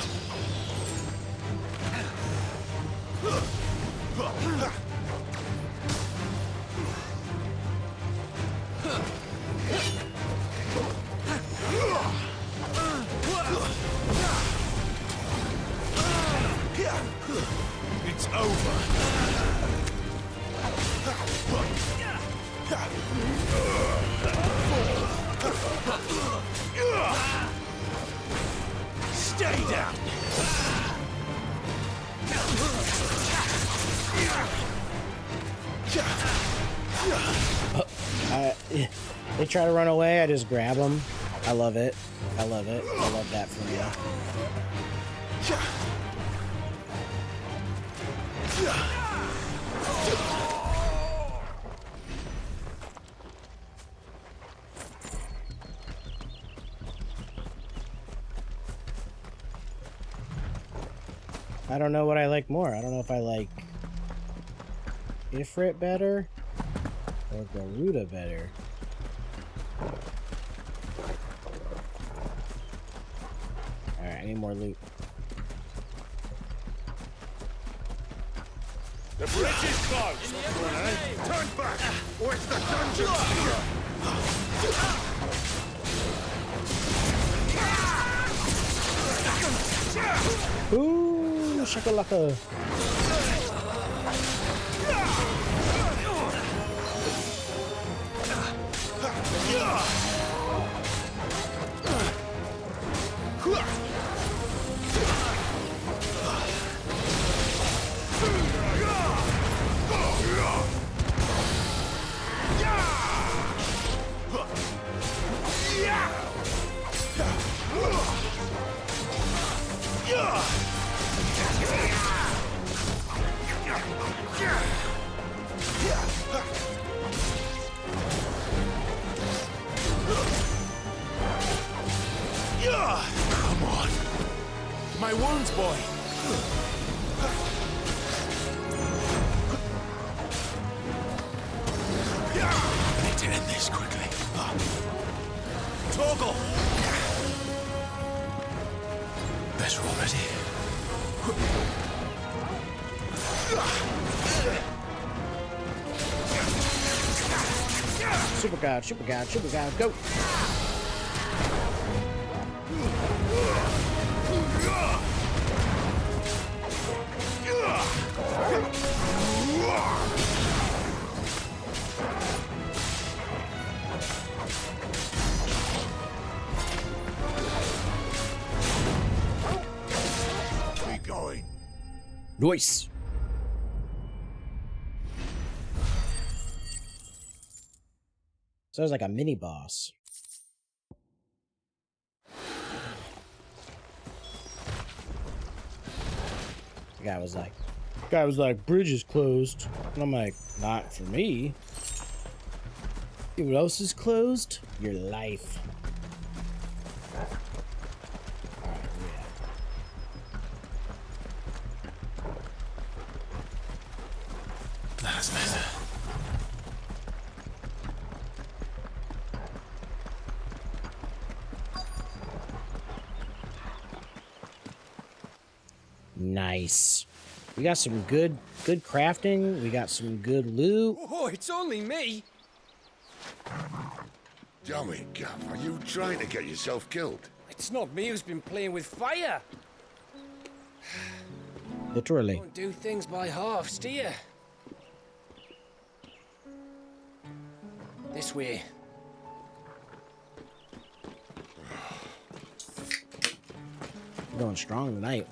It's over. Stay down. They try to run away, I just grab them. I love it. I love it. I love that from you. I don't know what I like more. I don't know if I like IFIRT better or GARUDA better. Alright, I need more loot. The bridge is closed. Turn back, or it's the dungeon sphere. Ooh, shakalaka. Come on. My wounds, boy. I need to end this quickly. Toggle! Better already. Super God, Super God, Super God, go! Keep going. Nice! So it's like a mini boss. The guy was like, bridge is closed. And I'm like, not for me. You know what else is closed? Your life. That's better. Nice. We got some good crafting. We got some good loot. Oh, it's only me. Damn it, Gav, are you trying to get yourself killed? It's not me who's been playing with fire. Literally. Don't do things by halves, do you? This way. We're going strong tonight.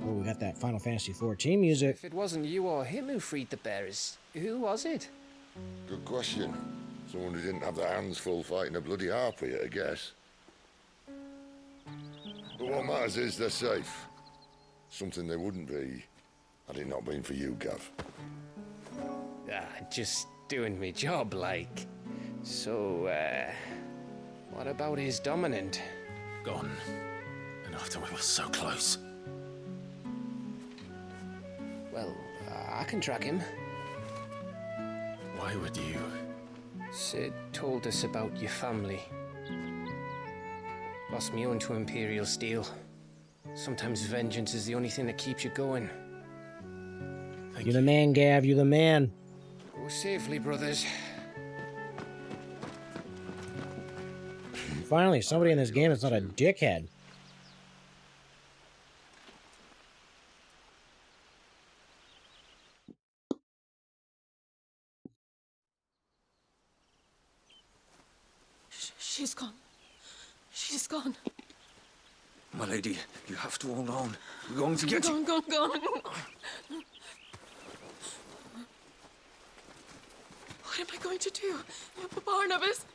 Oh, we got that Final Fantasy XIV music. If it wasn't you or him who freed the bearers, who was it? Good question. Someone who didn't have their hands full fighting a bloody harpy, I guess. But what matters is they're safe. Something they wouldn't be Had it not been for you, Gav. Just doing me job, like. So, what about his dominant? Gone. And after we were so close. Well, I can track him. Why would you? Sid told us about your family. Lost me own to Imperial Steel. Sometimes vengeance is the only thing that keeps you going. You're the man, Gav. You're the man. Go safely, brothers. Finally, somebody in this game that's not a dickhead. She's gone. She's gone. My lady, you have to hold on. We're going to get you. Gone. What am I going to do? Barnabas?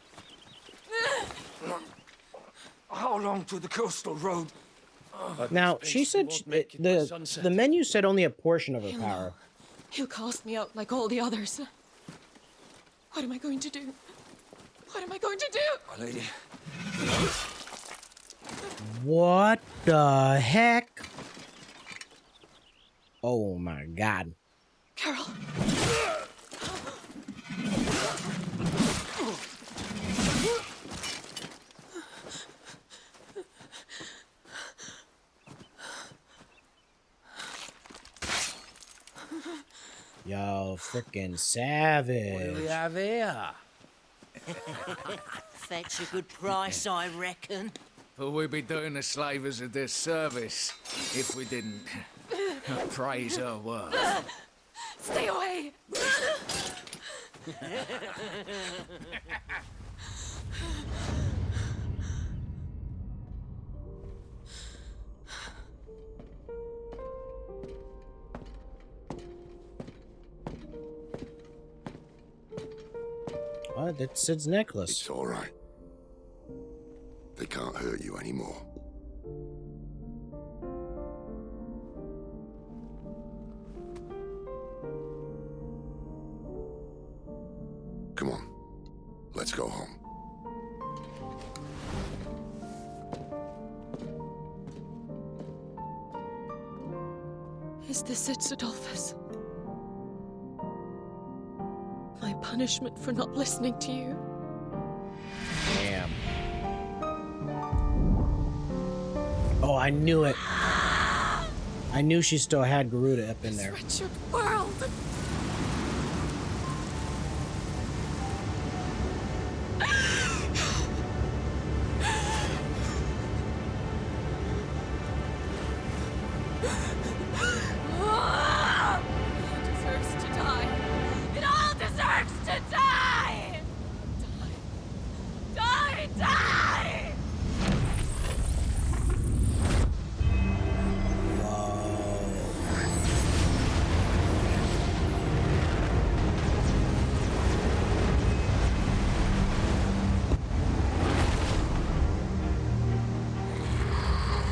How long to the coastal road? Now, she said the menu said only a portion of her power. He'll cast me out like all the others. What am I going to do? What am I going to do? My lady. What the heck? Oh my god. Carol. Yo, frickin' savage. What do we have here? Fetch a good price, I reckon. But we'd be doing the slavers a disservice if we didn't praise her work. Stay away! Oh, that's Sid's necklace. It's all right. They can't hurt you anymore. Come on. Let's go home. Is this it, Adolphus? My punishment for not listening to you? Damn. Oh, I knew it. I knew she still had Garuda up in there. This wretched world!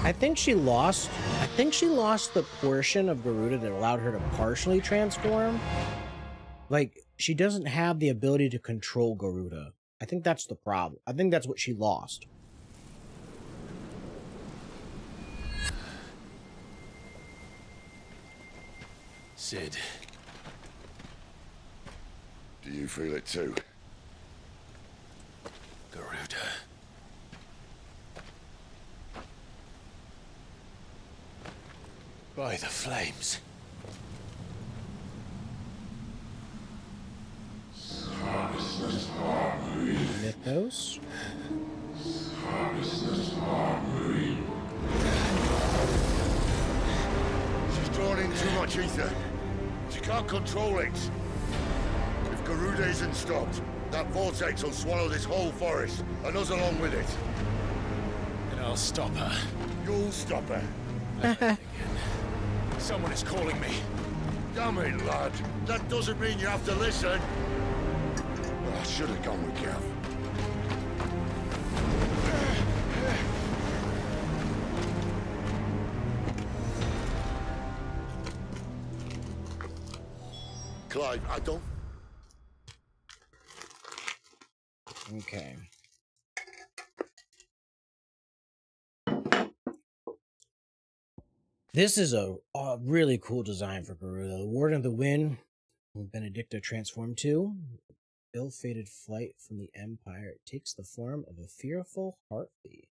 I think she lost the portion of Garuda that allowed her to partially transform. Like, she doesn't have the ability to control Garuda. I think that's the problem. I think that's what she lost. Sid. Do you feel it too? Garuda. By the flames. Mythos? She's drawn in too much ether. She can't control it. If Garuda isn't stopped, that vortex will swallow this whole forest, and us along with it. And I'll stop her. You'll stop her. Someone is calling me. Damn it, lad. That doesn't mean you have to listen. Well, I should have gone with Gav. Clive, I don't... Okay. This is a really cool design for Garuda. The Warden of the Wind, who Benedikta transformed to. Ill-fated flight from the Empire. It takes the form of a fearful heartbeat.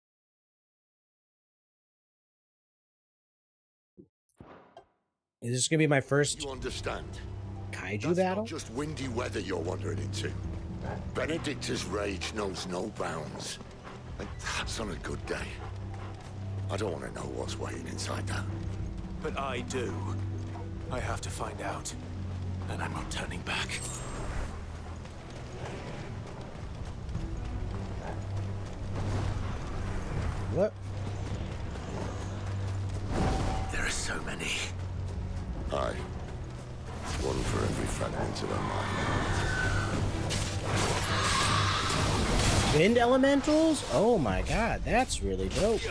Is this gonna be my first? You understand? Kaiju That's battle? not just windy weather you're wandering into. Benedikta's rage knows no bounds. And that's on a good day. I don't want to know what's waiting inside that. But I do. I have to find out. And I'm not turning back. What? There are so many. Aye. One for every fragment of our mind. Wind elementals? Oh my god, that's really dope.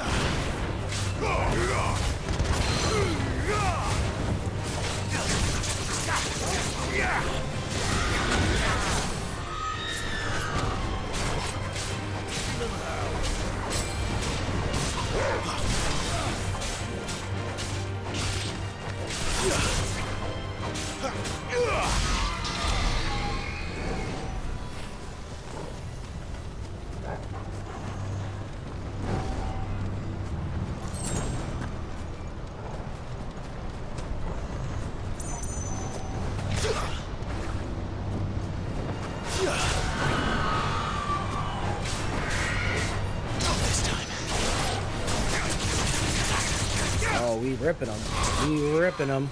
Oh, we ripping them. We ripping them.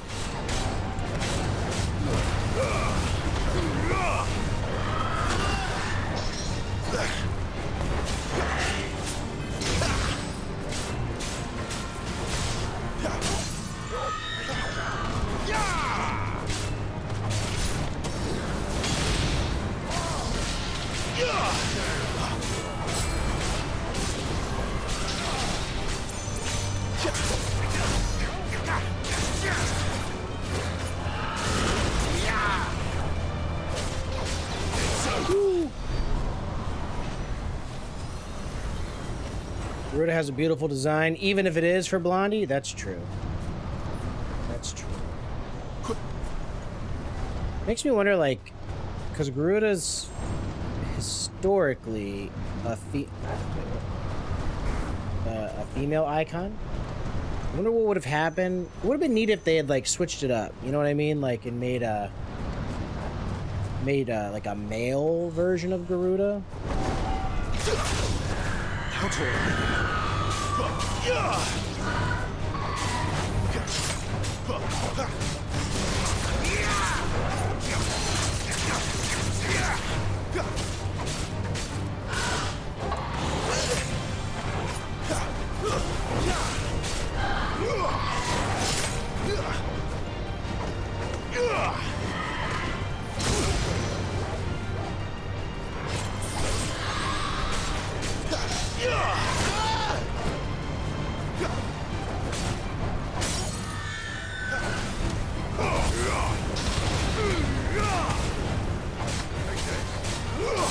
Garuda has a beautiful design, even if it is for Blondie. That's true. That's true. Makes me wonder, like, because Garuda's historically a female icon. I wonder what would have happened. It would have been neat if they had like switched it up. You know what I mean? Like, and made a like a male version of Garuda.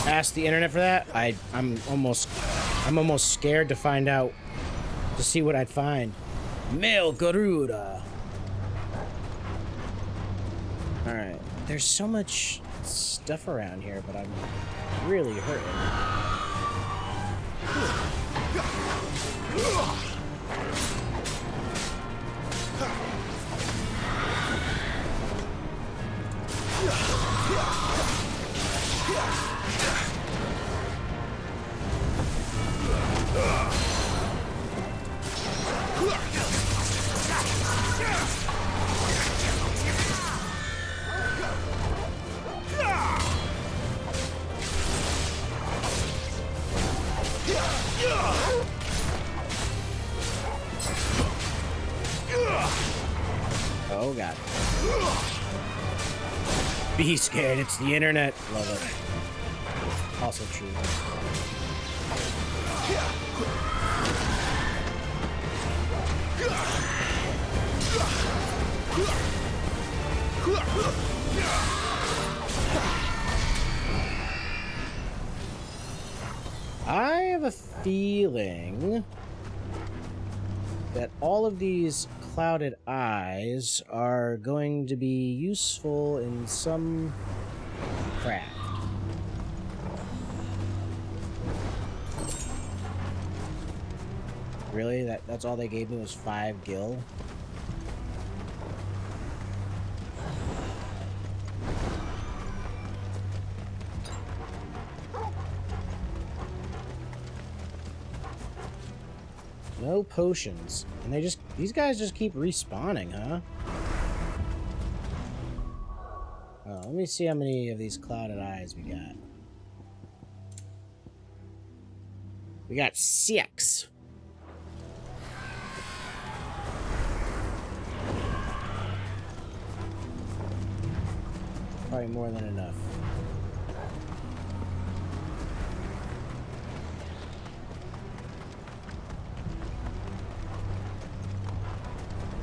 Ask the internet for that. I'm almost scared to find out, to see what I'd find. Male Garuda. All right, there's so much stuff around here, but I'm really hurting. Oh god. Be scared, it's the internet. Love it. Also true. feeling that all of these clouded eyes are going to be useful in some craft. Really? That's all they gave me was 5 gil? No potions. And these guys just keep respawning, huh? Oh, let me see how many of these clouded eyes we got. We got 6. Probably more than enough.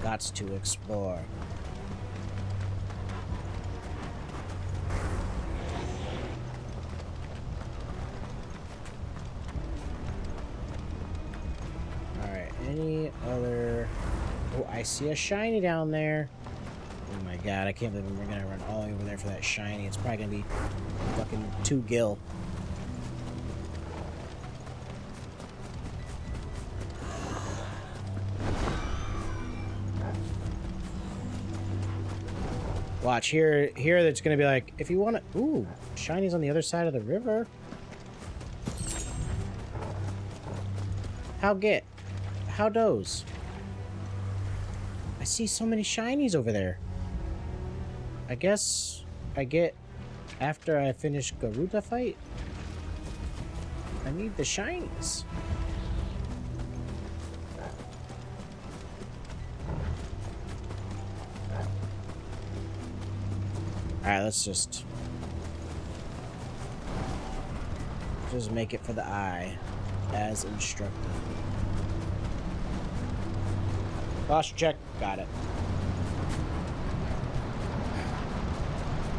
Gots to explore. Alright, any other... Oh, I see a shiny down there. Oh my god, I can't believe we're gonna run all over there for that shiny. It's probably gonna be fucking 2 gil. Watch, here that's gonna be like, if you wanna... Ooh, shiny's on the other side of the river. How does? I see so many shinies over there. I guess I get after I finish Garuda fight. I need the shinies. Alright, let's just make it for the eye, as instructed. Posture check, got it.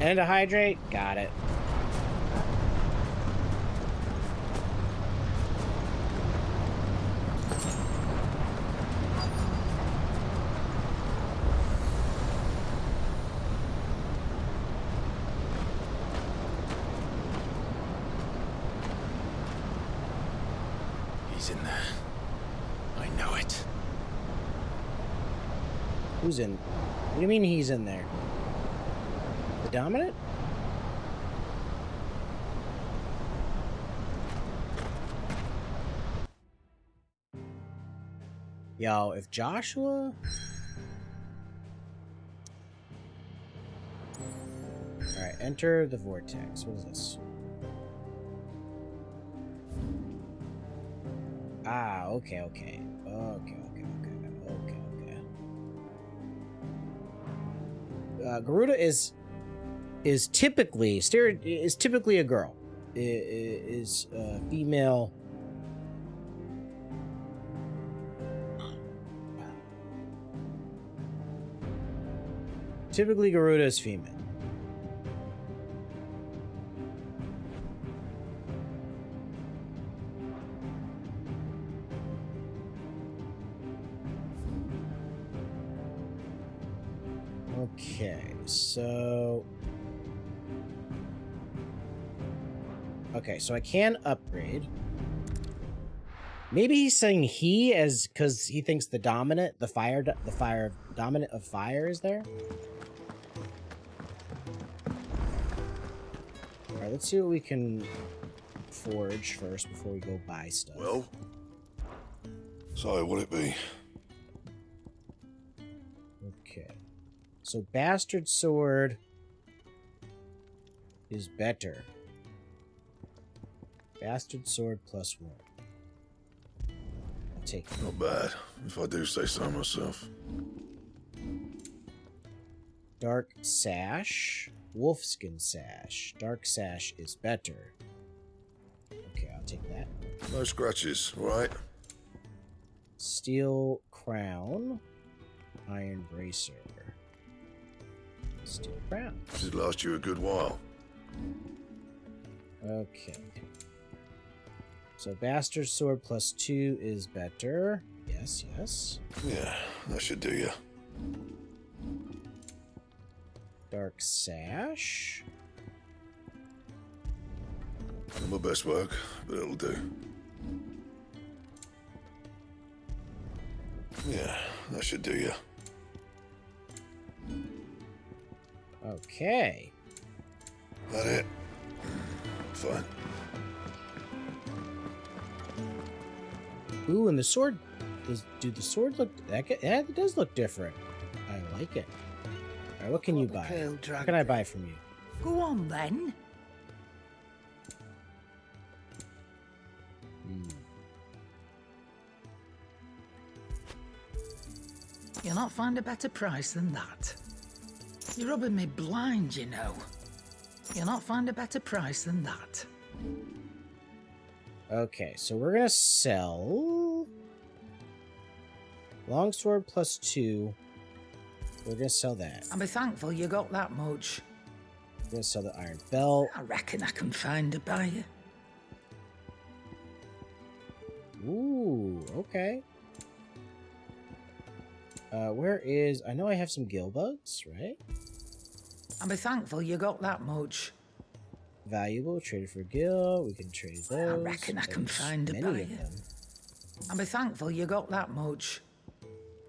And a hydrate, got it. He's in there. I know it. Who's in? What do you mean he's in there? The dominant? Yo, if Joshua... Alright, enter the vortex. What is this? Ah, okay. Garuda is typically a girl. Is female. Typically, Garuda is female. Okay, so... Okay, so I can upgrade. Maybe he's saying he as because he thinks the dominant, the dominant of fire is there. All right, let's see what we can forge first before we go buy stuff. Well, so what'd it be? Okay, so bastard sword is better. Bastard sword +1. I'll take it. Not bad, if I do say so myself. Dark sash, wolfskin sash. Dark sash is better. Okay, I'll take that. No scratches, right? Steel crown, iron bracer. Steel crown. Should last you a good while. Okay. So Bastard Sword +2 is better. Yes, yes. Yeah, that should do you. Dark Sash. Not my best work, but it'll do. Yeah, that should do you. Okay. That it? Fine. Ooh, and the sword. Do the sword look? Yeah, it does look different. I like it. All right, what can you buy? What can I buy from you? Go on then. You'll not find a better price than that. You're rubbing me blind, you know. You'll not find a better price than that. Okay, so we're gonna sell longsword +2. We're gonna sell that. I'll be thankful you got that much. We're gonna sell the iron belt. I reckon I can find a buyer. Ooh, okay. Where is... I know I have some gill bugs, right? I'll be thankful you got that much. Valuable, traded for gill. We can trade those. I reckon I can find a buyer. I'll be thankful you got that much.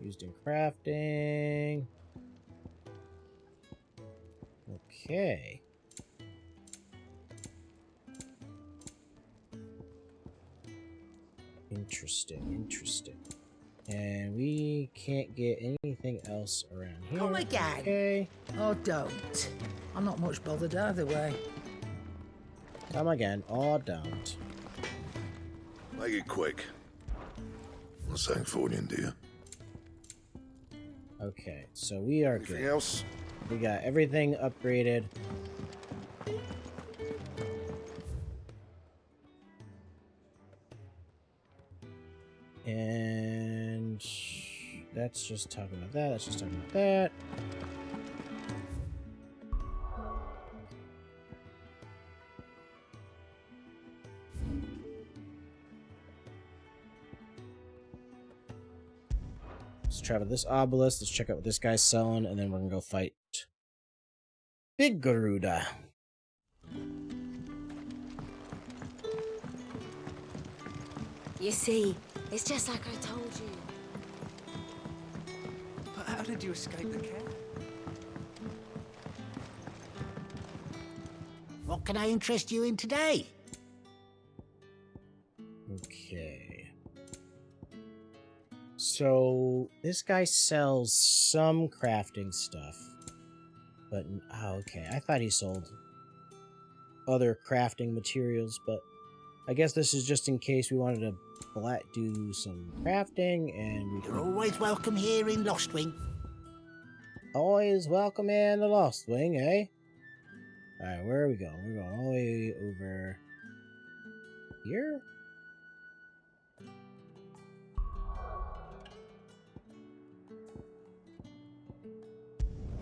Used in crafting. Okay. Interesting, interesting. And we can't get anything else around here. Come again. Okay. Oh, don't. I'm not much bothered either way. Come again. Or don't. Make it quick. Not saying fortune, do you? Okay, so we are Anything good. else? We got everything upgraded. And that's just talking about that. That's just talking about that. Let's travel this obelisk. Let's check out what this guy's selling, and then we're gonna go fight Big Garuda. You see, it's just like I told you. But how did you escape the CAER? What can I interest you in today? Okay. So this guy sells some crafting stuff, but okay. I thought he sold other crafting materials, but I guess this is just in case we wanted to do some crafting, and we You're always welcome here in Lostwing. Always welcome in the Lost Wing, eh? Alright, where are we going? We're going all the way over here?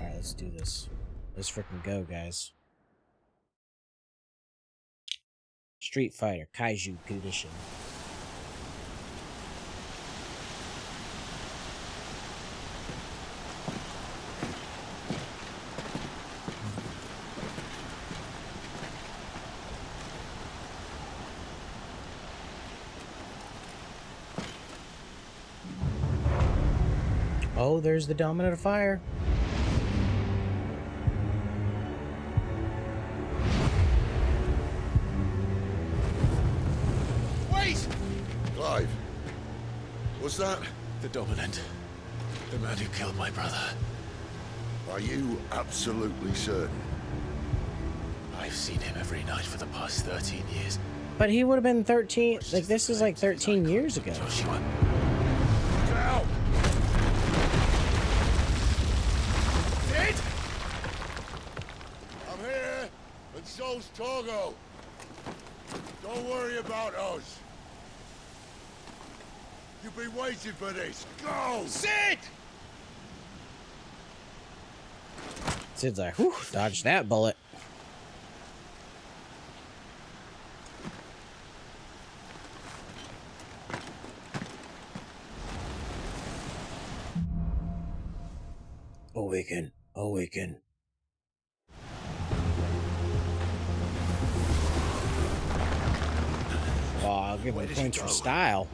Alright, let's do this. Let's freaking go, guys. Street Fighter Kaiju Edition. Oh, there's the dominant of fire. Wait! Clive. What's that? The dominant. The man who killed my brother. Are you absolutely certain? I've seen him every night for the past 13 years. But he would have been 13. Like, this is like 13 years ago. Joshua. Get out! Sid! I'm here, and so's Togo. Don't worry about us. You've been waiting for this. Go! Sid! Sid's like, whew, dodged that bullet. Awaken. Awaken. Oh, I'll give him points for style.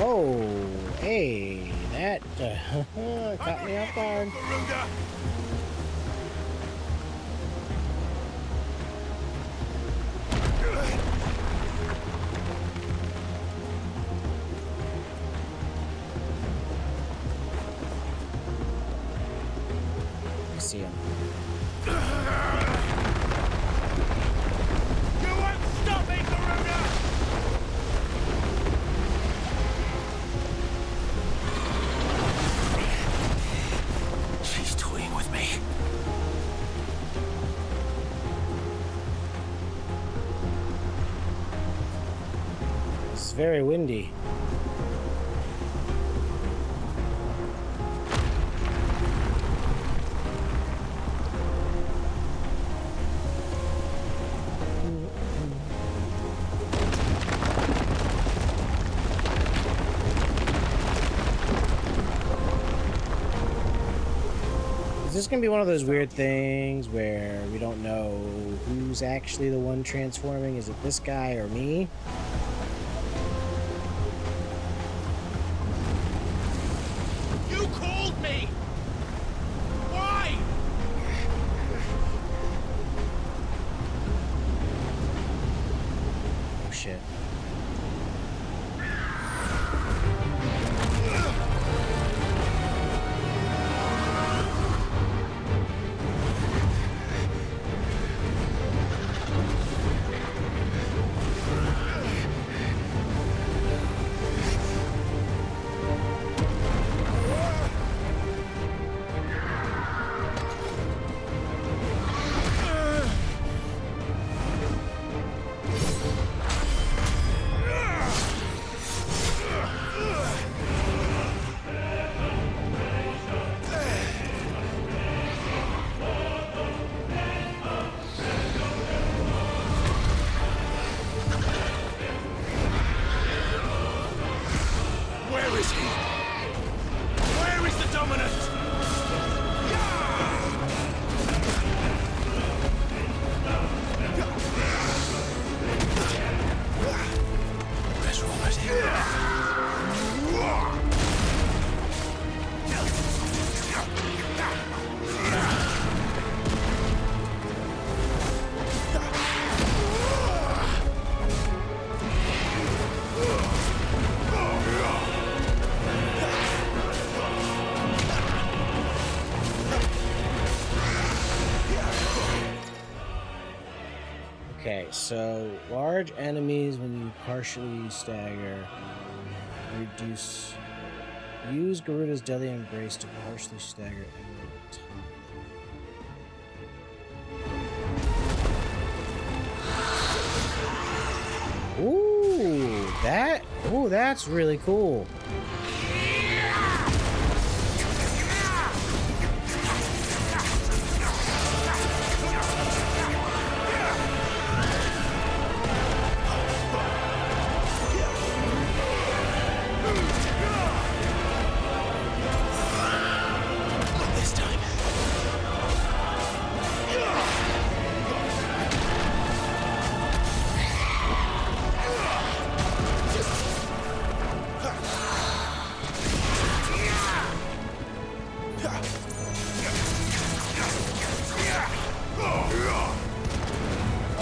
Oh, hey, that caught me off guard. I see him. You won't stop me, Garuda! She's toying with me. It's very windy. Is this gonna be one of those weird things where we don't know who's actually the one transforming? Is it this guy or me? You called me! Why? Oh shit. Where is he? Where is the dominant? Where's Robert? Okay, so large enemies when you partially stagger, reduce. Use Garuda's Deadly Embrace to partially stagger Ooh, that's really cool.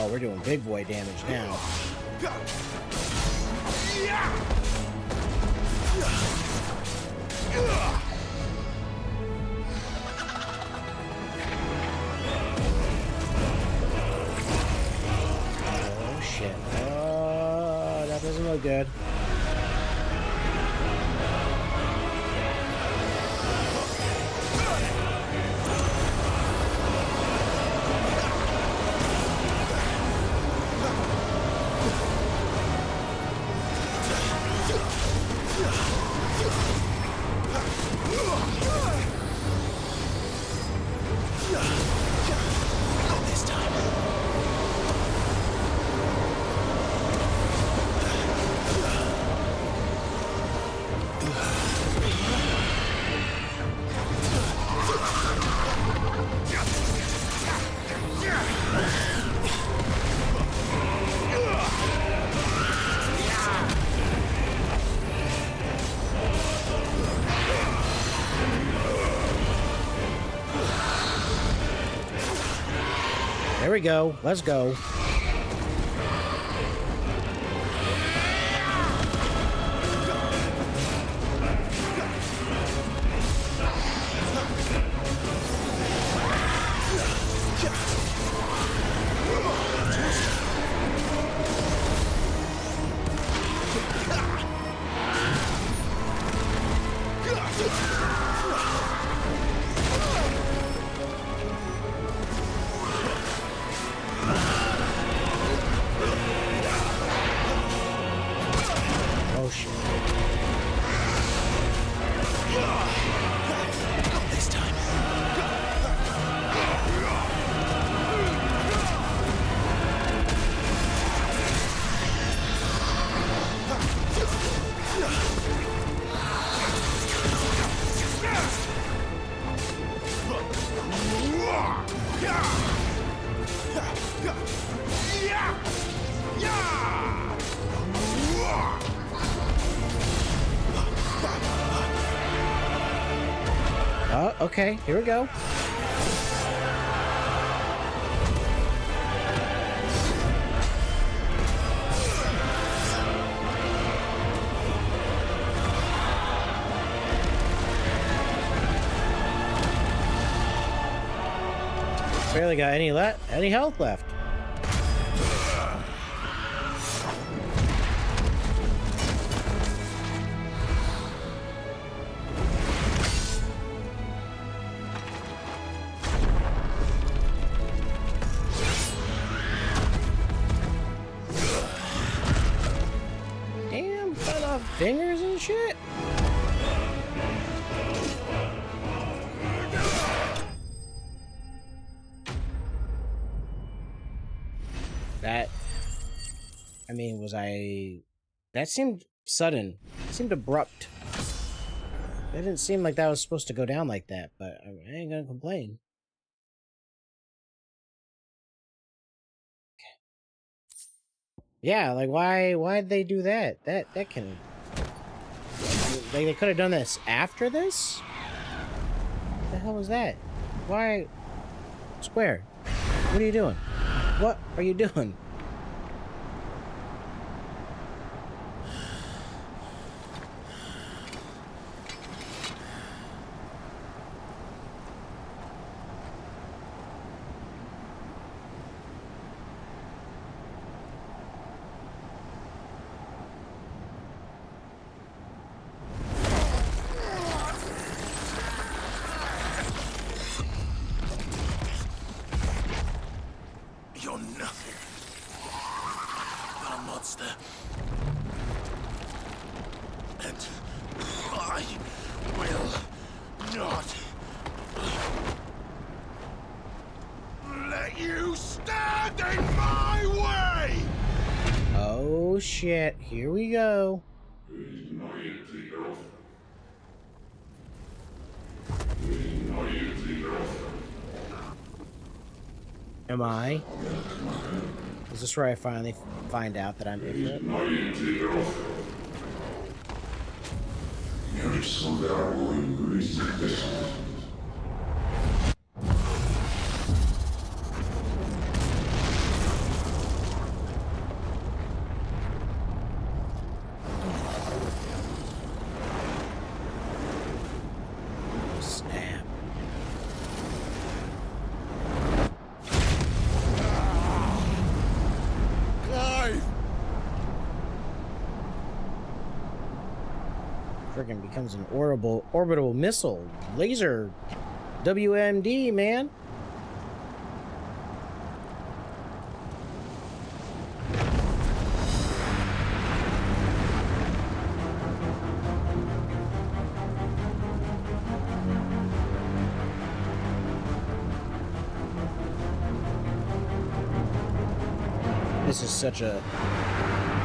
Oh, we're doing big boy damage now. Oh shit. Oh, that doesn't look good. There we go. Let's go. Oh shit. Not this time. Okay, here we go. Barely got any health left. Damn, cut off fingers and shit. That, I mean, that seemed sudden. It seemed abrupt. It didn't seem like that was supposed to go down like that, but I ain't gonna complain. Yeah, like why'd they do that? That can, like, they could have done this after this? What the hell was that? Why? Square, what are you doing? What are you doing? Shit, here we go. Am I? Is this where I finally find out that I'm IFIRT? Freaking becomes an orbital missile laser WMD, man. This is such a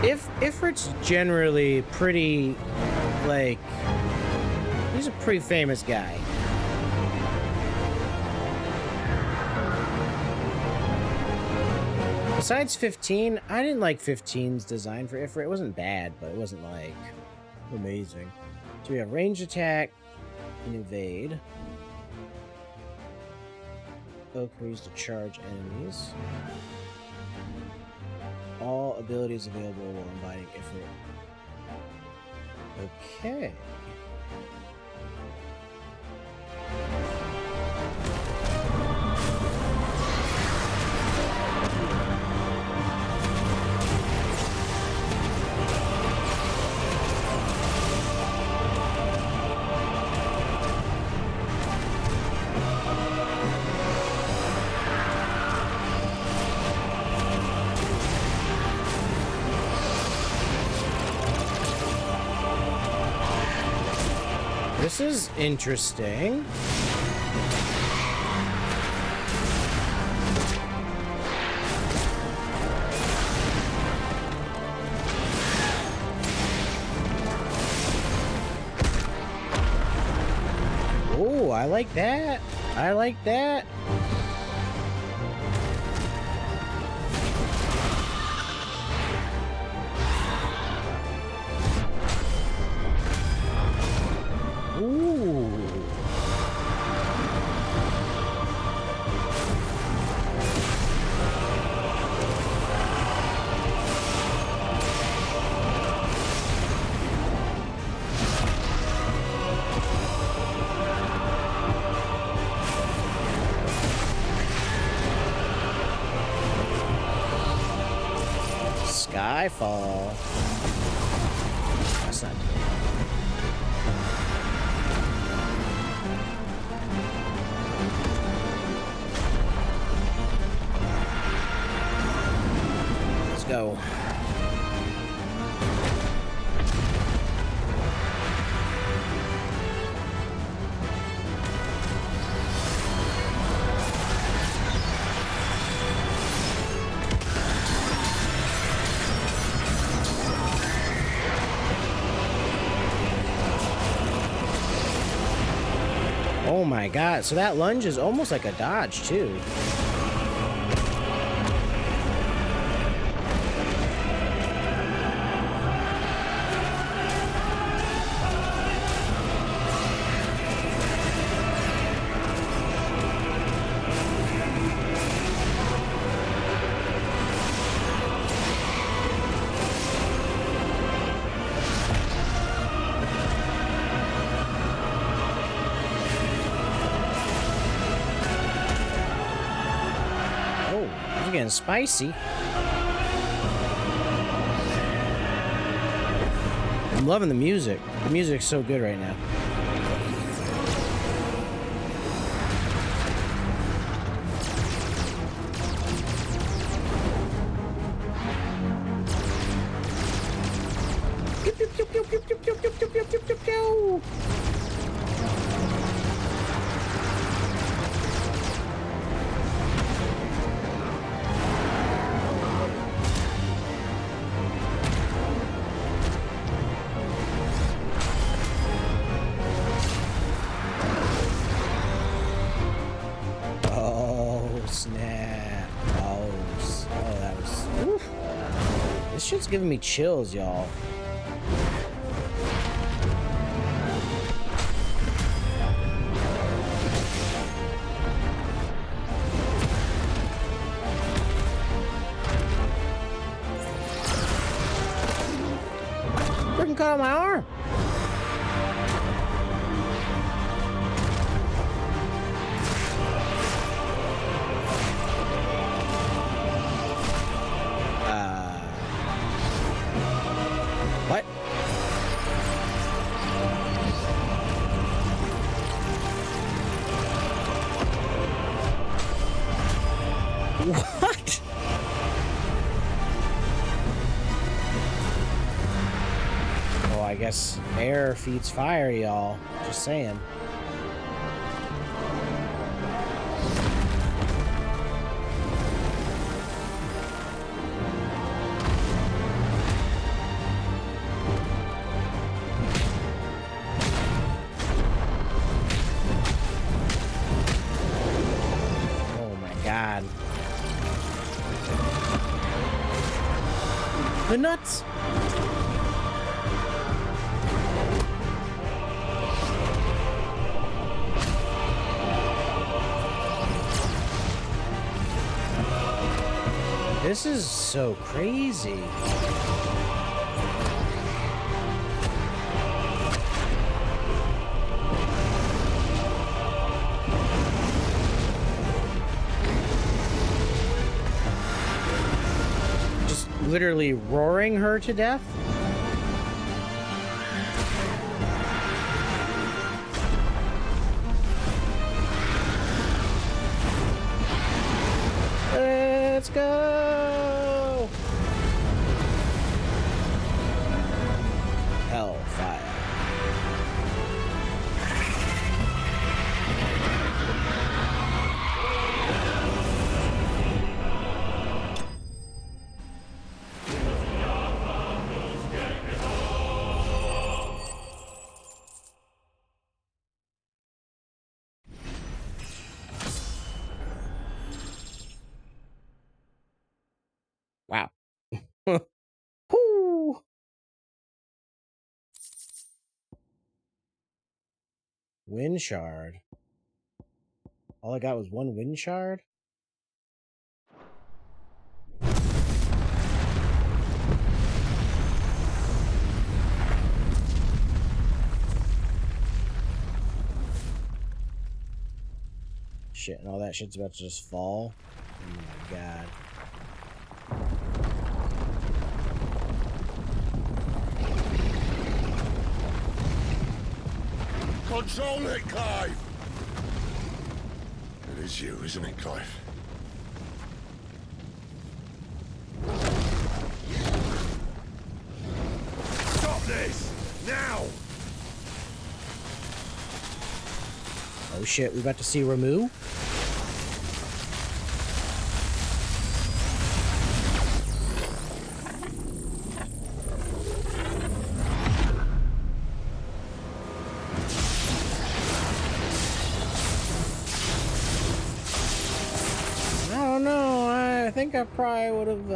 IFIRT's generally pretty, like, he's a pretty famous guy. Besides 15, I didn't like 15's design for IFIRT. It wasn't bad, but it wasn't, like, amazing. So we have ranged attack and evade. Oak are used to charge enemies. All abilities available while inviting IFIRT. Okay. This is interesting. Oh, I like that. I like that. Skyfall. That's not good. Let's go. Oh my god, so that lunge is almost like a dodge too. Getting spicy. I'm loving the music. The music's so good right now. This shit's giving me chills, y'all. Freaking cut out my arm. What? What? Oh, I guess air feeds fire, y'all. Just saying. The nuts. This is so crazy. Just literally roaring her to death? Let's go! Hellfire. Wow. Whoo. Wind shard. All I got was one wind shard? Shit, and all that shit's about to just fall. Oh my god. Control it, Clive! It is you, isn't it, Clive? Stop this! Now! Oh shit, we about to see RAMUH? I think I probably would have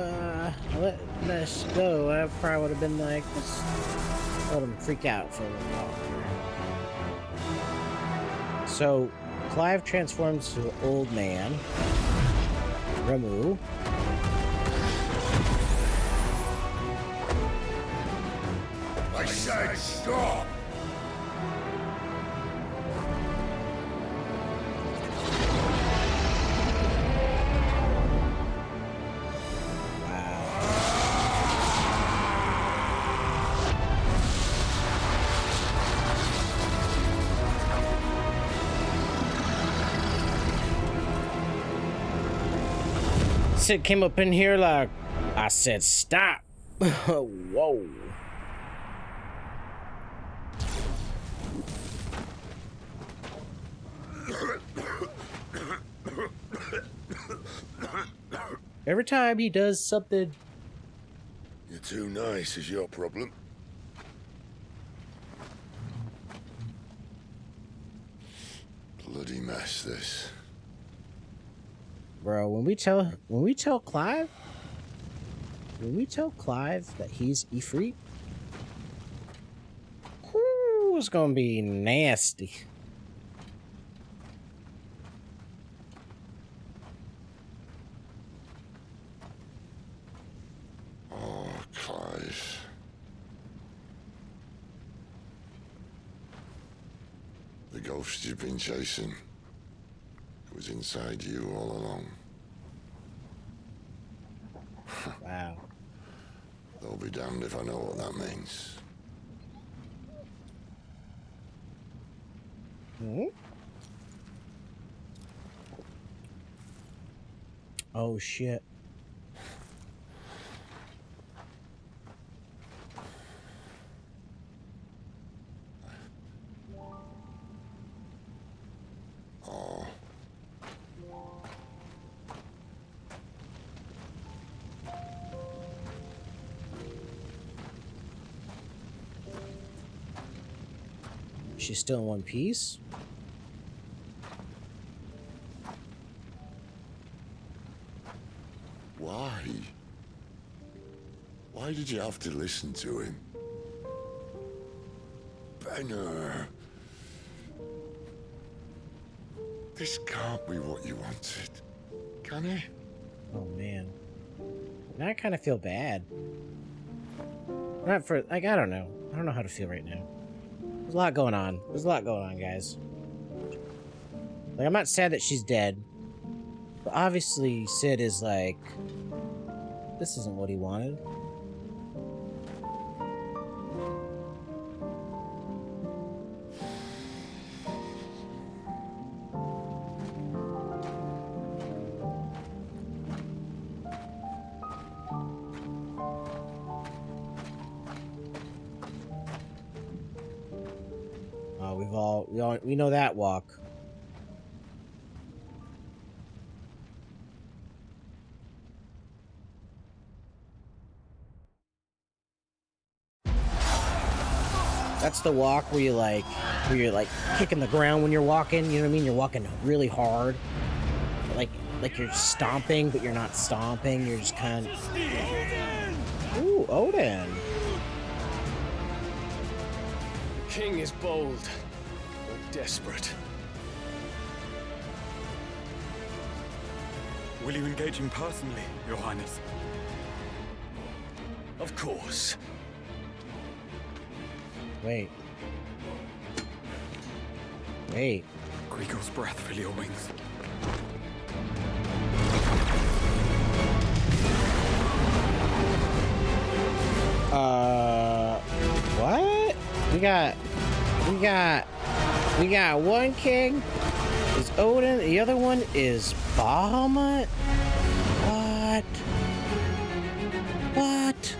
let this go. I probably would have been like, just let him freak out for a little while. So, Clive transforms to an old man. RAMUH. I said stop! It came up in here like I said stop. Whoa. Every time he does something. You're too nice is your problem. Bloody mess, this. Bro, when we tell Clive that he's IFIRT, it's gonna be nasty. Oh, Clive. The ghost you've been chasing. It was inside you all along. Wow. They'll be damned if I know what that means. Hmm? Oh shit. Oh. She's still in one piece? Why? Why did you have to listen to him? Benner. This can't be what you wanted, can it? Oh man. Now I kind of feel bad. Not for, like, I don't know. I don't know how to feel right now. There's a lot going on. There's a lot going on, guys. Like, I'm not sad that she's dead. But obviously, Sid is like, this isn't what he wanted. We know that walk. That's the walk where you're like kicking the ground when you're walking, you know what I mean? You're walking really hard. Like you're stomping, but you're not stomping, you're just kind of... Ooh, Odin. The king is bold, or desperate. Will you engage him personally, Your Highness? Of course. Wait. Grigor's breath fill your wings. What? We got one king is Odin, the other one is Bahamut? What?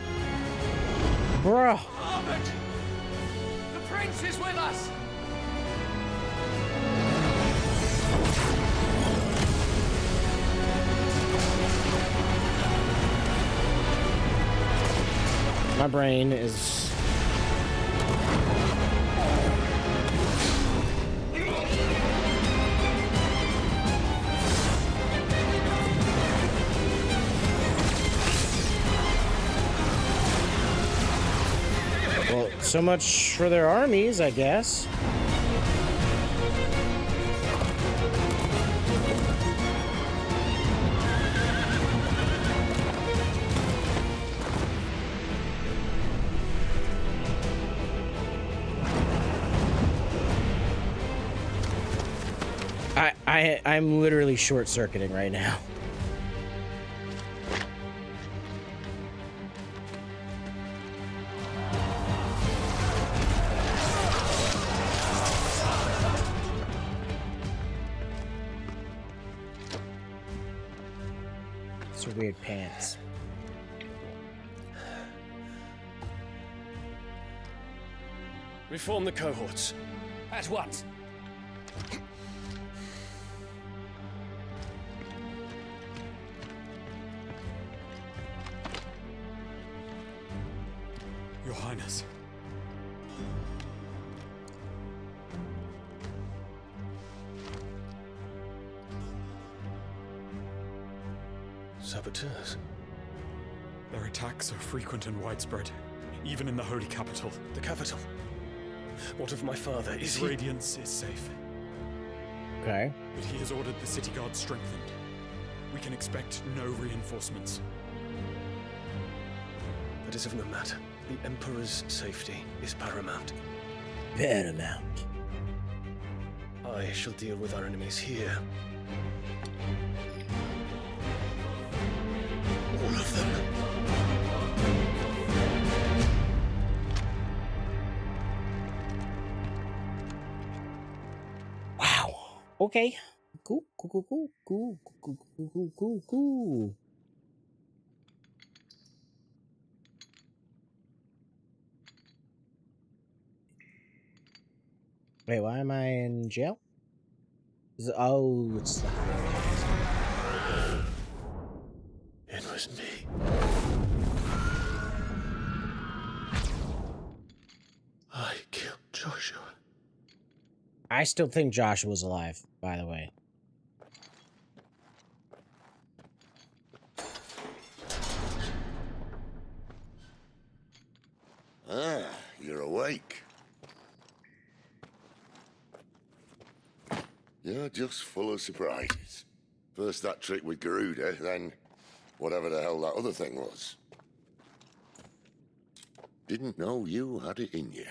Bro. The prince is with us! My brain is... Well, so much for their armies, I guess. I'm literally short-circuiting right now. It's a weird pants. Reform the cohorts. At once. Your Highness. Saboteurs. Their attacks are frequent and widespread, even in the holy capital. The capital? What of my father? Is His radiance is safe. Okay. But he has ordered the city guard strengthened. We can expect no reinforcements. That is of no matter. The Emperor's safety is paramount. Paramount. I shall deal with our enemies here. All of them. Wow. Okay. Cool. Wait, why am I in jail? Oh, it's the... It was me. I killed Joshua. I still think Joshua's alive, by the way. Ah, you're awake. You're just full of surprises. First that trick with Garuda, then Whatever the hell that other thing was. Didn't know you had it in you.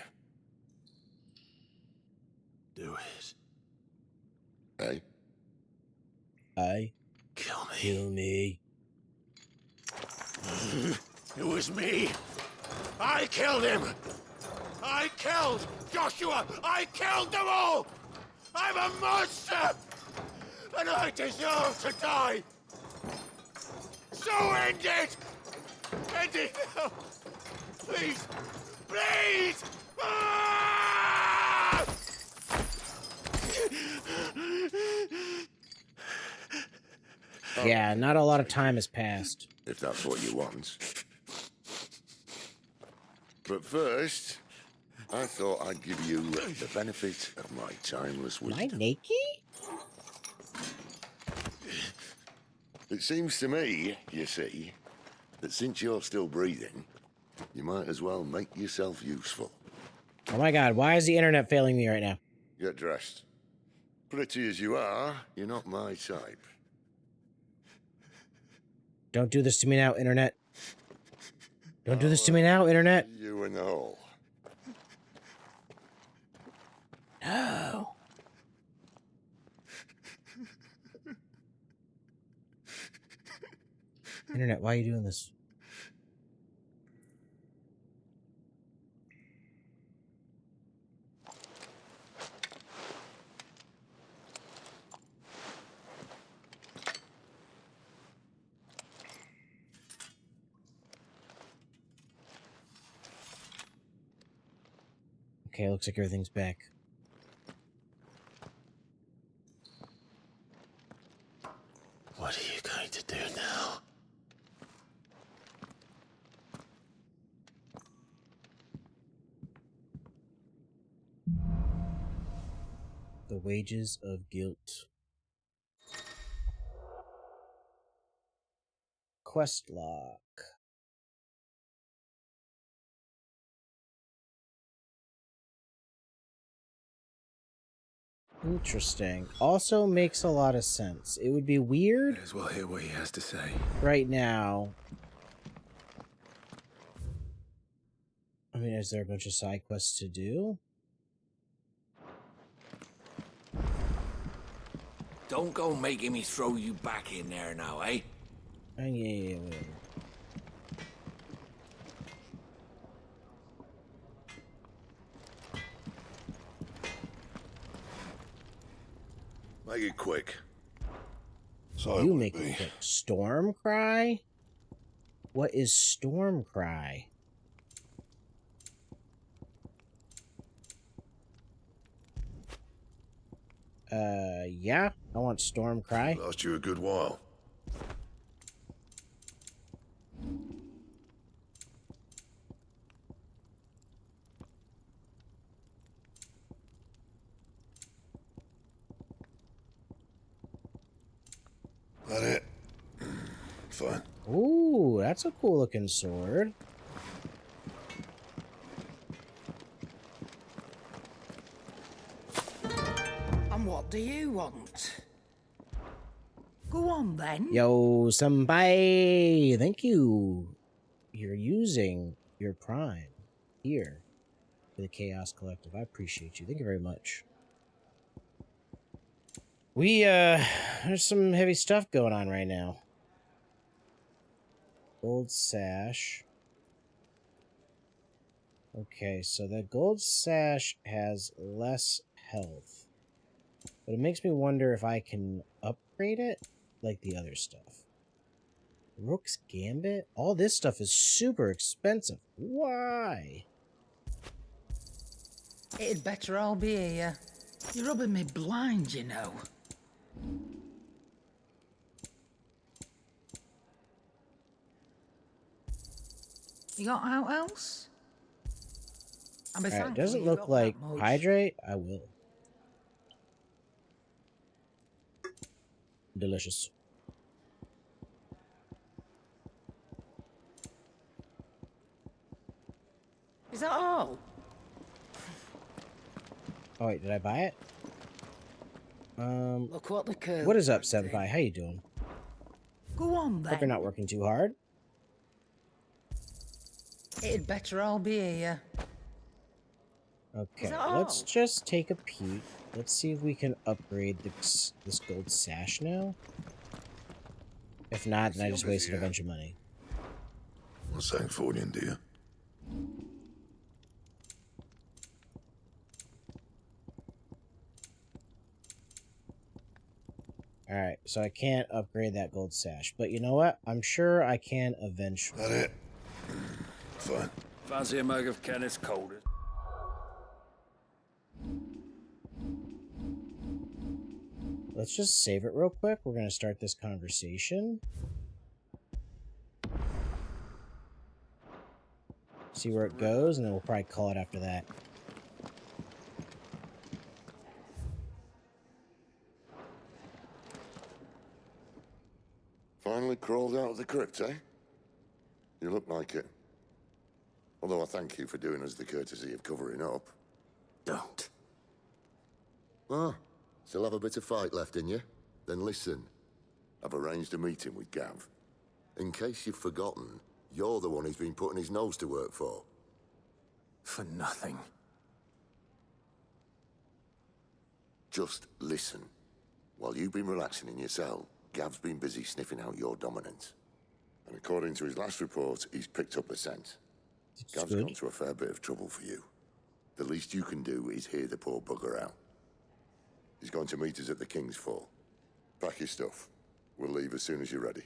Do it. Hey? Kill me. Kill me. It was me. I killed him. I killed Joshua. I killed them all. I'm a monster. And I deserve to die. So end it. End it now. Please. Please. Ah! Yeah, not a lot of time has passed. If that's what you want. But first, I thought I'd give you the benefit of my timeless wisdom. Am I naked? It seems to me, you see, that since you're still breathing, you might as well make yourself useful. Oh my god, why is the internet failing me right now? Get dressed. Pretty as you are, you're not my type. Don't do this to me now, internet. Don't do this to me now, internet. You in the hole. No. Internet, why are you doing this? Okay, looks like everything's back. What are you going to do now? The wages of guilt. Quest log. Interesting. Also makes a lot of sense. It would be weird. Might as well hear what he has to say. Right now. I mean, is there a bunch of side quests to do? Don't go making me throw you back in there now, eh? Yeah, whatever. Make it quick. So you make it quick. Storm Cry? What is Storm Cry? Yeah, I want Storm Cry. Last you a good while. That it? Fine. Ooh, that's a cool looking sword. And what do you want? Go on then. Yo, senpai, thank you. You're using your Prime here for the Chaos Collective. I appreciate you. Thank you very much. There's some heavy stuff going on right now. Gold sash. Okay, so that gold sash has less health. But it makes me wonder if I can upgrade it like the other stuff. Rook's Gambit? All this stuff is super expensive. Why? It'd better all be here. You're rubbing me blind, you know. You got out else? Alright, doesn't look like hydrate. I will. Delicious. Is that all? Oh wait, did I buy it? Look what the curve. What is up, Senpai? How you doing? Go on then. Hope you're not working too hard. It'd better all be here. Okay, So- let's just take a peek. Let's see if we can upgrade this gold sash now. If not, then I just wasted a bunch of money. What's that for you, dear? Alright, so I can't upgrade that gold sash. But you know what? I'm sure I can eventually. That it? Fine. Fancy a mug of Kenneth's coldest? Let's just save it real quick. We're going to start this conversation. See where it goes, and then we'll probably call it after that. Finally crawled out of the crypt, eh? You look like it. Although I thank you for doing us the courtesy of covering up. Don't. Ah, still have a bit of fight left in you? Then listen. I've arranged a meeting with Gav. In case you've forgotten, you're the one he's been putting his nose to work for. For nothing. Just listen. While you've been relaxing in your cell, Gav's been busy sniffing out your dominance. And according to his last report, he's picked up the scent. Gav's gone to a fair bit of trouble for you. The least you can do is hear the poor bugger out. He's going to meet us at the King's Fall. Pack your stuff. We'll leave as soon as you're ready.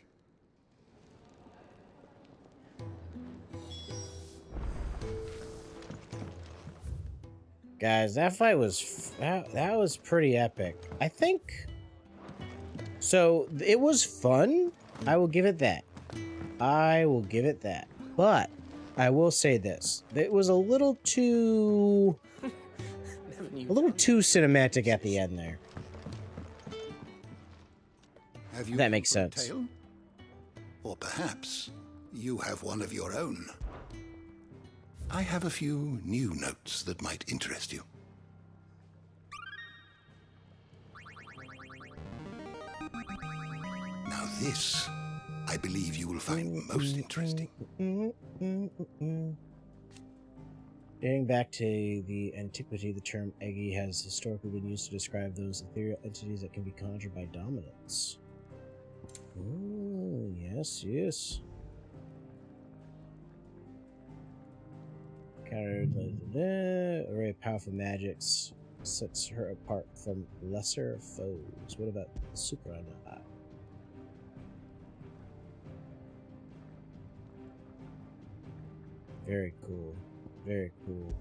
Guys, that fight was that was pretty epic. I think so. It was fun. I will give it that. I will give it that. But I will say this: it was a little too cinematic at the end there. Have you that makes a sense. tale? Or perhaps you have one of your own. I have a few new notes that might interest you. Now this, I believe you will find most interesting. Dating back to the antiquity, the term eggy has historically been used to describe those ethereal entities that can be conjured by dominance. Oh, yes, yes. Countered array of powerful magics sets her apart from lesser foes. What about Chirada? Very cool. Very cool.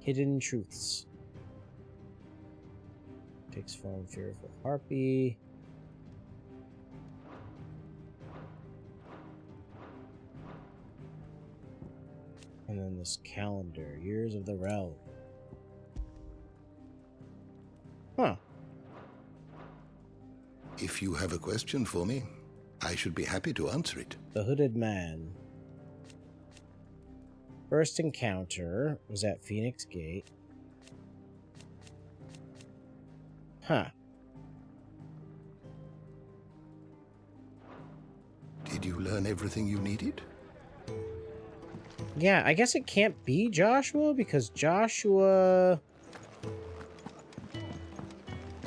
Hidden truths. Takes form fearful harpy. And then this calendar, Years of the Realm. Huh. If you have a question for me, I should be happy to answer it. The Hooded Man. First encounter was at Phoenix Gate. Huh. Did you learn everything you needed? Yeah, I guess it can't be Joshua because Joshua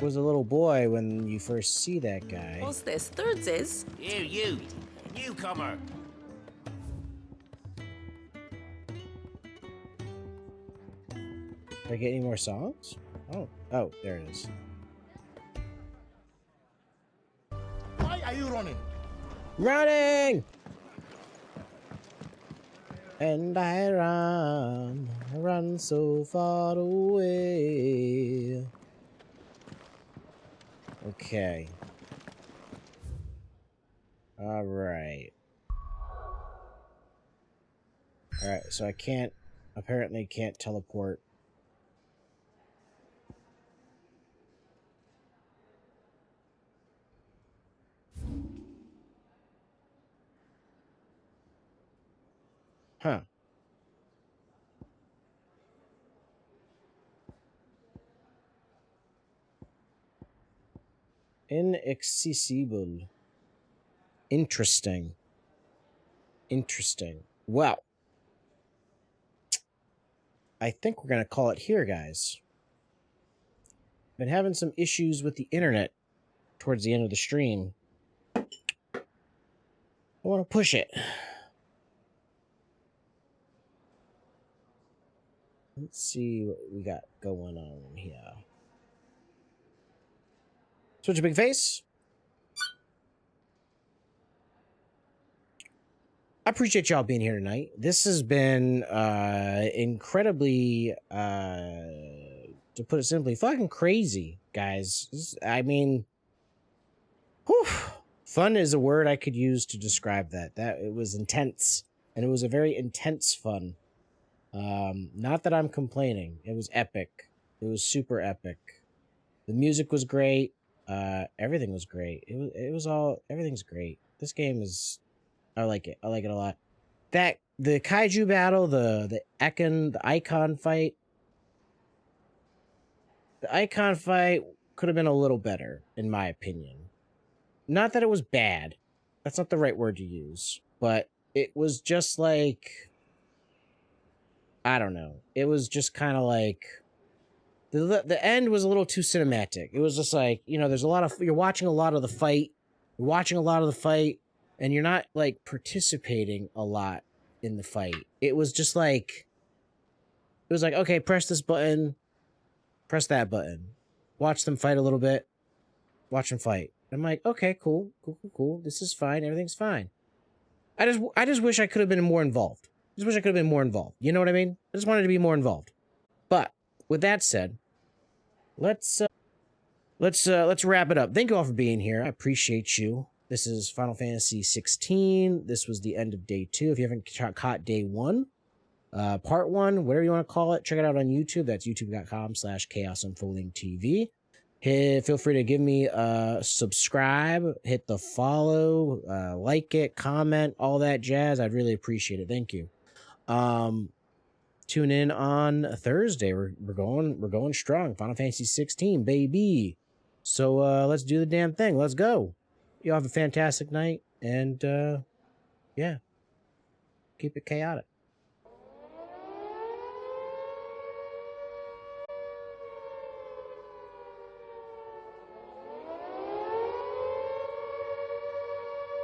was a little boy when you first see that guy. What's this? Thirds is? You, newcomer. Did I get any more songs? Oh, there it is. Why are you running? Running! And I run so far away. Okay. Alright. Alright, so I apparently can't teleport. Huh. Inaccessible. Interesting. Interesting. Well, I think we're going to call it here, guys. Been having some issues with the internet towards the end of the stream. I want to push it. Let's see what we got going on here. Switch a big face. I appreciate y'all being here tonight. This has been incredibly, to put it simply, fucking crazy, guys. I mean, whew, fun is a word I could use to describe that. It was intense, and it was a very intense fun. Not that I'm complaining. It was epic. It was super epic. The music was great. Everything was great. Everything's great. This game is, I like it. I like it a lot. The kaiju battle, the icon fight. The icon fight could have been a little better, in my opinion. Not that it was bad. That's not the right word to use. But it was just like, I don't know. It was just kind of like, the end was a little too cinematic. It was just like, you know, you're watching a lot of the fight. You're watching a lot of the fight, and you're not, like, participating a lot in the fight. It was just like, okay, press this button, press that button. Watch them fight a little bit. Watch them fight. I'm like, okay, cool. This is fine. Everything's fine. I just wish I could have been more involved. You know what I mean? I just wanted to be more involved. But with that said, let's wrap it up. Thank you all for being here. I appreciate you. This is Final Fantasy 16. This was the end of day 2. If you haven't caught day 1, part 1, whatever you want to call it, check it out on YouTube. That's youtube.com/chaosunfoldingtv. Feel free to give me a subscribe, hit the follow, like it, comment, all that jazz. I'd really appreciate it. Thank you. Tune in on Thursday. We're going strong. Final Fantasy 16, baby. So let's do the damn thing. Let's go. You all have a fantastic night, and yeah, keep it chaotic.